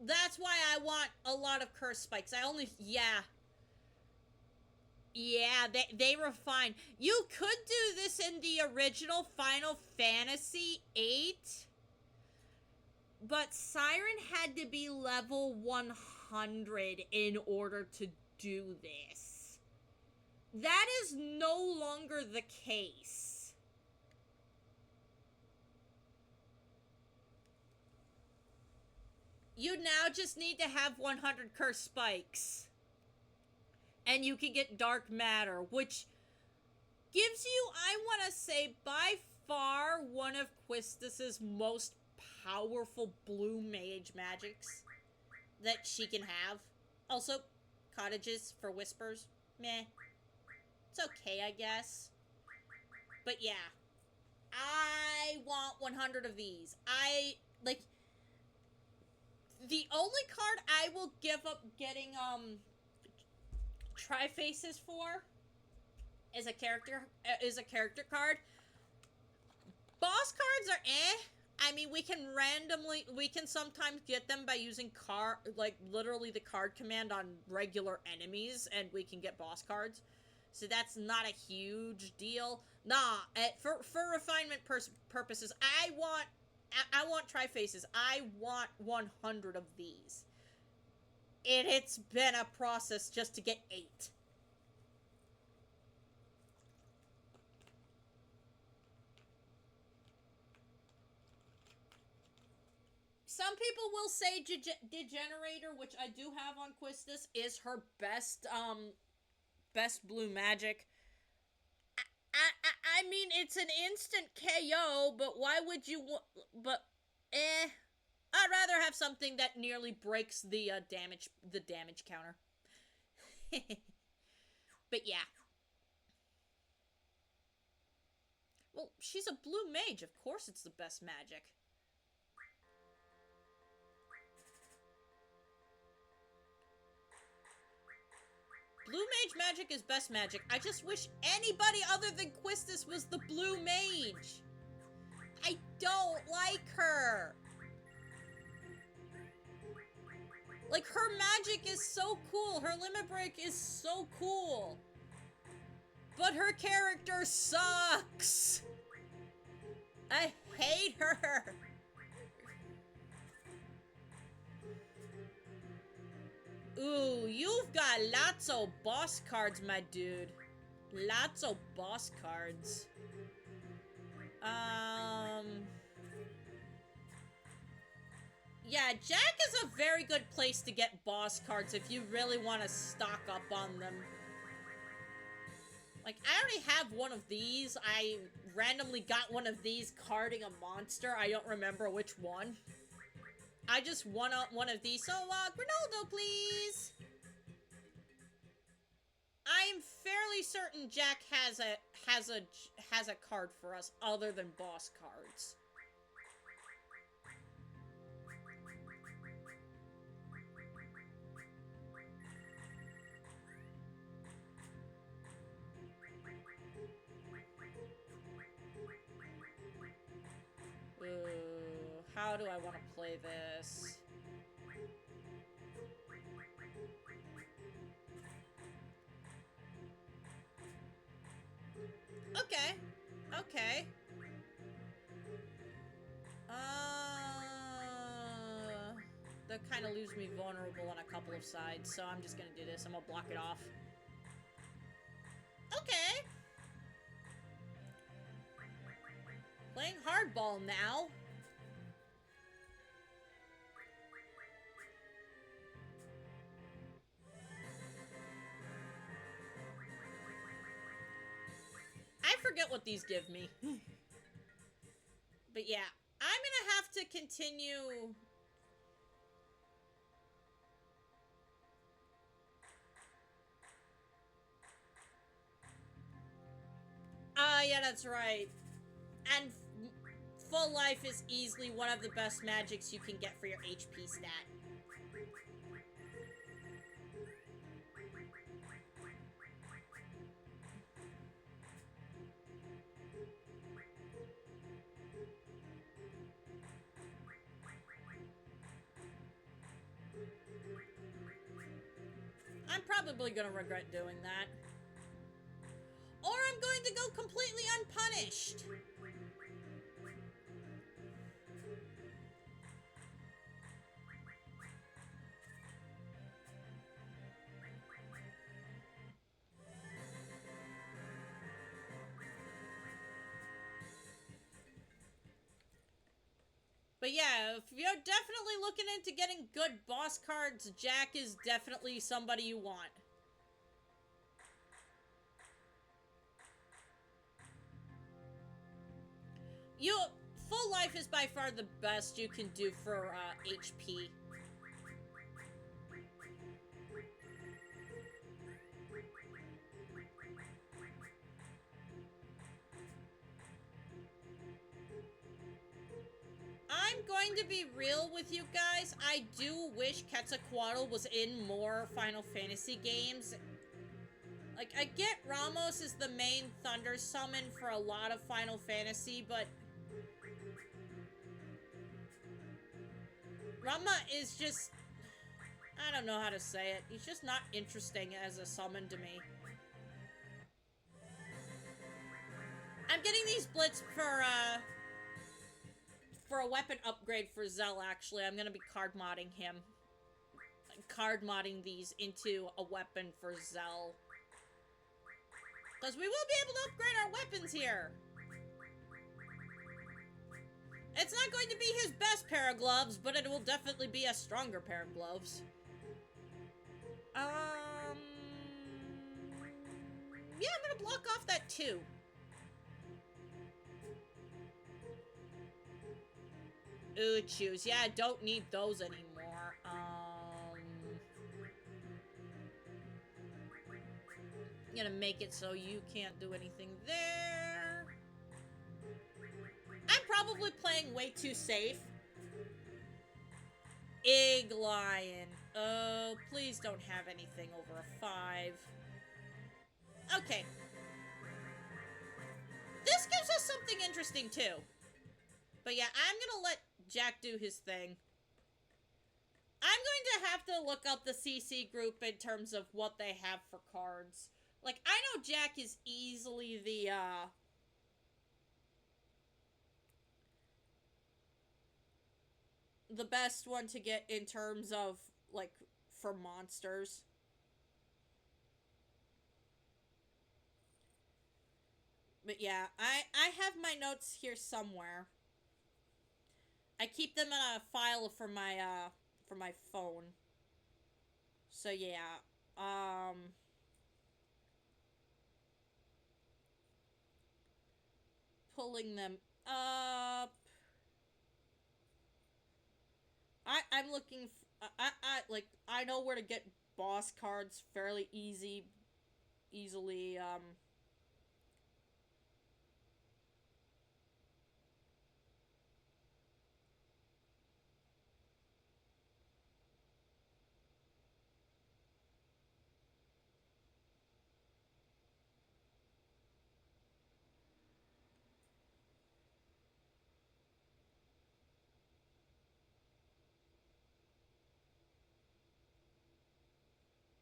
That's why I want a lot of curse spikes. I only... Yeah. Yeah, they refine. You could do this in the original Final Fantasy VIII, but Siren had to be level 100 in order to do this. That is no longer the case. You now just need to have 100 curse spikes. And you can get dark matter, which gives you, I want to say, by far one of Quistis's most powerful blue mage magics that she can have. Also, cottages for whispers. Meh. It's okay, I guess. But yeah. I want 100 of these. The only card I will give up getting, Tri-Faces for is a character card. Boss cards are eh. I mean, we can sometimes get them by using literally the card command on regular enemies, and we can get boss cards. So that's not a huge deal. Nah, for refinement purposes, I want Tri-Faces. I want 100 of these. It's been a process just to get 8. Some people will say Degenerator, which I do have on Quistis, is her best blue magic. I mean, it's an instant KO, but why would you I'd rather have something that nearly breaks the damage counter. But yeah. Well, she's a blue mage. Of course it's the best magic. Blue mage magic is best magic. I just wish anybody other than Quistis was the blue mage. I don't like her. Like, her magic is so cool. Her limit break is so cool. But her character sucks. I hate her. Ooh, you've got lots of boss cards, my dude. Lots of boss cards. Yeah, Jack is a very good place to get boss cards if you really want to stock up on them. Like, I already have one of these. I randomly got one of these carding a monster. I don't remember which one. I just won one of these. So, Grinaldo, please. I'm fairly certain Jack has a card for us other than boss cards. Ooh, how do I want to play this? Okay. Okay. That kind of leaves me vulnerable on a couple of sides, so I'm just gonna do this. I'm gonna block it off. Okay. Playing hardball now. I forget what these give me. But yeah, I'm gonna have to continue. Yeah, that's right. And full life is easily one of the best magics you can get for your HP stat. I'm probably gonna regret doing that. Or I'm going to go completely unpunished. But yeah, if you're definitely looking into getting good boss cards, Jack is definitely somebody you want. Full life is by far the best you can do for HP. I'm going to be real with you guys. I do wish Quetzalcoatl was in more Final Fantasy games. Like, I get Ramos is the main Thunder summon for a lot of Final Fantasy, but Rama is just... I don't know how to say it. He's just not interesting as a summon to me. I'm getting these blitz for a weapon upgrade for Zell, actually. I'm gonna be card modding him. Card modding these into a weapon for Zell. Because we will be able to upgrade our weapons here. It's not going to be his best pair of gloves, but it will definitely be a stronger pair of gloves. Yeah, I'm gonna block off that too. Uchus. Yeah, I don't need those anymore. I'm gonna make it so you can't do anything there. I'm probably playing way too safe. Egg Lion. Oh, please don't have anything over a 5. Okay. This gives us something interesting, too. But yeah, I'm gonna let Jack do his thing. I'm going to have to look up the CC group in terms of what they have for cards. Like, I know Jack is easily the, the best one to get in terms of, like, for monsters. But yeah, I have my notes here somewhere. I keep them in a file for my phone. So yeah, pulling them up. I'm looking. Like, I know where to get boss cards fairly easily.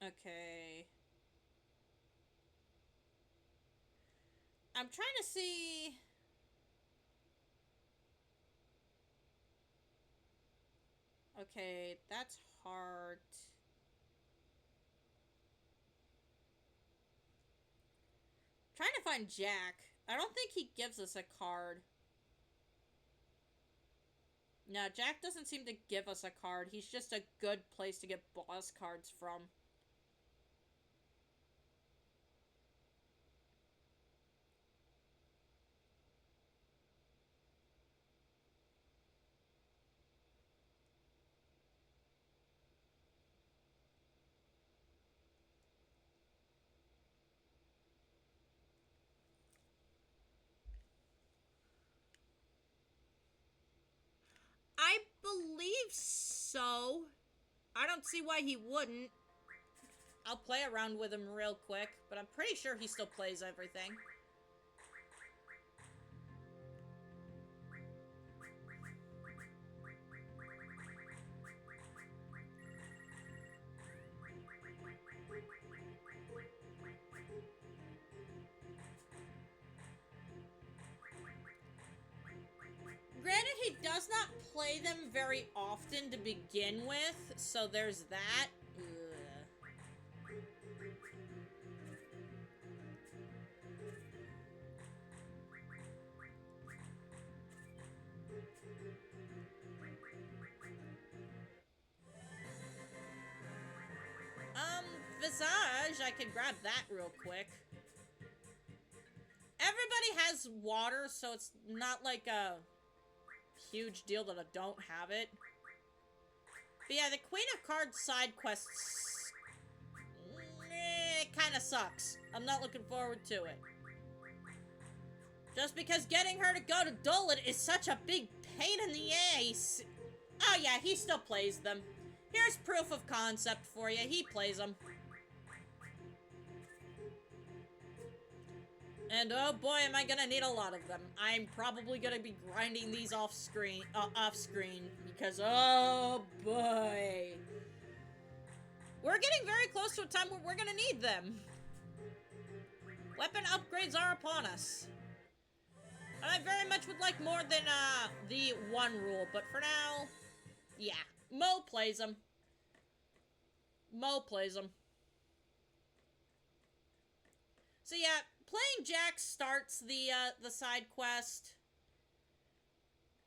Okay. I'm trying to see. Okay, that's hard. Trying to find Jack. I don't think he gives us a card. No, Jack doesn't seem to give us a card. He's just a good place to get boss cards from. I believe so. I don't see why he wouldn't. I'll play around with him real quick, but I'm pretty sure he still plays everything. Granted, he does not play them very often to begin with, so there's that. Visage, I can grab that real quick. Everybody has water, so it's not like a huge deal that I don't have it. But yeah, the Queen of Cards side quests, it kind of sucks. I'm not looking forward to it. Just because getting her to go to Dolan is such a big pain in the ass. Oh yeah, he still plays them. Here's proof of concept for you. He plays them. And oh boy, am I gonna need a lot of them. I'm probably gonna be grinding these off screen, because oh boy. We're getting very close to a time where we're gonna need them. Weapon upgrades are upon us. And I very much would like more than, the one rule, but for now, yeah. Mo plays them. Mo plays them. So yeah, playing Jack starts the side quest.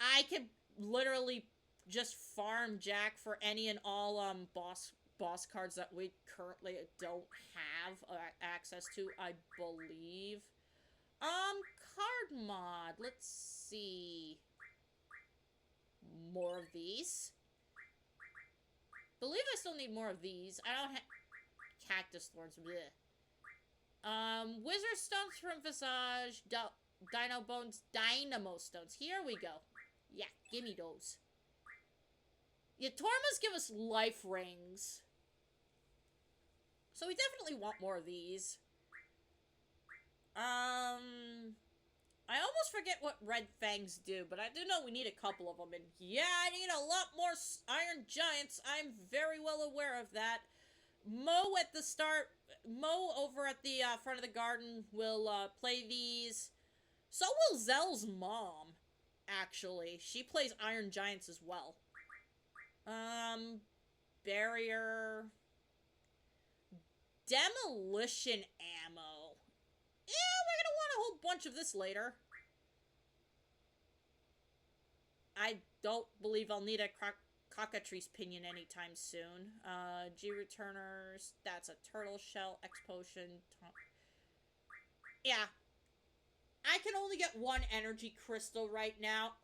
I could literally just farm Jack for any and all, boss cards that we currently don't have access to, I believe. Card mod. Let's see. More of these. Believe I still need more of these. I don't have cactus thorns. Blech. Wizard stones from Visage, Dino bones, Dynamo stones. Here we go. Yeah, gimme those. Yeah, Tormas give us life rings. So we definitely want more of these. I almost forget what red fangs do, but I do know we need a couple of them. And yeah, I need a lot more iron giants. I'm very well aware of that. Mo at the start, Mo over at the front of the garden will play these. So will Zell's mom, actually. She plays Iron Giants as well. Barrier. Demolition ammo. Yeah, we're gonna want a whole bunch of this later. I don't believe I'll need a cockatrice pinion anytime soon. G returners. That's a turtle shell. X potion. Yeah. I can only get one energy crystal right now.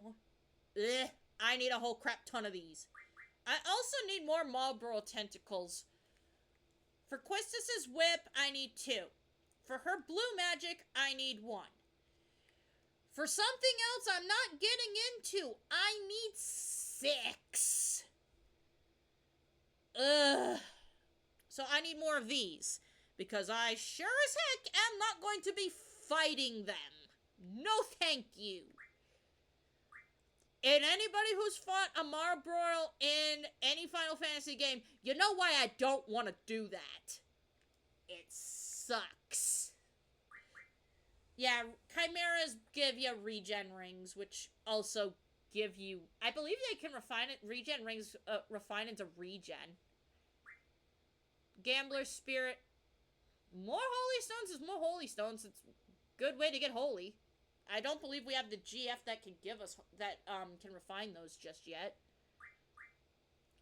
Ugh, I need a whole crap ton of these. I also need more Marlboro tentacles. For Quistis's whip, I need 2. For her blue magic, I need 1. For something else I'm not getting into, I need 6. Ugh. So I need more of these. Because I sure as heck am not going to be fighting them. No thank you. And anybody who's fought a Marlboro in any Final Fantasy game, you know why I don't want to do that. It sucks. Yeah, Chimeras give you regen rings, which also give you... I believe they can refine it. Regen rings refine into regen. Gambler's Spirit. More Holy Stones is more Holy Stones. It's a good way to get holy. I don't believe we have the GF that can give us... that can refine those just yet.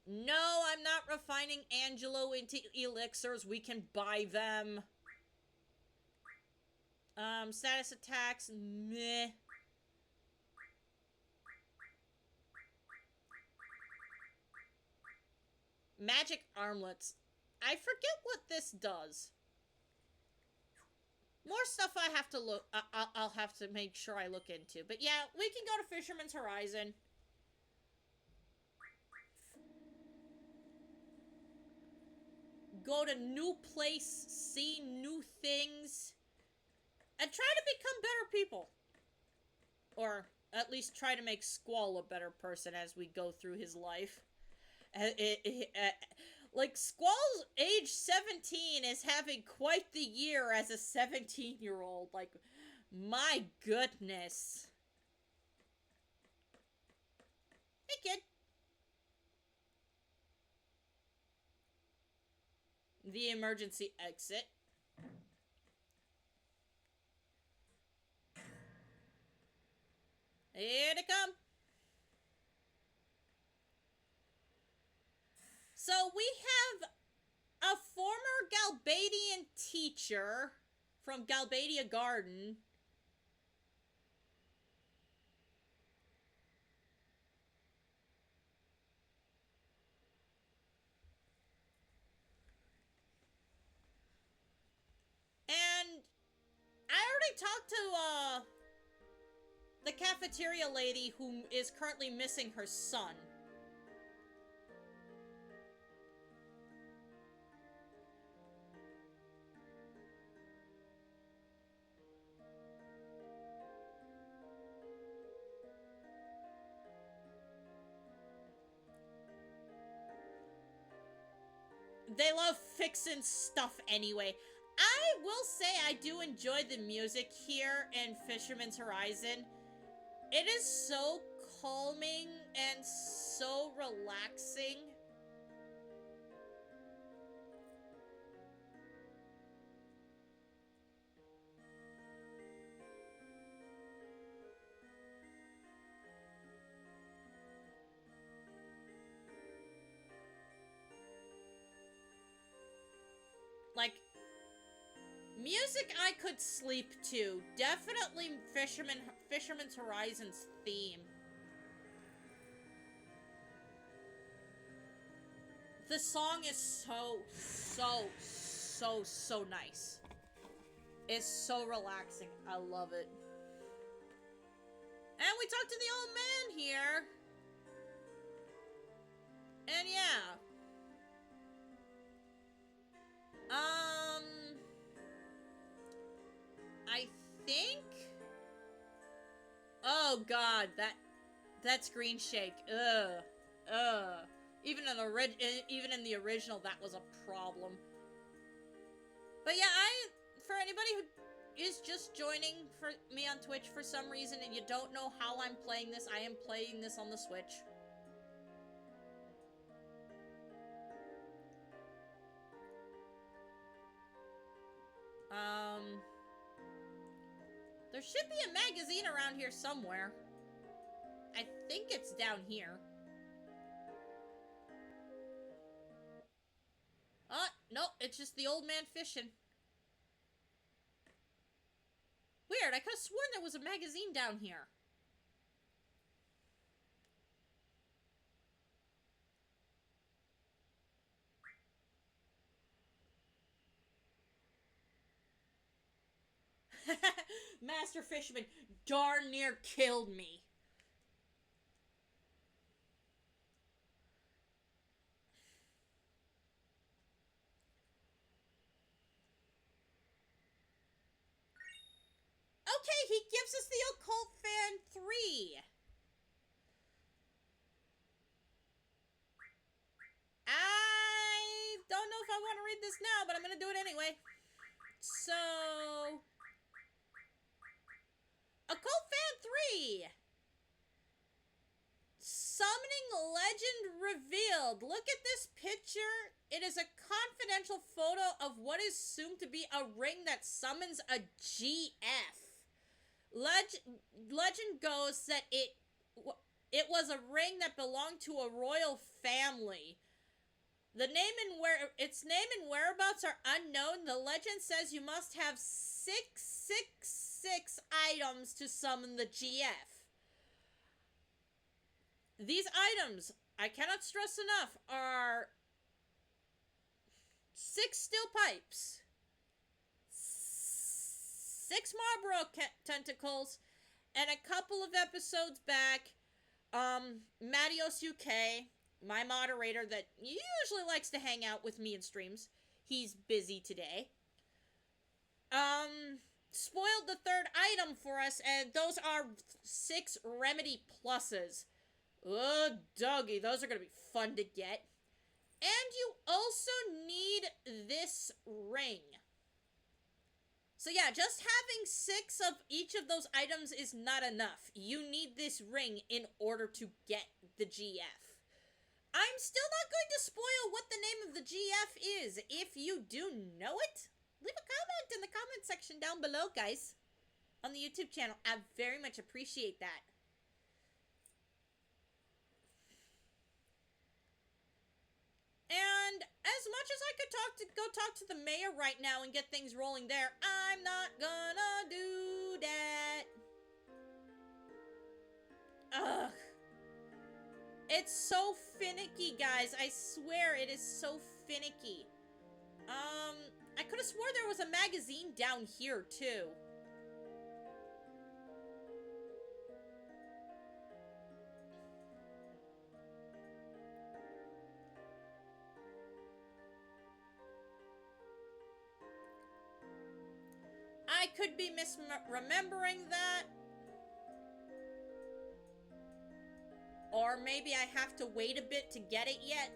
No, I'm not refining Angelo into elixirs. We can buy them. Status attacks, meh. Magic armlets. I forget what this does. More stuff I have to look... I'll have to make sure I look into. But yeah, we can go to Fisherman's Horizon. Go to new place, see new things, and try to become better people. Or at least try to make Squall a better person as we go through his life. Like, Squall's age 17 is having quite the year as a 17-year-old. Like, my goodness. Hey, kid. The emergency exit. Here they come. So we have a former Galbadian teacher from Galbadia Garden. And I already talked to, the cafeteria lady who is currently missing her son. They love fixing stuff anyway. I will say I do enjoy the music here in Fisherman's Horizon. It is so calming and so relaxing. Like, music I could sleep to. Definitely Fisherman's Horizon's theme. The song is so nice. It's so relaxing. I love it. And we talked to the old man here. And yeah. I think... Oh god, that screen shake. Even in the original, that was a problem. But yeah, for anybody who is just joining me on Twitch for some reason and you don't know how I'm playing this, I am playing this on the Switch. There should be a magazine around here somewhere. I think it's down here. No, it's just the old man fishing. Weird, I could have sworn there was a magazine down here. Master Fisherman darn near killed me. Okay, he gives us the Occult Fan 3. I don't know if I want to read this now, but I'm going to do it anyway. So, Occult Fan 3. Summoning Legend revealed. Look at this picture. It is a confidential photo of what is soon to be a ring that summons a GF. Legend goes that it was a ring that belonged to a royal family. Its name and whereabouts are unknown. The legend says you must have 666 items to summon the GF. These items, I cannot stress enough, are 6 steel pipes, 6 Marlboro tentacles, and a couple of episodes back, Matios UK, my moderator that usually likes to hang out with me in streams, he's busy today, spoiled the 3rd item for us, and those are 6 Remedy Pluses. Oh, doggy, those are going to be fun to get. And you also need this ring. So yeah, just having 6 of each of those items is not enough. You need this ring in order to get the GF. I'm still not going to spoil what the name of the GF is. If you do know it, leave a comment in the comment section down below, guys. On the YouTube channel. I very much appreciate that. And as much as I could go talk to the mayor right now and get things rolling there, I'm not gonna do that. Ugh. It's so finicky, guys. I swear it is so finicky. I could have swore there was a magazine down here, too. I could be misremembering that. Or maybe I have to wait a bit to get it yet.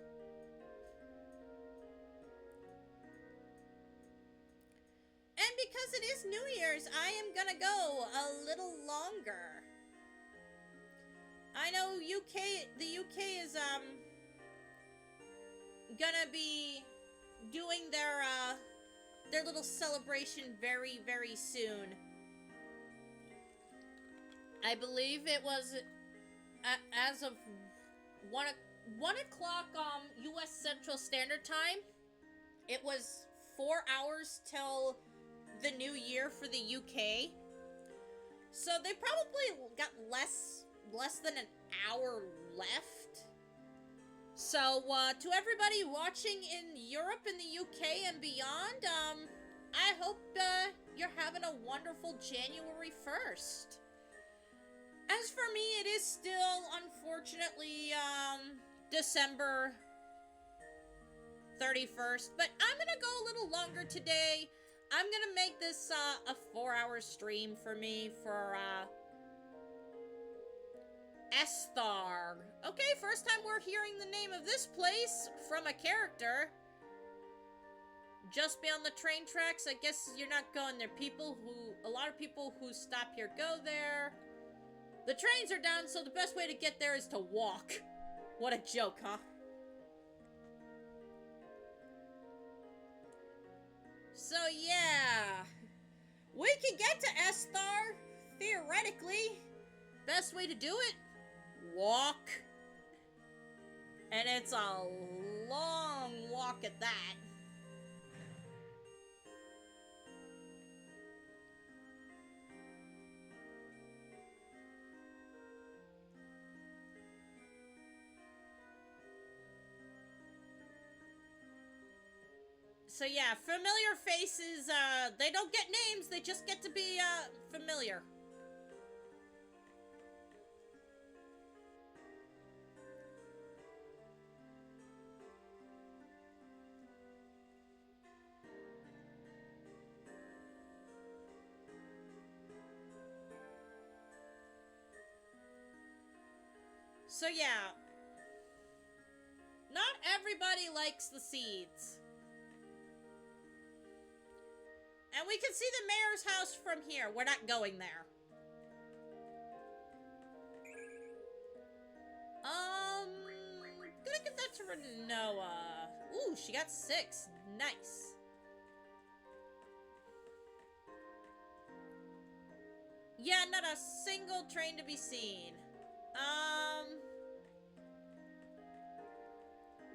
And because it is New Year's, I am gonna go a little longer. I know the UK is, gonna be doing their little celebration very, very soon. I believe it was as of 1 o'clock US Central Standard Time. It was 4 hours till the new year for the UK. So they probably got less than an hour left. So, to everybody watching in Europe and the UK and beyond, I hope, you're having a wonderful January 1st. As for me, it is still, unfortunately, December 31st, but I'm gonna go a little longer today. I'm gonna make this, a 4-hour stream for me for, Esthar. Okay, first time we're hearing the name of this place from a character. Just beyond the train tracks. I guess you're not going there. A lot of people who stop here go there. The trains are down, so the best way to get there is to walk. What a joke, huh? So, yeah. We can get to Esthar best way to do it? Walk. And it's a long walk at that. So yeah, familiar faces, they don't get names, they just get to be, familiar. So yeah, not everybody likes the Cids. And we can see the mayor's house from here. We're not going there. Gonna give that to Renoa. Ooh, she got 6. Nice. Yeah, not a single train to be seen.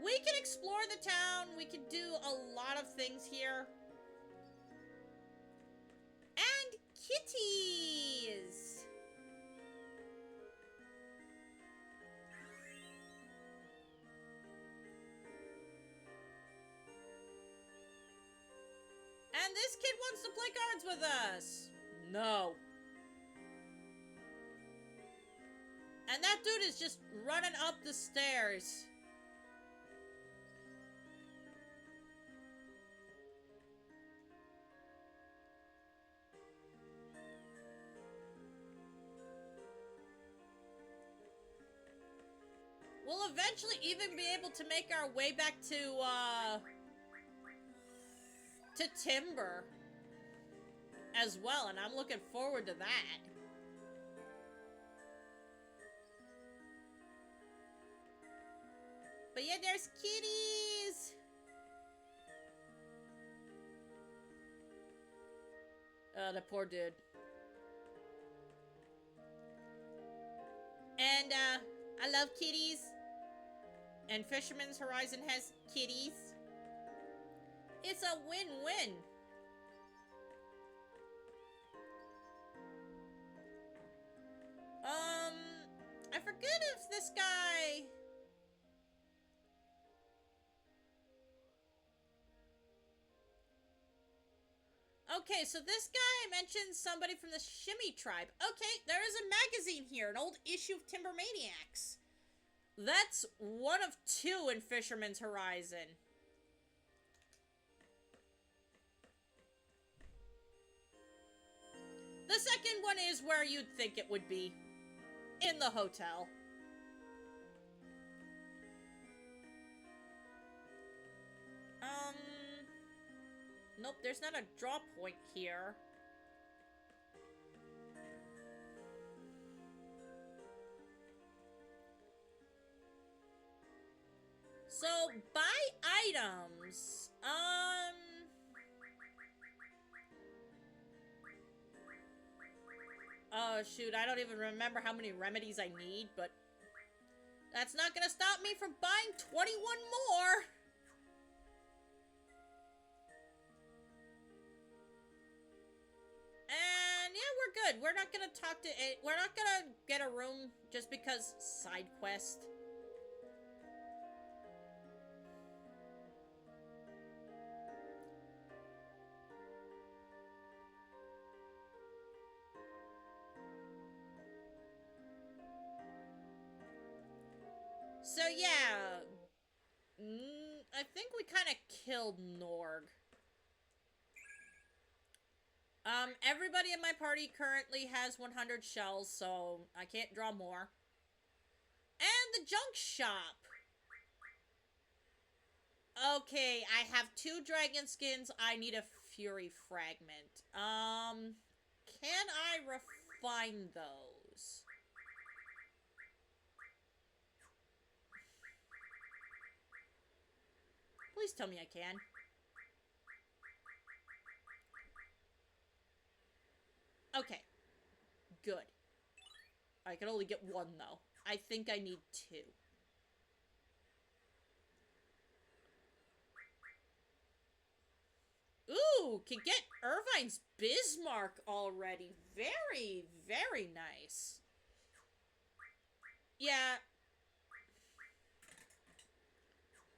We can explore the town. We can do a lot of things here. And kitties! And this kid wants to play cards with us. No. And that dude is just running up the stairs. We'll eventually even be able to make our way back to Timber as well, and I'm looking forward to that. But yeah, there's kitties! Oh, the poor dude. And, I love kitties. And Fisherman's Horizon has kitties. It's a win-win. I forget if this guy... Okay, so this guy mentions somebody from the Shimmy tribe. Okay, there is a magazine here, an old issue of Timber Maniacs. That's one of 2 in Fisherman's Horizon. The second one is where you'd think it would be. In the hotel. Nope, there's not a draw point here. So, buy items. Oh, shoot, I don't even remember how many remedies I need, but that's not gonna stop me from buying 21 more! And yeah, we're good. We're not gonna talk to it. We're not gonna get a room just because side quest. So yeah, I think we kind of killed Norg. Everybody in my party currently has 100 shells, so I can't draw more. And the junk shop. Okay, I have 2 dragon skins. I need a fury fragment. Can I refine those? Please tell me I can. Okay. Good. I can only get one, though. I think I need two. Ooh, can get Irvine's Bismarck already. Very, very nice. Yeah.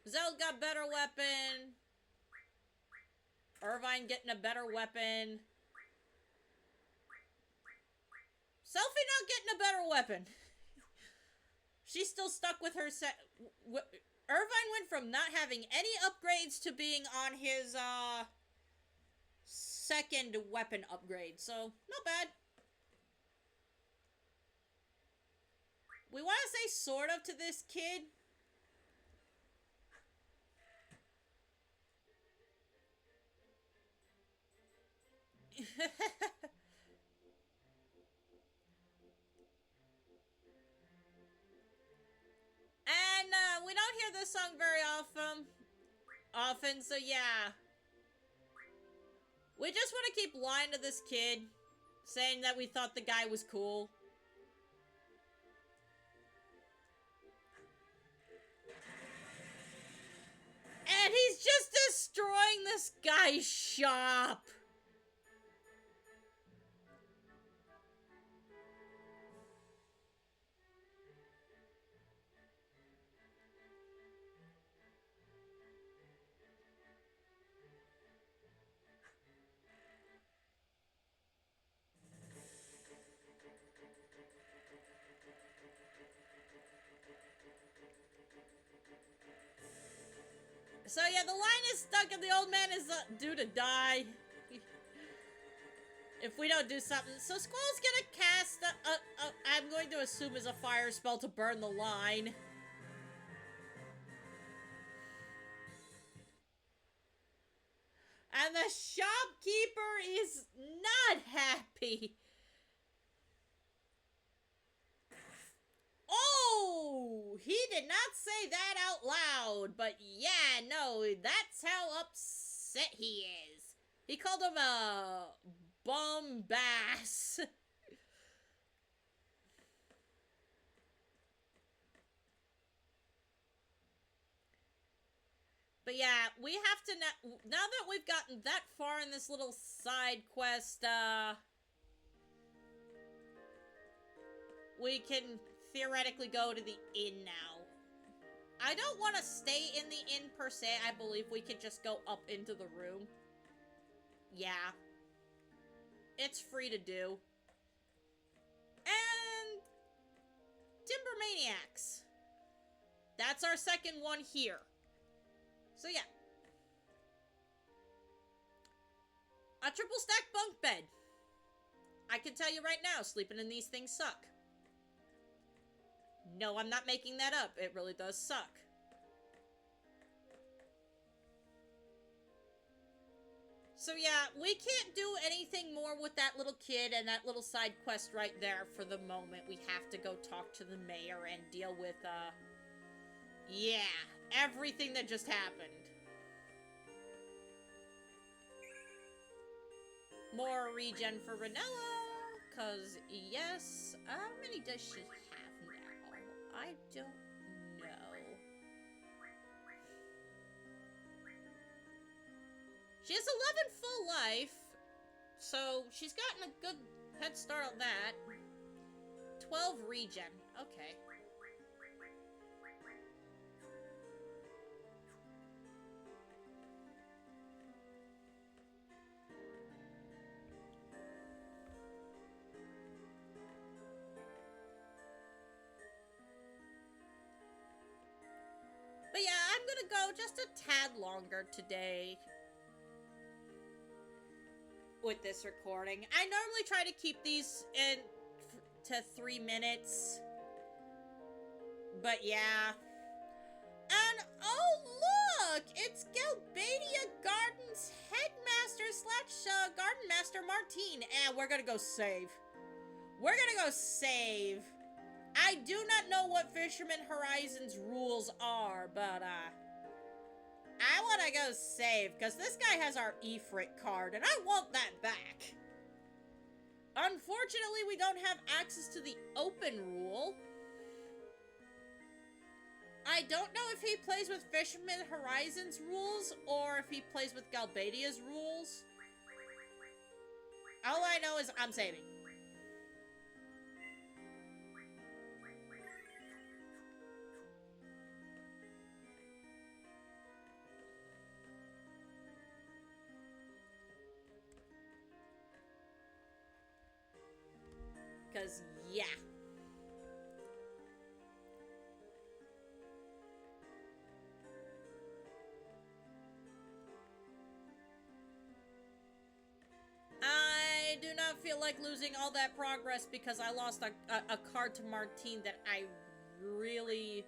Zell got better weapon. Irvine getting a better weapon. Selphie not getting a better weapon. She's still stuck with her set. Irvine went from not having any upgrades to being on his, second weapon upgrade. So, not bad. We want to say sort of to this kid. And, we don't hear this song very often, so yeah. We just want to keep lying to this kid, saying that we thought the guy was cool. And he's just destroying this guy's shop. So yeah, the line is stuck and the old man is due to die. If we don't do something. So Squall's gonna cast, I'm going to assume is a fire spell to burn the line. And the shopkeeper is not happy. Oh, he did not say that out loud, but yeah, no, that's how upset he is. He called him a bum-bass. But yeah, we have to, now that we've gotten that far in this little side quest, we can theoretically go to the inn now. I don't want to stay in the inn per se. I believe we could just go up into the room. Yeah. It's free to do. And Timbermaniacs. That's our second one here. So yeah. A triple stack bunk bed. I can tell you right now, sleeping in these things suck. No, I'm not making that up. It really does suck. So yeah, we can't do anything more with that little kid and that little side quest right there for the moment. We have to go talk to the mayor and deal with, yeah, everything that just happened. More regen for Ranella, because, yes, how many does she have now? I don't know. She has 11 full life, so she's gotten a good head start on that. 12 regen, okay. But yeah, I'm gonna go just a tad longer today with this recording. I normally try to keep these in to 3 minutes. But yeah. And oh look! It's Galbadian Gardens Headmaster / Garden Master Martine. And we're gonna go save. We're gonna go save. I do not know what Fisherman Horizons rules are, but, I want to go save, because this guy has our Ifrit card, and I want that back. Unfortunately, we don't have access to the open rule. I don't know if he plays with Fisherman Horizon's rules or if he plays with Galbadia's rules. All I know is I'm saving. Because, yeah. I do not feel like losing all that progress because I lost a card to Martine that I really...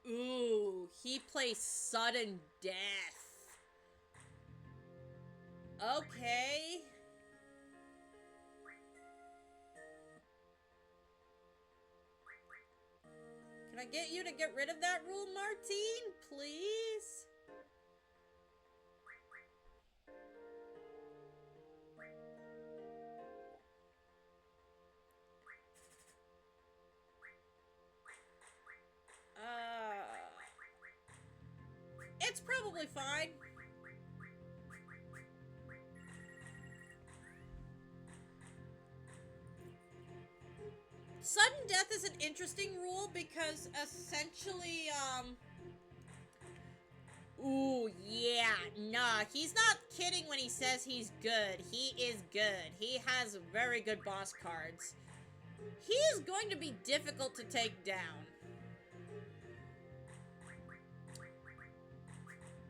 Ooh, he plays Sudden Death. Okay. Can I get you to get rid of that rule, Martine? Please? It's probably fine. Sudden death is an interesting rule because essentially, ooh, yeah, nah, he's not kidding when he says he's good. He is good. He has very good boss cards. He is going to be difficult to take down.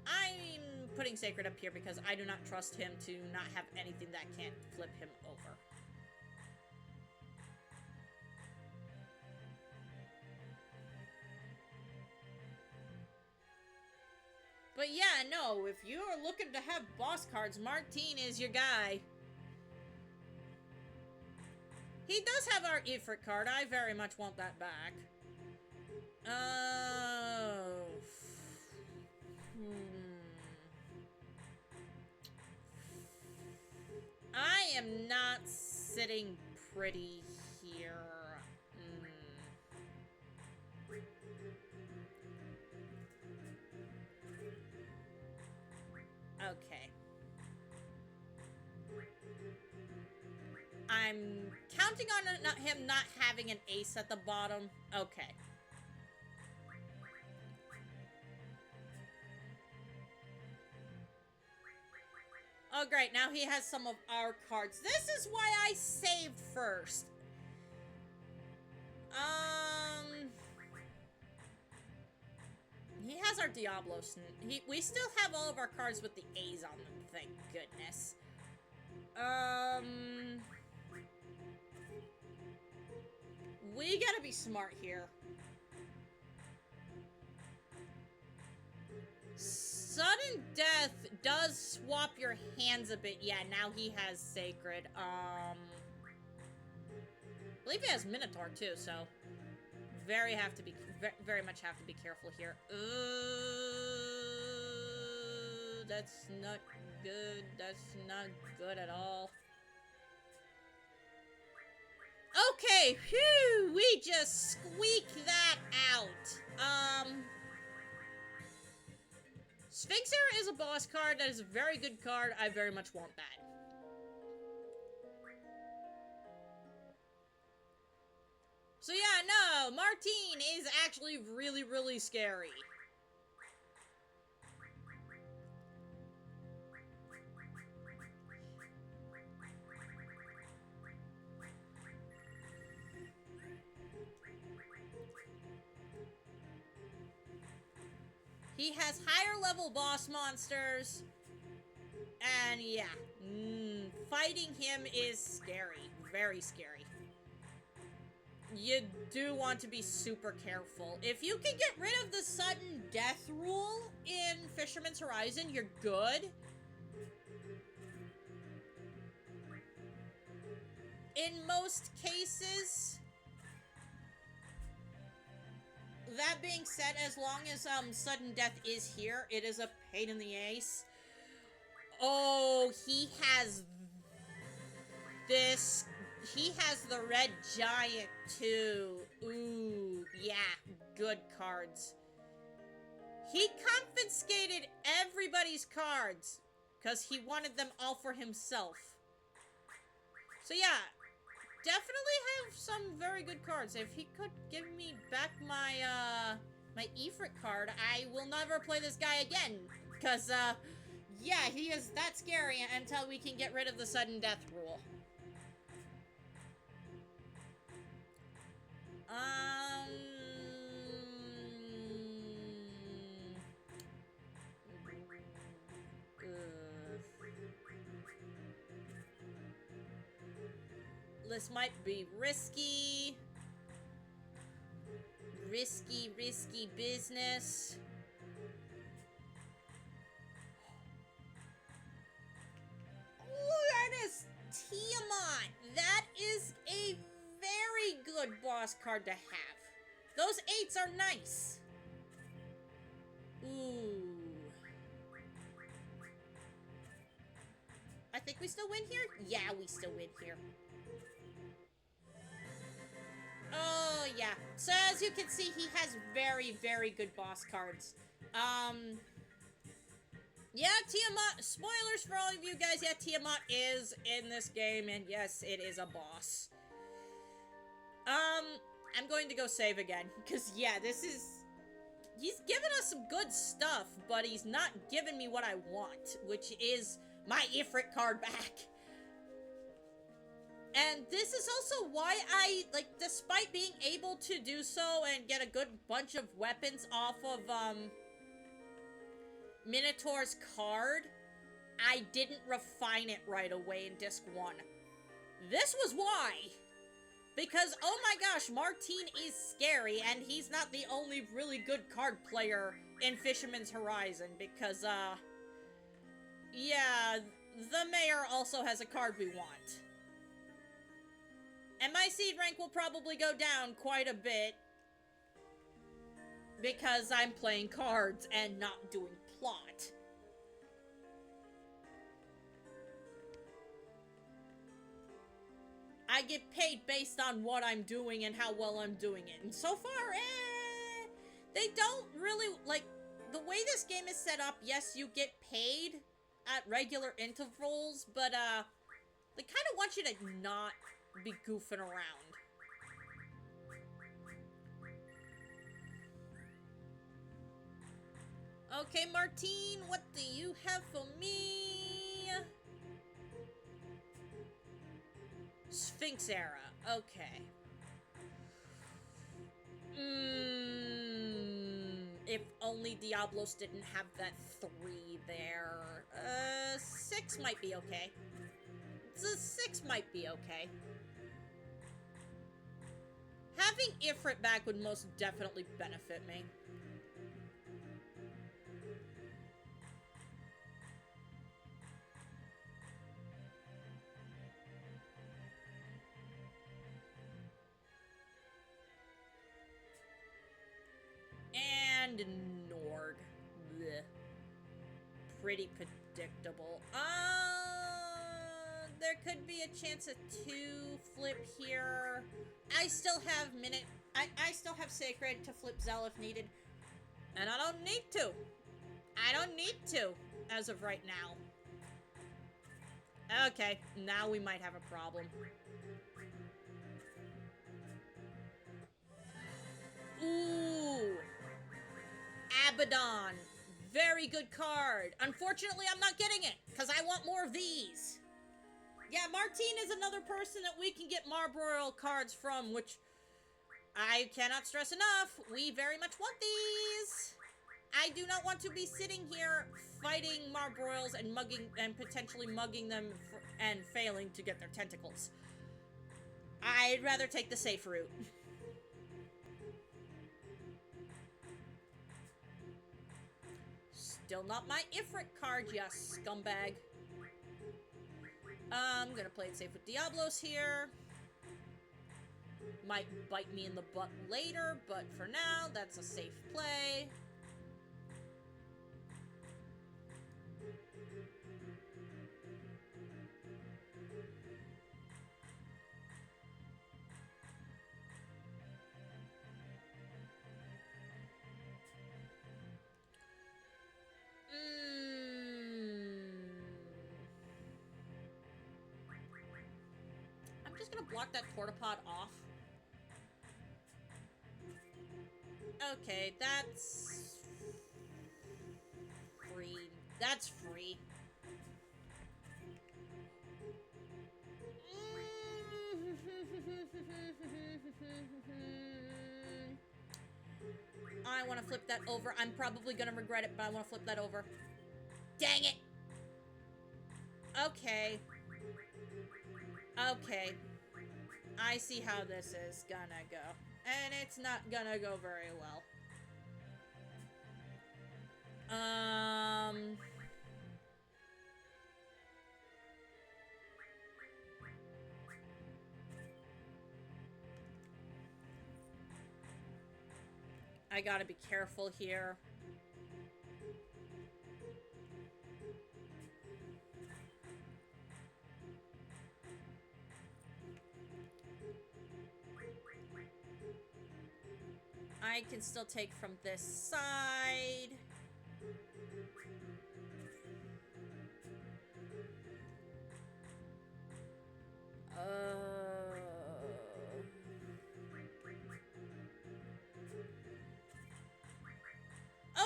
I'm putting Sacred up here because I do not trust him to not have anything that can't flip him over. But yeah, no, if you are looking to have boss cards, Martine is your guy. He does have our Ifrit card. I very much want that back. Oh. I am not sitting pretty here. Okay. I'm counting on him not having an ace at the bottom. Okay. Oh, great. Now he has some of our cards. This is why I saved first. He has our Diablos. We still have all of our cards with the A's on them, thank goodness. We gotta be smart here. Sudden Death does swap your hands a bit. Yeah, now he has Sacred. I believe he has Minotaur too, so very much have to be careful here. That's not good. That's not good at all. Okay, whew, we just squeaked that out. Sphinxer is a boss card. That is a very good card. I very much want that. So yeah, no, Martine is actually really, really scary. He has higher level boss monsters. And yeah, fighting him is scary. Very scary. You do want to be super careful. If you can get rid of the sudden death rule in Fisherman's Horizon, you're good. In most cases, that that being said, as long as sudden death is here, it is a pain in the ace. Oh, he has this. He has the red giant too. Ooh, yeah, good cards. He confiscated everybody's cards because he wanted them all for himself. So yeah, definitely have some very good cards. If he could give me back my my Ifrit card, I will never play this guy again. Because yeah, he is that scary until we can get rid of the sudden death rule. This might be risky. Risky business. Oh, that is Tiamat. That is a very good boss card to have. Those 8s are nice. Ooh. I think we still win here? Yeah, we still win here. Oh, yeah. So, as you can see, he has very good boss cards. Yeah, Tiamat, spoilers for all of you guys, yeah, Tiamat is in this game, and yes, it is a boss. I'm going to go save again, because, yeah, he's given us some good stuff, but he's not giving me what I want, which is my Ifrit card back. And this is also why I, like, despite being able to do so and get a good bunch of weapons off of, Minotaur's card, I didn't refine it right away in Disc 1. This was why! Because, oh my gosh, Martine is scary, and he's not the only really good card player in Fisherman's Horizon, because, yeah, the mayor also has a card we want. And my seed rank will probably go down quite a bit, because I'm playing cards and not doing plot. I get paid based on what I'm doing and how well I'm doing it. And so far, they don't really, like, the way this game is set up, yes, you get paid at regular intervals, but, they kind of want you to not be goofing around. Okay, Martine, what do you have for me? Sphinx era. Okay. If only Diablos didn't have that 3 there. 6 might be okay. The 6 might be okay. Having Ifrit back would most definitely benefit me. And Nord. Blech. Pretty predictable. There could be a chance of 2 flip here. I still have I still have Sacred to flip Zell if needed. And I don't need to. I don't need to, as of right now. Okay, now we might have a problem. Ooh. Abaddon. Very good card. Unfortunately, I'm not getting it, because I want more of these. Yeah, Martine is another person that we can get Marbroil cards from, which I cannot stress enough. We very much want these. I do not want to be sitting here fighting Marbroils and potentially mugging them and failing to get their tentacles. I'd rather take the safe route. Still not my Ifrit card, you scumbag. I'm gonna play it safe with Diablos here. might bite me in the butt later, but for now, that's a safe play. I'm just gonna block that portapod off. Okay, that's free. That's free. I want to flip that over. I'm probably gonna regret it, but I want to flip that over. Dang it! Okay. Okay. I see how this is gonna go. And it's not gonna go very well. I gotta be careful here. I can still take from this side.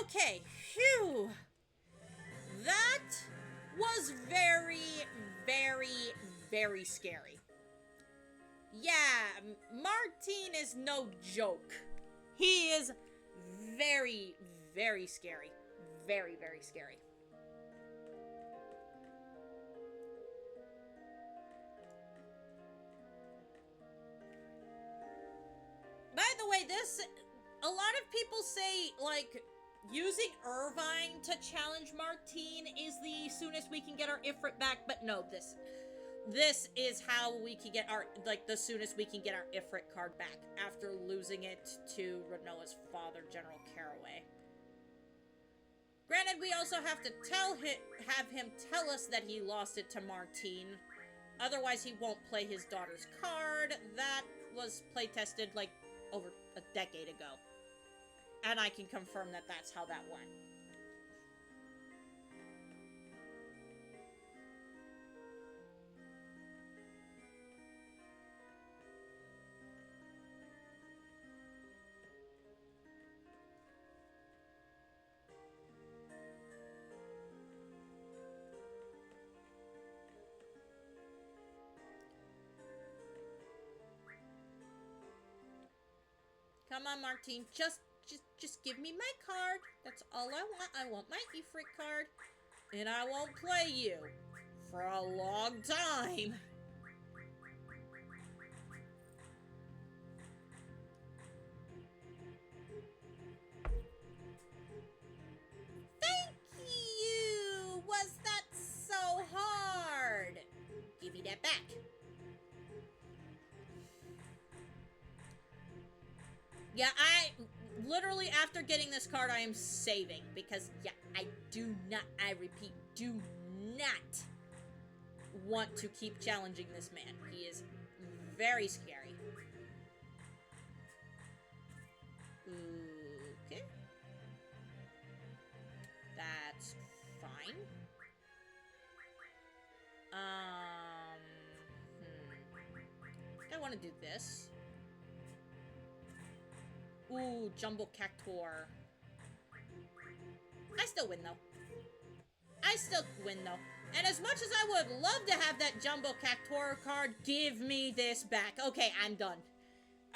Okay, phew. That was very, very, very scary. Yeah, Martine is no joke. He is very, very scary. Very, very scary. By the way, a lot of people say, like, using Irvine to challenge Martine is the soonest we can get our Ifrit back, but no, this is how we can get our, like, the soonest we can get our Ifrit card back after losing it to Renoa's father, General Caraway. Granted, we also have to have him tell us that he lost it to Martine. Otherwise, he won't play his daughter's card. That was play-tested, like, over a decade ago. And I can confirm that that's how that went. Come on, Martine. Just give me my card. That's all I want. I want my Ifrit card. And I won't play you for a long time. Thank you! Was that so hard? Give me that back. Yeah, literally, after getting this card, I am saving. Because, yeah, I repeat, do not want to keep challenging this man. He is very scary. Okay. That's fine. I want to do this. Ooh, Jumbo Cactuar. I still win, though. And as much as I would love to have that Jumbo Cactuar card, give me this back. Okay, I'm done.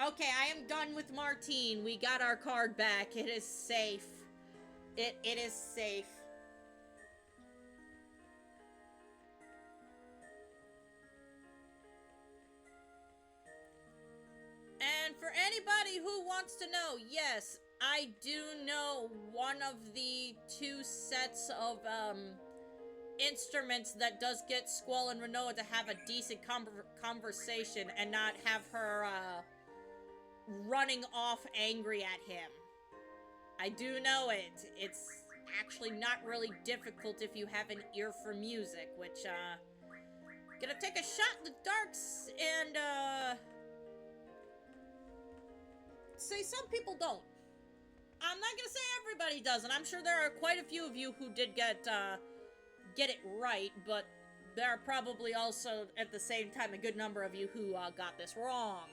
Okay, I am done with Martine. We got our card back. It is safe. It is safe. And for anybody who wants to know, yes, I do know one of the two sets of, instruments that does get Squall and Renoa to have a decent conversation and not have her, running off angry at him. I do know it. It's actually not really difficult if you have an ear for music, which, gonna take a shot in the darks and, say some people don't. I'm not gonna say everybody does, and I'm sure there are quite a few of you who did get it right, but there are probably also, at the same time, a good number of you who, got this wrong.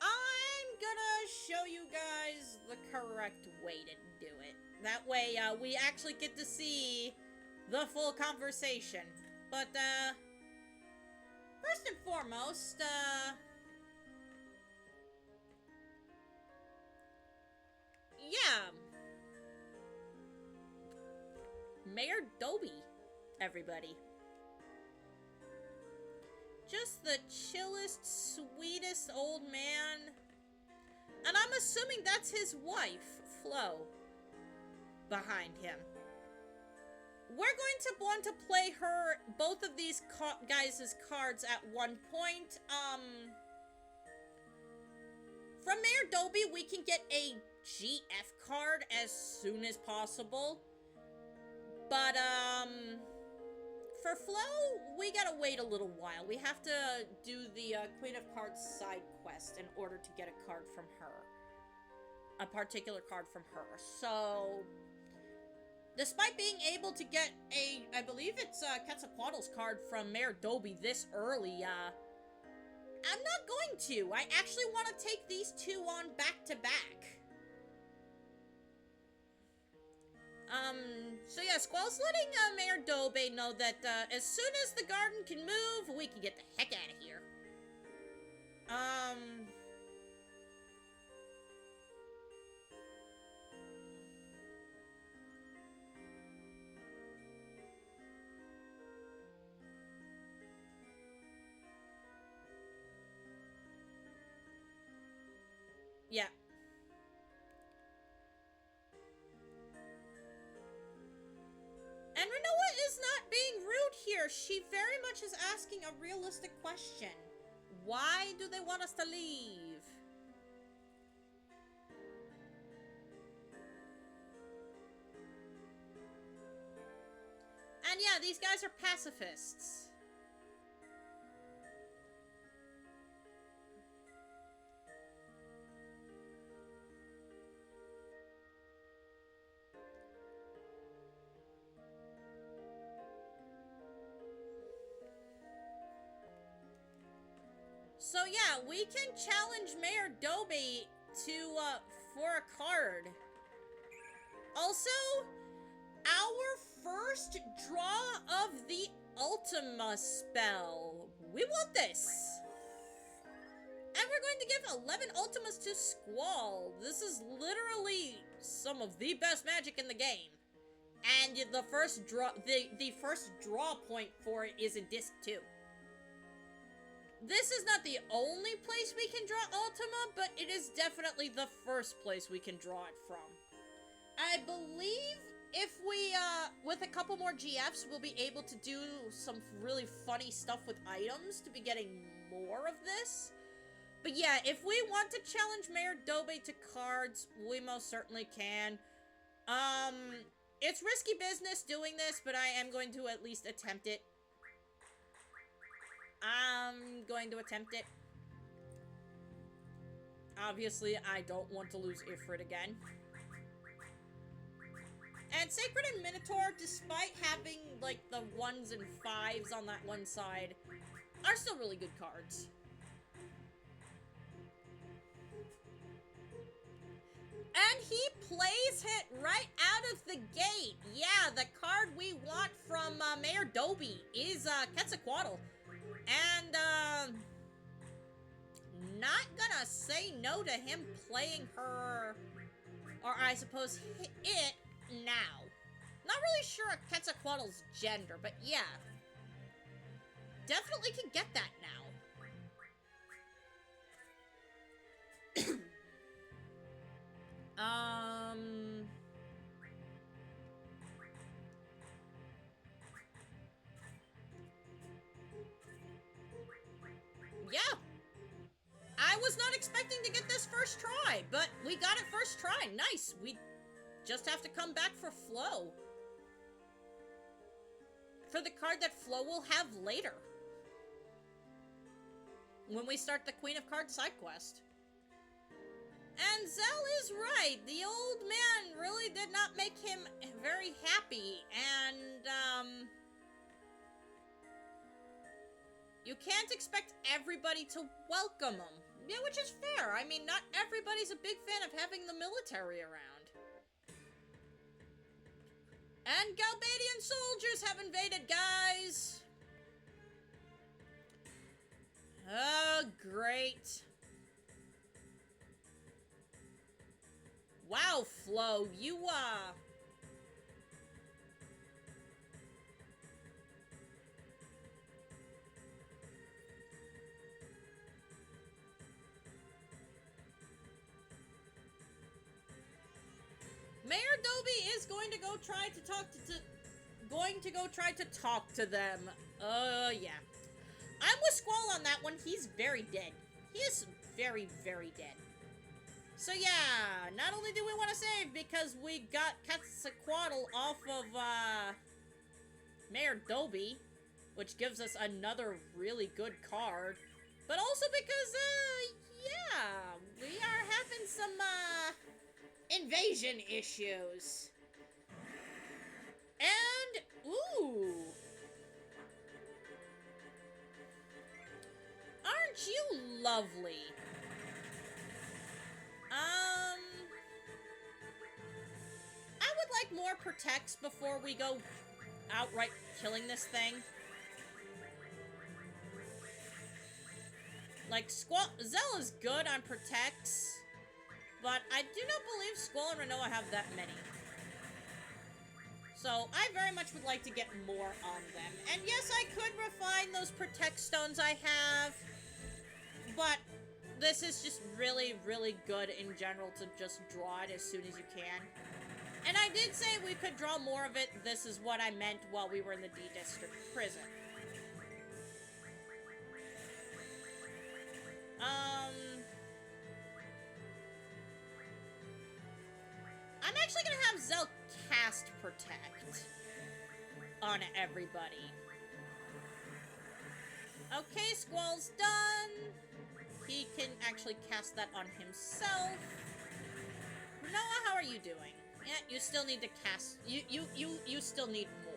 I'm gonna show you guys the correct way to do it. That way, we actually get to see the full conversation. But, first and foremost, yeah. Mayor Dobie, everybody. Just the chillest, sweetest old man. And I'm assuming that's his wife, Flo, behind him. We're going to want to play her, both of these guys' cards at one point. From Mayor Dobie, we can get a GF card as soon as possible. But, for Flo, we gotta wait a little while. We have to do the Queen of Cards side quest in order to get a card from her. A particular card from her. So, despite being able to get a, I believe it's Quetzalcoatl's card from Mayor Dobie this early, I'm not going to. I actually want to take these two on back to back. So yeah, Squall's letting Mayor Dobie know that as soon as the garden can move, we can get the heck out of here. Yeah. And Renoa is not being rude here. She very much is asking a realistic question. Why do they want us to leave? And yeah, these guys are pacifists. So yeah, we can challenge Mayor Dobie to, for a card. Also, our first draw of the Ultima spell. We want this. And we're going to give 11 Ultimas to Squall. This is literally some of the best magic in the game. And the first draw, the first draw point for it is in Disc 2. This is not the only place we can draw Ultima, but it is definitely the first place we can draw it from. I believe if we, with a couple more GFs, we'll be able to do some really funny stuff with items to be getting more of this. But yeah, if we want to challenge Mayor Dobie to cards, we most certainly can. It's risky business doing this, but I am going to at least attempt it. I'm going to attempt it. Obviously, I don't want to lose Ifrit again. And Sacred and Minotaur, despite having, like, the 1s and 5s on that one side, are still really good cards. And he plays it right out of the gate. Yeah, the card we want from Mayor Dobie is Quetzalcoatl. And, not gonna say no to him playing her, or I suppose it, now. Not really sure of Quetzalcoatl's gender, but yeah. Definitely can get that now. Yeah. I was not expecting to get this first try, but we got it first try. Nice. We just have to come back for Flo. For the card that Flo will have later. When we start the Queen of Cards side quest. And Zell is right. The old man really did not make him very happy. And, you can't expect everybody to welcome him. Yeah, which is fair. I mean, not everybody's a big fan of having the military around. And Galbadian soldiers have invaded, guys! Oh, great. Wow, Flo, you, Mayor Dobie is going to go try to talk to them. Yeah. I'm with Squall on that one. He's very dead. He is very, very dead. So yeah, not only do we want to save because we got Quetzalcoatl off of, Mayor Dobie, which gives us another really good card, but also because, yeah, we are having some, invasion issues. And, ooh. Aren't you lovely? I would like more protects before we go outright killing this thing. Like, Zell is good on protects, but I do not believe Squall and Renoa have that many. So, I very much would like to get more on them. And yes, I could refine those protect stones I have, but this is just really, really good in general to just draw it as soon as you can. And I did say we could draw more of it. This is what I meant while we were in the D-District prison. I'm actually gonna have Zell cast Protect on everybody. Okay, Squall's done. He can actually cast that on himself. Noah, how are you doing? Yeah, you still need to cast. You still need more.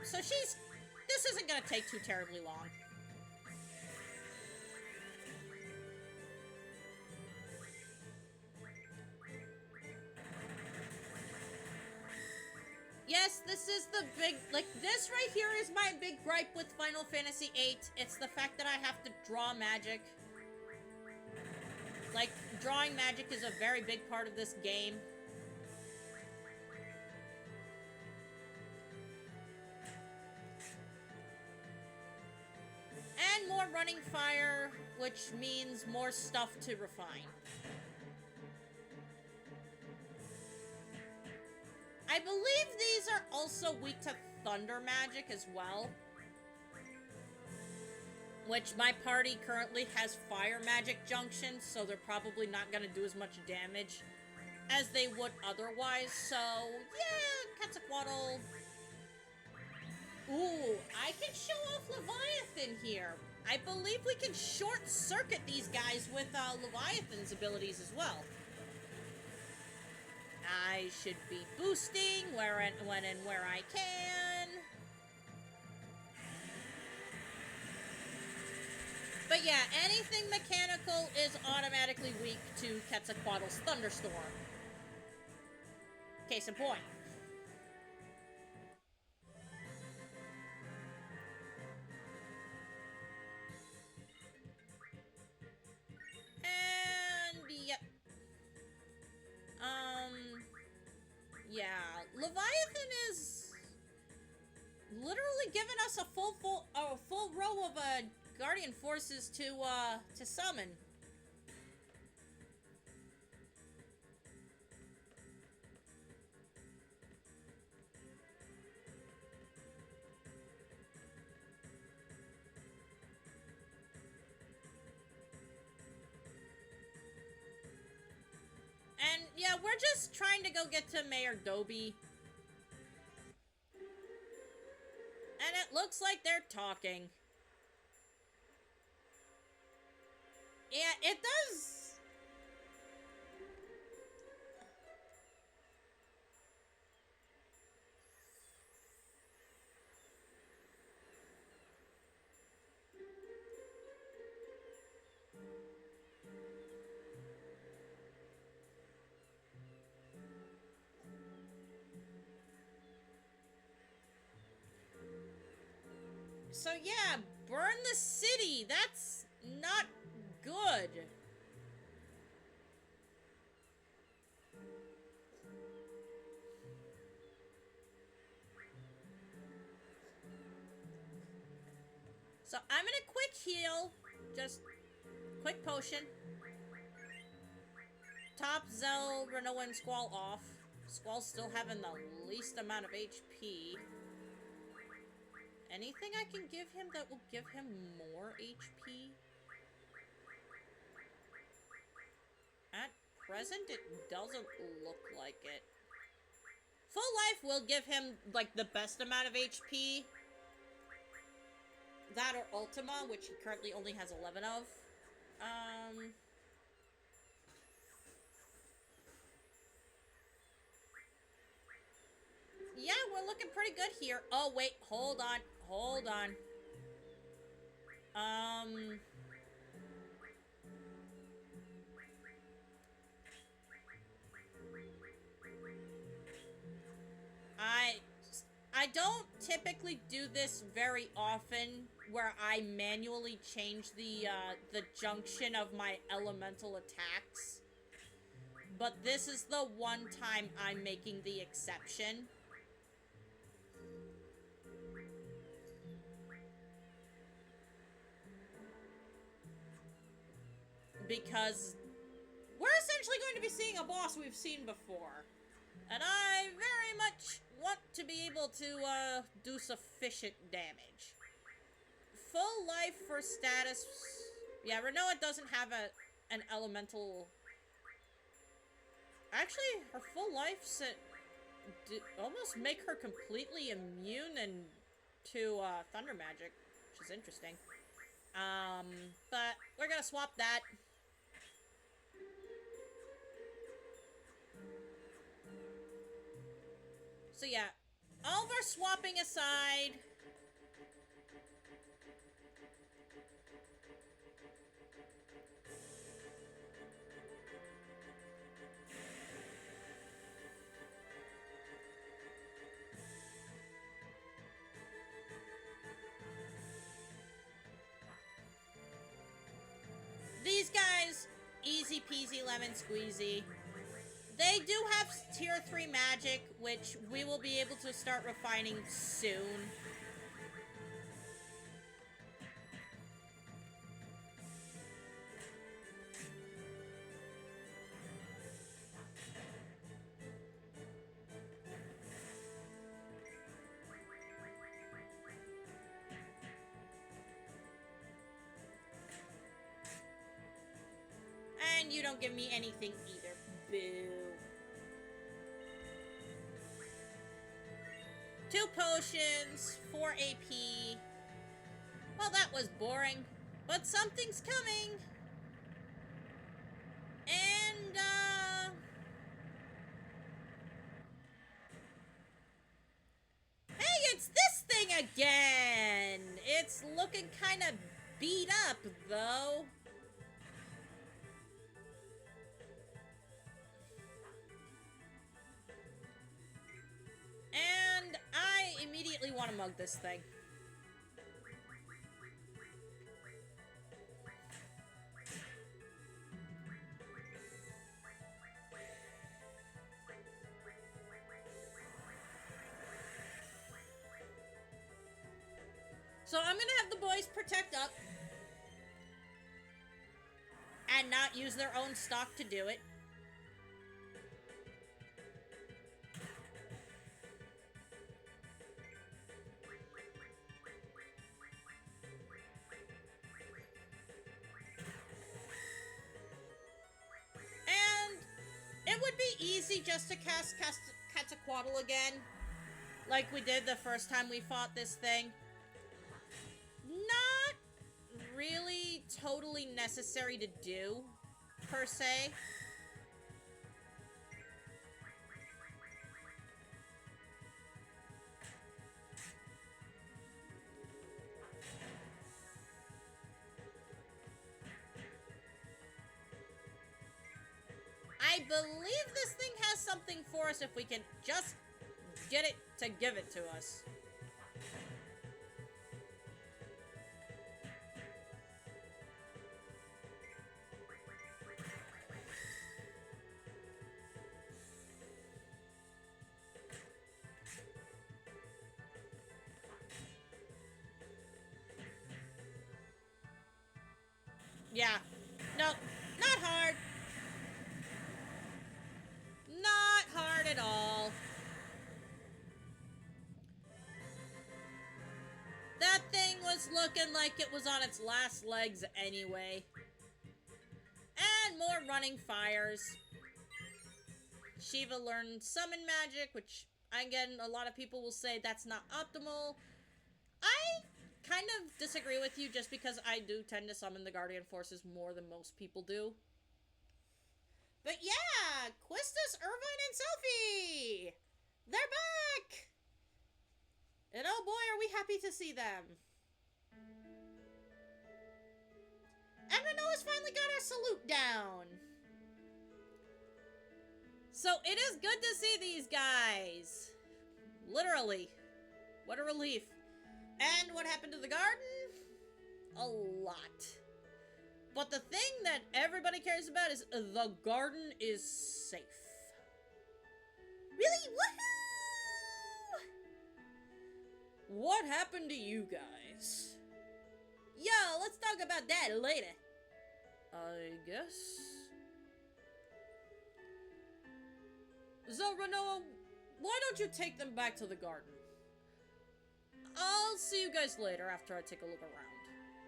So this isn't gonna take too terribly long. Yes, this is the big, like, this right here is my big gripe with Final Fantasy VIII. It's the fact that I have to draw magic. Like, drawing magic is a very big part of this game. And more running fire, which means more stuff to refine. I believe these are also weak to thunder magic as well. Which my party currently has fire magic junctions, so they're probably not going to do as much damage as they would otherwise. So, yeah, Quetzalcoatl. Ooh, I can show off Leviathan here. I believe we can short-circuit these guys with Leviathan's abilities as well. I should be boosting when and where I can. But yeah, anything mechanical is automatically weak to Quetzalcoatl's Thunderstorm. Case in point. And, yep. Yeah, Leviathan is given us a full row of Guardian forces to summon. And yeah, we're just trying to go get to Mayor Doby. And it looks like they're talking. Yeah, it does. So yeah, burn the city. That's not good. So I'm gonna quick heal. Just quick potion. Top Zell, Renoa, and Squall off. Squall's still having the least amount of HP. Anything I can give him that will give him more HP? At present, it doesn't look like it. Full Life will give him, like, the best amount of HP. That or Ultima, which he currently only has 11 of. Yeah, we're looking pretty good here. Oh, wait, hold on. Hold on. I don't typically do this very often, where I manually change the junction of my elemental attacks. But this is the one time I'm making the exception. Because we're essentially going to be seeing a boss we've seen before. And I very much want to be able to, do sufficient damage. Full life for status... Yeah, Renoa doesn't have an elemental... Actually, her full life almost make her completely immune to thunder magic, which is interesting. But we're gonna swap that. So yeah, all of our swapping aside... These guys, easy peasy lemon squeezy. They do have tier 3 magic, which we will be able to start refining soon. And you don't give me anything either. Boo. 2 potions, 4 AP. Well, that was boring. But something's coming. And, hey, it's this thing again! It's looking kind of beat up, though. And I immediately want to mug this thing. So I'm gonna have the boys protect up. And not use their own stock to do it. And it would be easy just to cast Quetzalcoatl again. Like we did the first time we fought this thing. Not really totally necessary to do, per se. I believe this thing has something for us if we can just get it to give it to us. Yeah. No, not hard. Not hard at all. That thing was looking like it was on its last legs anyway. And more running fires. Shiva learned summon magic, which, again, a lot of people will say that's not optimal. I kind of disagree with you just because I do tend to summon the Guardian Forces more than most people do. But yeah, Quistis, Irvine, and Sophie! They're back! And oh boy, are we happy to see them. And Renoa's finally got our salute down. So it is good to see these guys. Literally. What a relief. And what happened to the garden? A lot. But the thing that everybody cares about is the garden is safe. Really? Woohoo! What happened to you guys? Yo, let's talk about that later. I guess. So, Renoa, why don't you take them back to the garden? I'll see you guys later after I take a look around.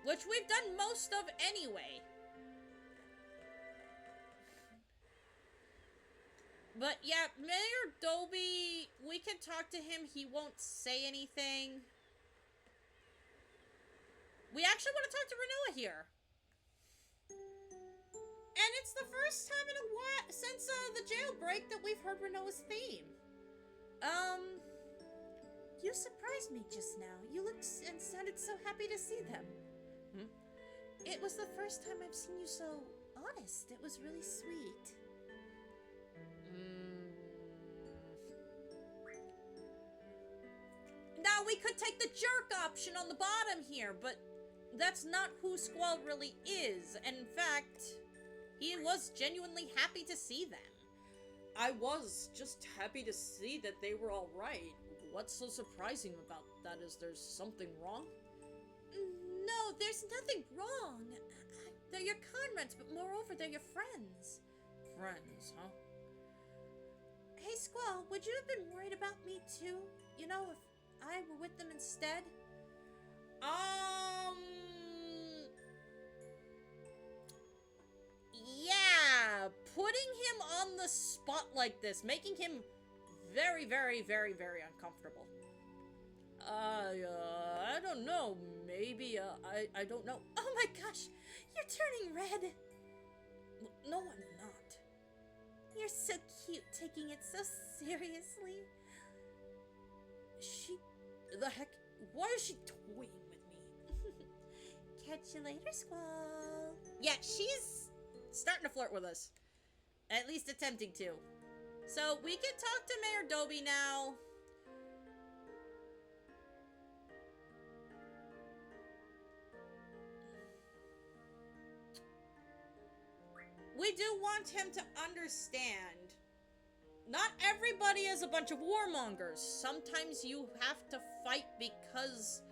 Which we've done most of anyway. But yeah, Mayor Dobie, we can talk to him. He won't say anything. We actually want to talk to Renoa here. And it's the first time in a while since the jailbreak that we've heard Renoa's theme. You surprised me just now. You looked and sounded so happy to see them. It was the first time I've seen you so honest. It was really sweet. Now we could take the jerk option on the bottom here, but that's not who Squall really is. And in fact, he was genuinely happy to see them. I was just happy to see that they were all right. What's so surprising about that? Is there's something wrong? No, there's nothing wrong. They're your comrades, but moreover, they're your friends. Friends, huh? Hey, Squall, would you have been worried about me too? You know, if I were with them instead? Yeah, putting him on the spot like this, making him very, very, very, very uncomfortable. I don't know. Maybe, I don't know. Oh my gosh, you're turning red. No, I'm not. You're so cute, taking it so seriously. The heck? Why is she toying with me? Catch you later, Squall. Yeah, she's starting to flirt with us. At least attempting to. So, we can talk to Mayor Dobie now. We do want him to understand. Not everybody is a bunch of warmongers. Sometimes you have to fight because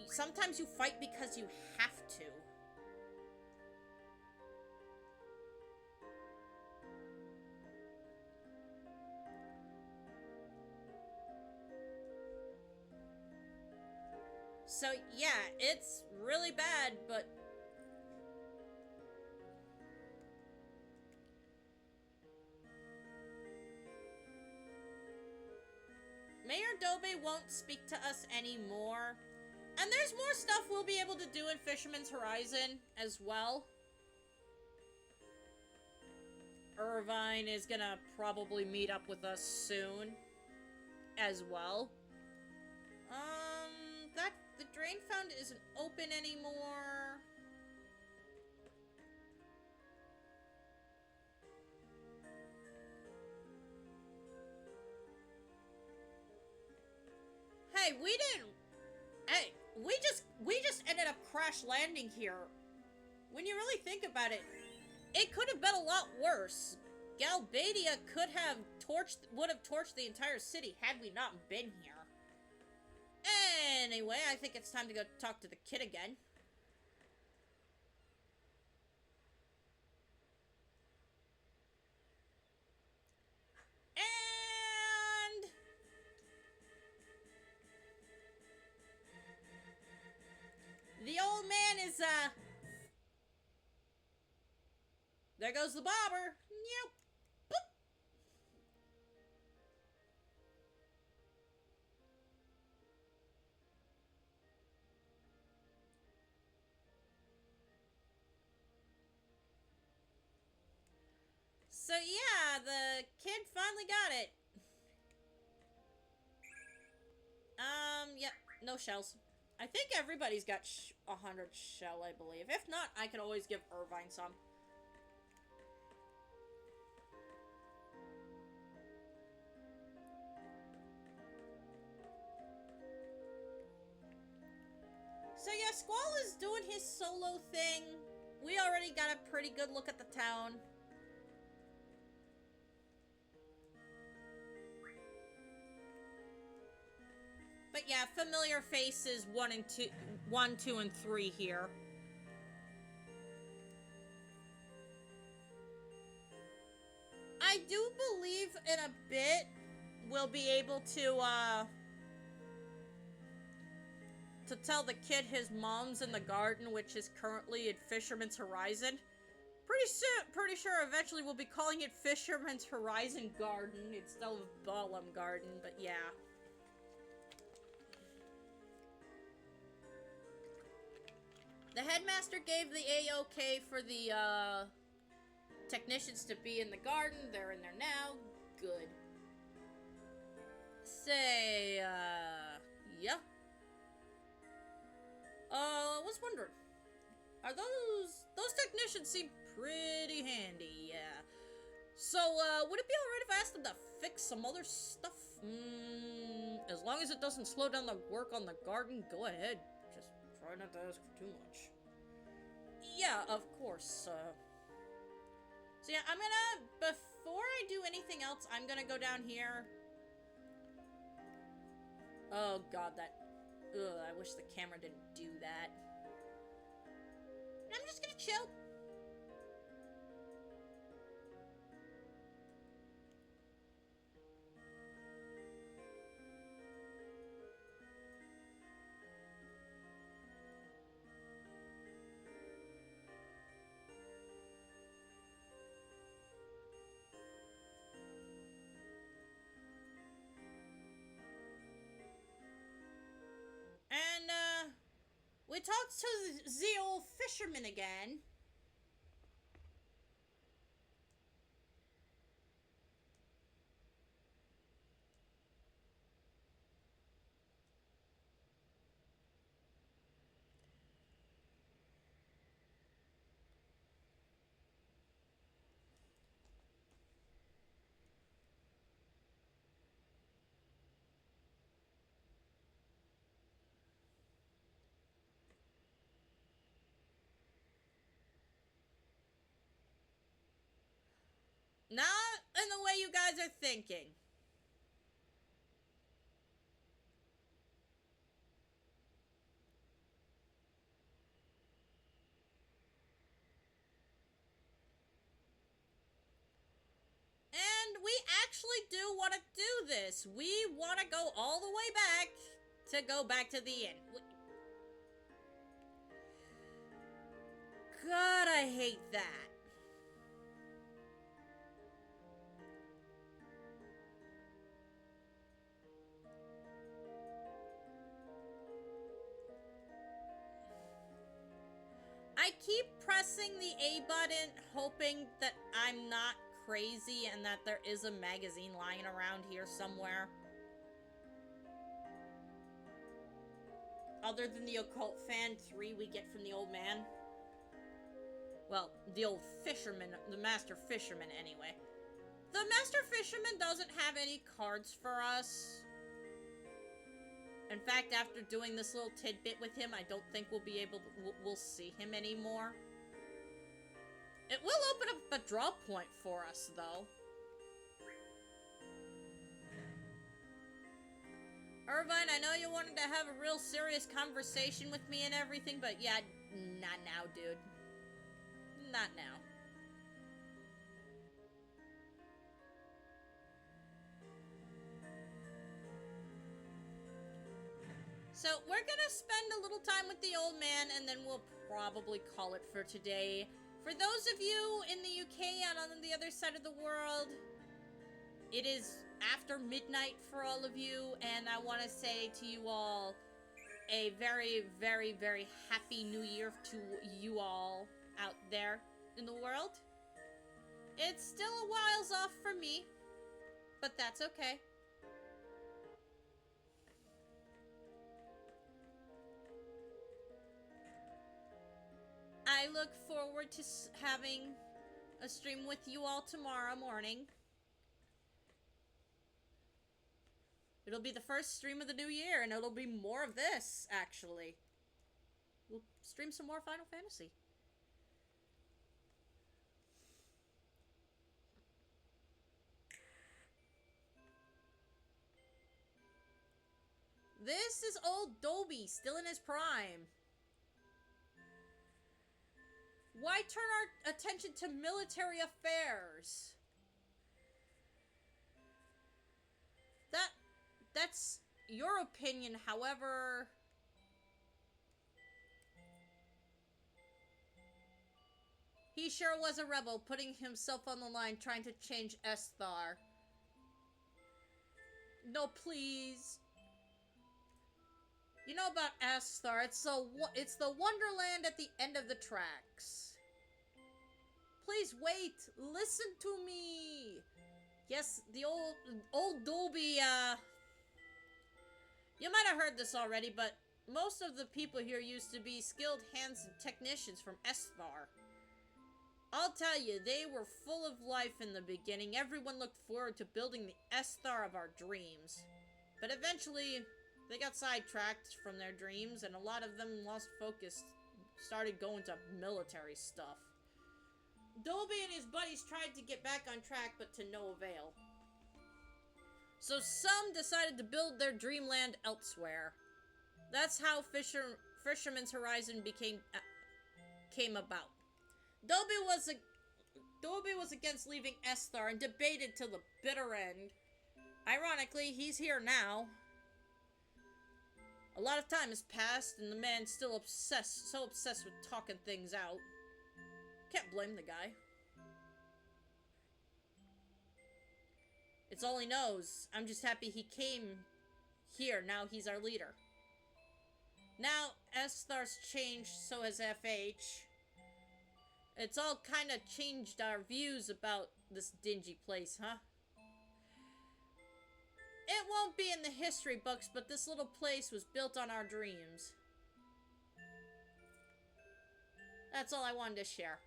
sometimes you fight because you have to. So, yeah, it's really bad, but... Mayor Dobe won't speak to us anymore. And there's more stuff we'll be able to do in Fisherman's Horizon as well. Irvine is gonna probably meet up with us soon as well. The drain fountain isn't open anymore. Hey, we didn't... Hey, we just ended up crash landing here. When you really think about it, it could have been a lot worse. Galbadia would have torched the entire city had we not been here. Anyway, I think it's time to go talk to the kid again. And... the old man is, there goes the bobber. Yep. Boop. So yeah, the kid finally got it. Yep, no shells. I think everybody's got 100 shell, I believe. If not, I could always give Irvine some. So yeah, Squall is doing his solo thing. We already got a pretty good look at the town. But yeah, familiar faces 1, 2, and 3 here. I do believe in a bit we'll be able to tell the kid his mom's in the garden, which is currently at Fisherman's Horizon. Pretty sure eventually we'll be calling it Fisherman's Horizon Garden instead of Balam Garden, but yeah. The headmaster gave the A-OK for the, technicians to be in the garden. They're in there now. Good. Say, yeah. I was wondering. Are those technicians seem pretty handy, yeah. So, would it be alright if I asked them to fix some other stuff? As long as it doesn't slow down the work on the garden, go ahead. Just try not to ask for too much. Yeah, of course, So yeah, I'm gonna, before I do anything else, I'm gonna go down here. Oh god, I wish the camera didn't do that. I'm just gonna chill. And, we talked to the old fisherman again. Not in the way you guys are thinking. we actually do want to do this. We want to go all the way back to go back to the inn. God, I hate that. I keep pressing the A button, hoping that I'm not crazy and that there is a magazine lying around here somewhere. Other than the Occult Fan 3 we get from the old man. Well, the old fisherman, the Master Fisherman anyway. The Master Fisherman doesn't have any cards for us. In fact, after doing this little tidbit with him, I don't think we'll be able to, we'll see him anymore. It will open up a draw point for us, though. Irvine, I know you wanted to have a real serious conversation with me and everything, but yeah, not now, dude. Not now. So, we're gonna spend a little time with the old man, and then we'll probably call it for today. For those of you in the UK and on the other side of the world, it is after midnight for all of you, and I want to say to you all a very, very, very happy new year to you all out there in the world. It's still a whiles off for me, but that's okay. I look forward to having a stream with you all tomorrow morning. It'll be the first stream of the new year, and it'll be more of this, actually. We'll stream some more Final Fantasy. This is old Dobie, still in his prime. Why turn our attention to military affairs? That's your opinion, however... He sure was a rebel, putting himself on the line, trying to change Esthar. No, please. You know about Esthar, it's the Wonderland at the end of the tracks. Please wait, listen to me. Yes, the old Dobie, you might have heard this already, but most of the people here used to be skilled hands and technicians from Esthar. I'll tell you, they were full of life in the beginning. Everyone looked forward to building the Esthar of our dreams. But eventually, they got sidetracked from their dreams, and a lot of them lost focus, started going to military stuff. Dobie and his buddies tried to get back on track, but to no avail. So some decided to build their dreamland elsewhere. That's how Fisherman's Horizon came about. Dobie was against leaving Esthar and debated till the bitter end. Ironically, he's here now. A lot of time has passed, and the man's still so obsessed with talking things out. Can't blame the guy. It's all he knows. I'm just happy he came here. Now he's our leader. Now Esthar's changed, so has FH. It's all kind of changed our views about this dingy place, huh? It won't be in the history books, but this little place was built on our dreams. That's all I wanted to share.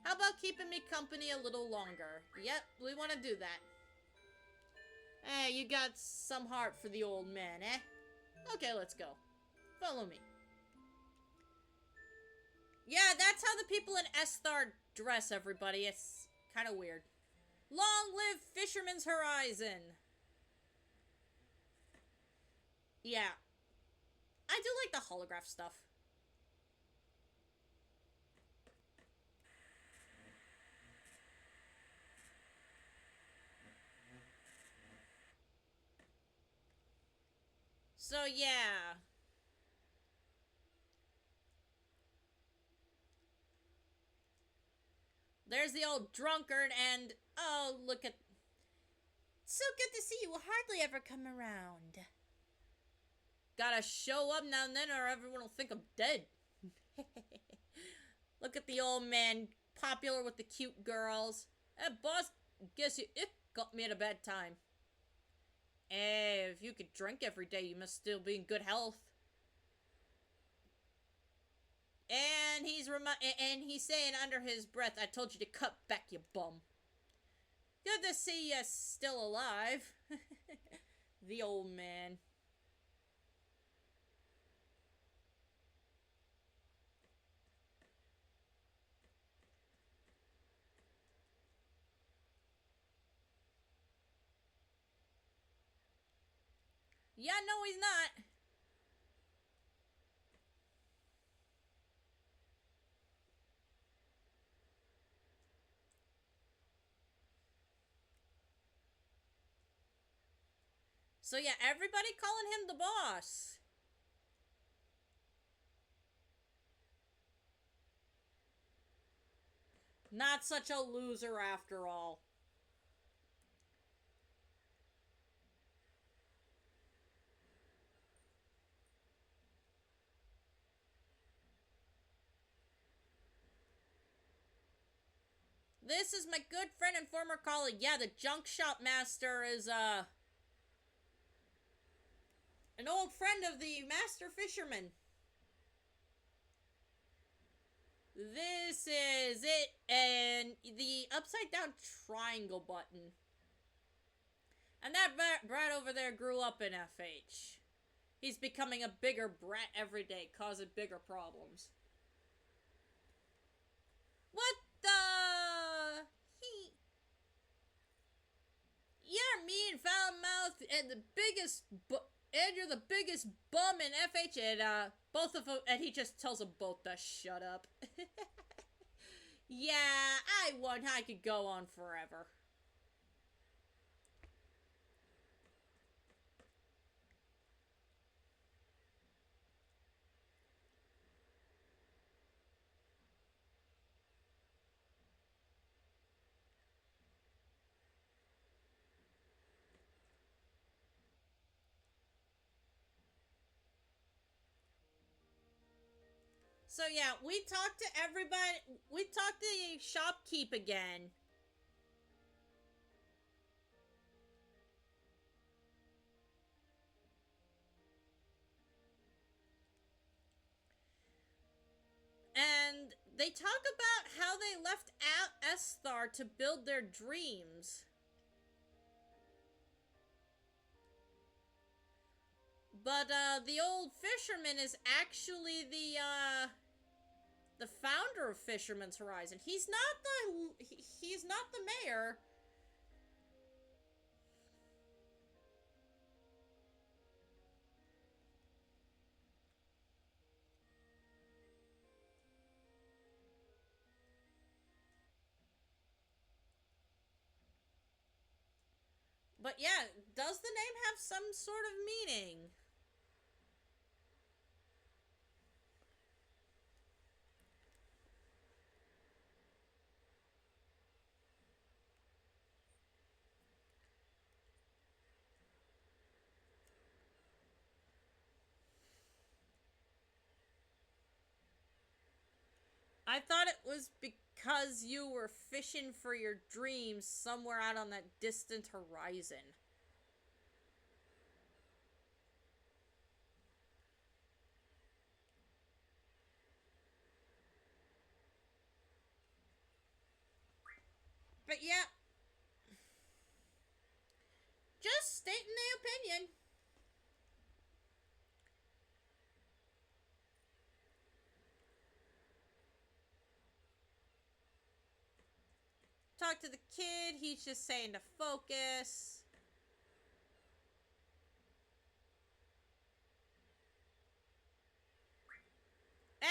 How about keeping me company a little longer? Yep, we want to do that. Hey, you got some heart for the old man, eh? Okay, let's go. Follow me. Yeah, that's how the people in Esthar dress, everybody. It's kind of weird. Long live Fisherman's Horizon! Yeah. I do like the holograph stuff. So yeah. There's the old drunkard and oh look at so good to see you. Will hardly ever come around. Gotta show up now and then or everyone will think I'm dead. Look at the old man, popular with the cute girls. Boss, guess you got me at a bad time. If you could drink every day, you must still be in good health. And he's saying under his breath, I told you to cut back, you bum. Good to see you still alive. The old man. Yeah, no, he's not. So yeah, everybody calling him the boss. Not such a loser after all. This is my good friend and former colleague. Yeah, the junk shop master is, an old friend of the master fisherman. This is it, and the upside down triangle button. And that brat over there grew up in FH. He's becoming a bigger brat every day, causing bigger problems. What the? You're mean, foul mouth, and you're the biggest bum in FH, and both of them, and he just tells them both to shut up. Yeah, I won. I could go on forever. So yeah, we talked to everybody. We talked to the shopkeep again. And they talk about how they left Esthar to build their dreams. But the old fisherman is actually the founder of Fisherman's Horizon. He's not the mayor. But yeah, does the name have some sort of meaning? I thought it was because you were fishing for your dreams somewhere out on that distant horizon. But yeah, just stating the opinion. Talk to the kid, he's just saying to focus. And,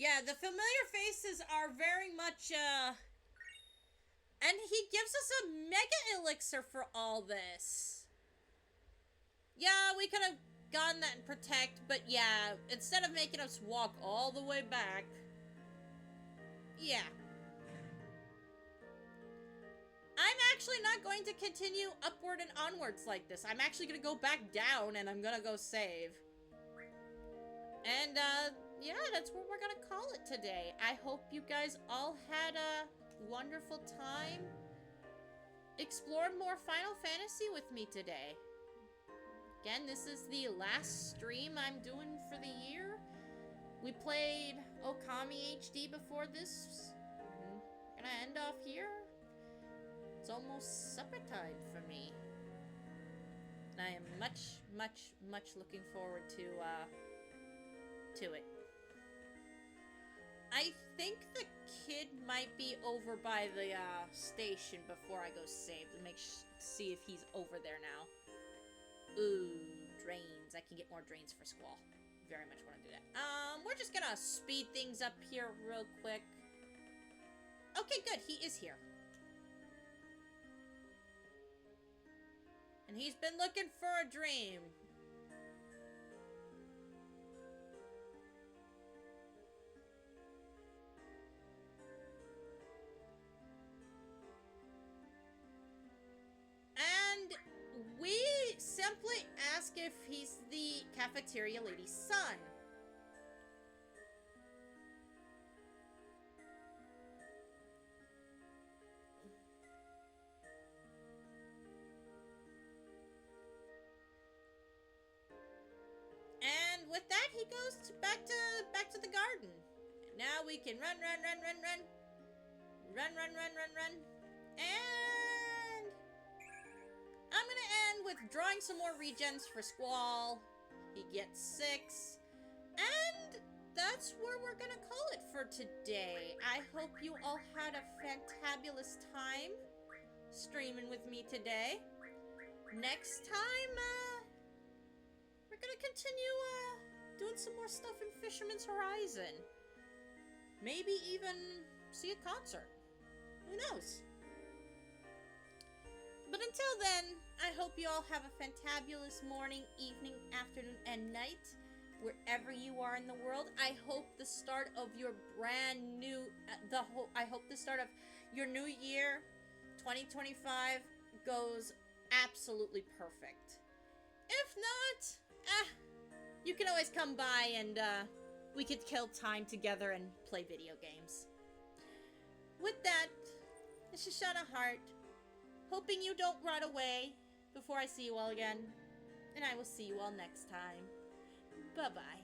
Yeah, the familiar faces are very much, and he gives us a mega elixir for all this. Yeah, we could have gotten that in Protect, but yeah, instead of making us walk all the way back, yeah. I'm actually not going to continue upward and onwards like this. I'm actually going to go back down, and I'm going to go save. And, yeah, that's what we're going to call it today. I hope you guys all had a wonderful time. Explored more Final Fantasy with me today. Again, this is the last stream I'm doing for the year. We played Okami HD before this. I'm gonna end off here. It's almost supper time for me. And I am much, much, much looking forward to it. I think the kid might be over by the station before I go save to see if he's over there now. Ooh, drains. I can get more drains for Squall. Very much want to do that. We're just gonna speed things up here real quick. Okay, good. He is here. And he's been looking for a dream. And we simply ask if he's the cafeteria lady's son. And with that, he goes back to the garden. Now we can run. Run. And I'm gonna end with drawing some more regens for Squall. He gets 6. And that's where we're gonna call it for today. I hope you all had a fantabulous time streaming with me today. Next time, we're gonna continue doing some more stuff in Fisherman's Horizon. Maybe even see a concert. Who knows? But until then, I hope you all have a fantabulous morning, evening, afternoon, and night, wherever you are in the world. I hope the start of your brand new, I hope the start of your new year, 2025, goes absolutely perfect. If not, you can always come by and, we could kill time together and play video games. With that, this is Shoshana Hart, hoping you don't run away before I see you all again, and I will see you all next time. Bye-bye.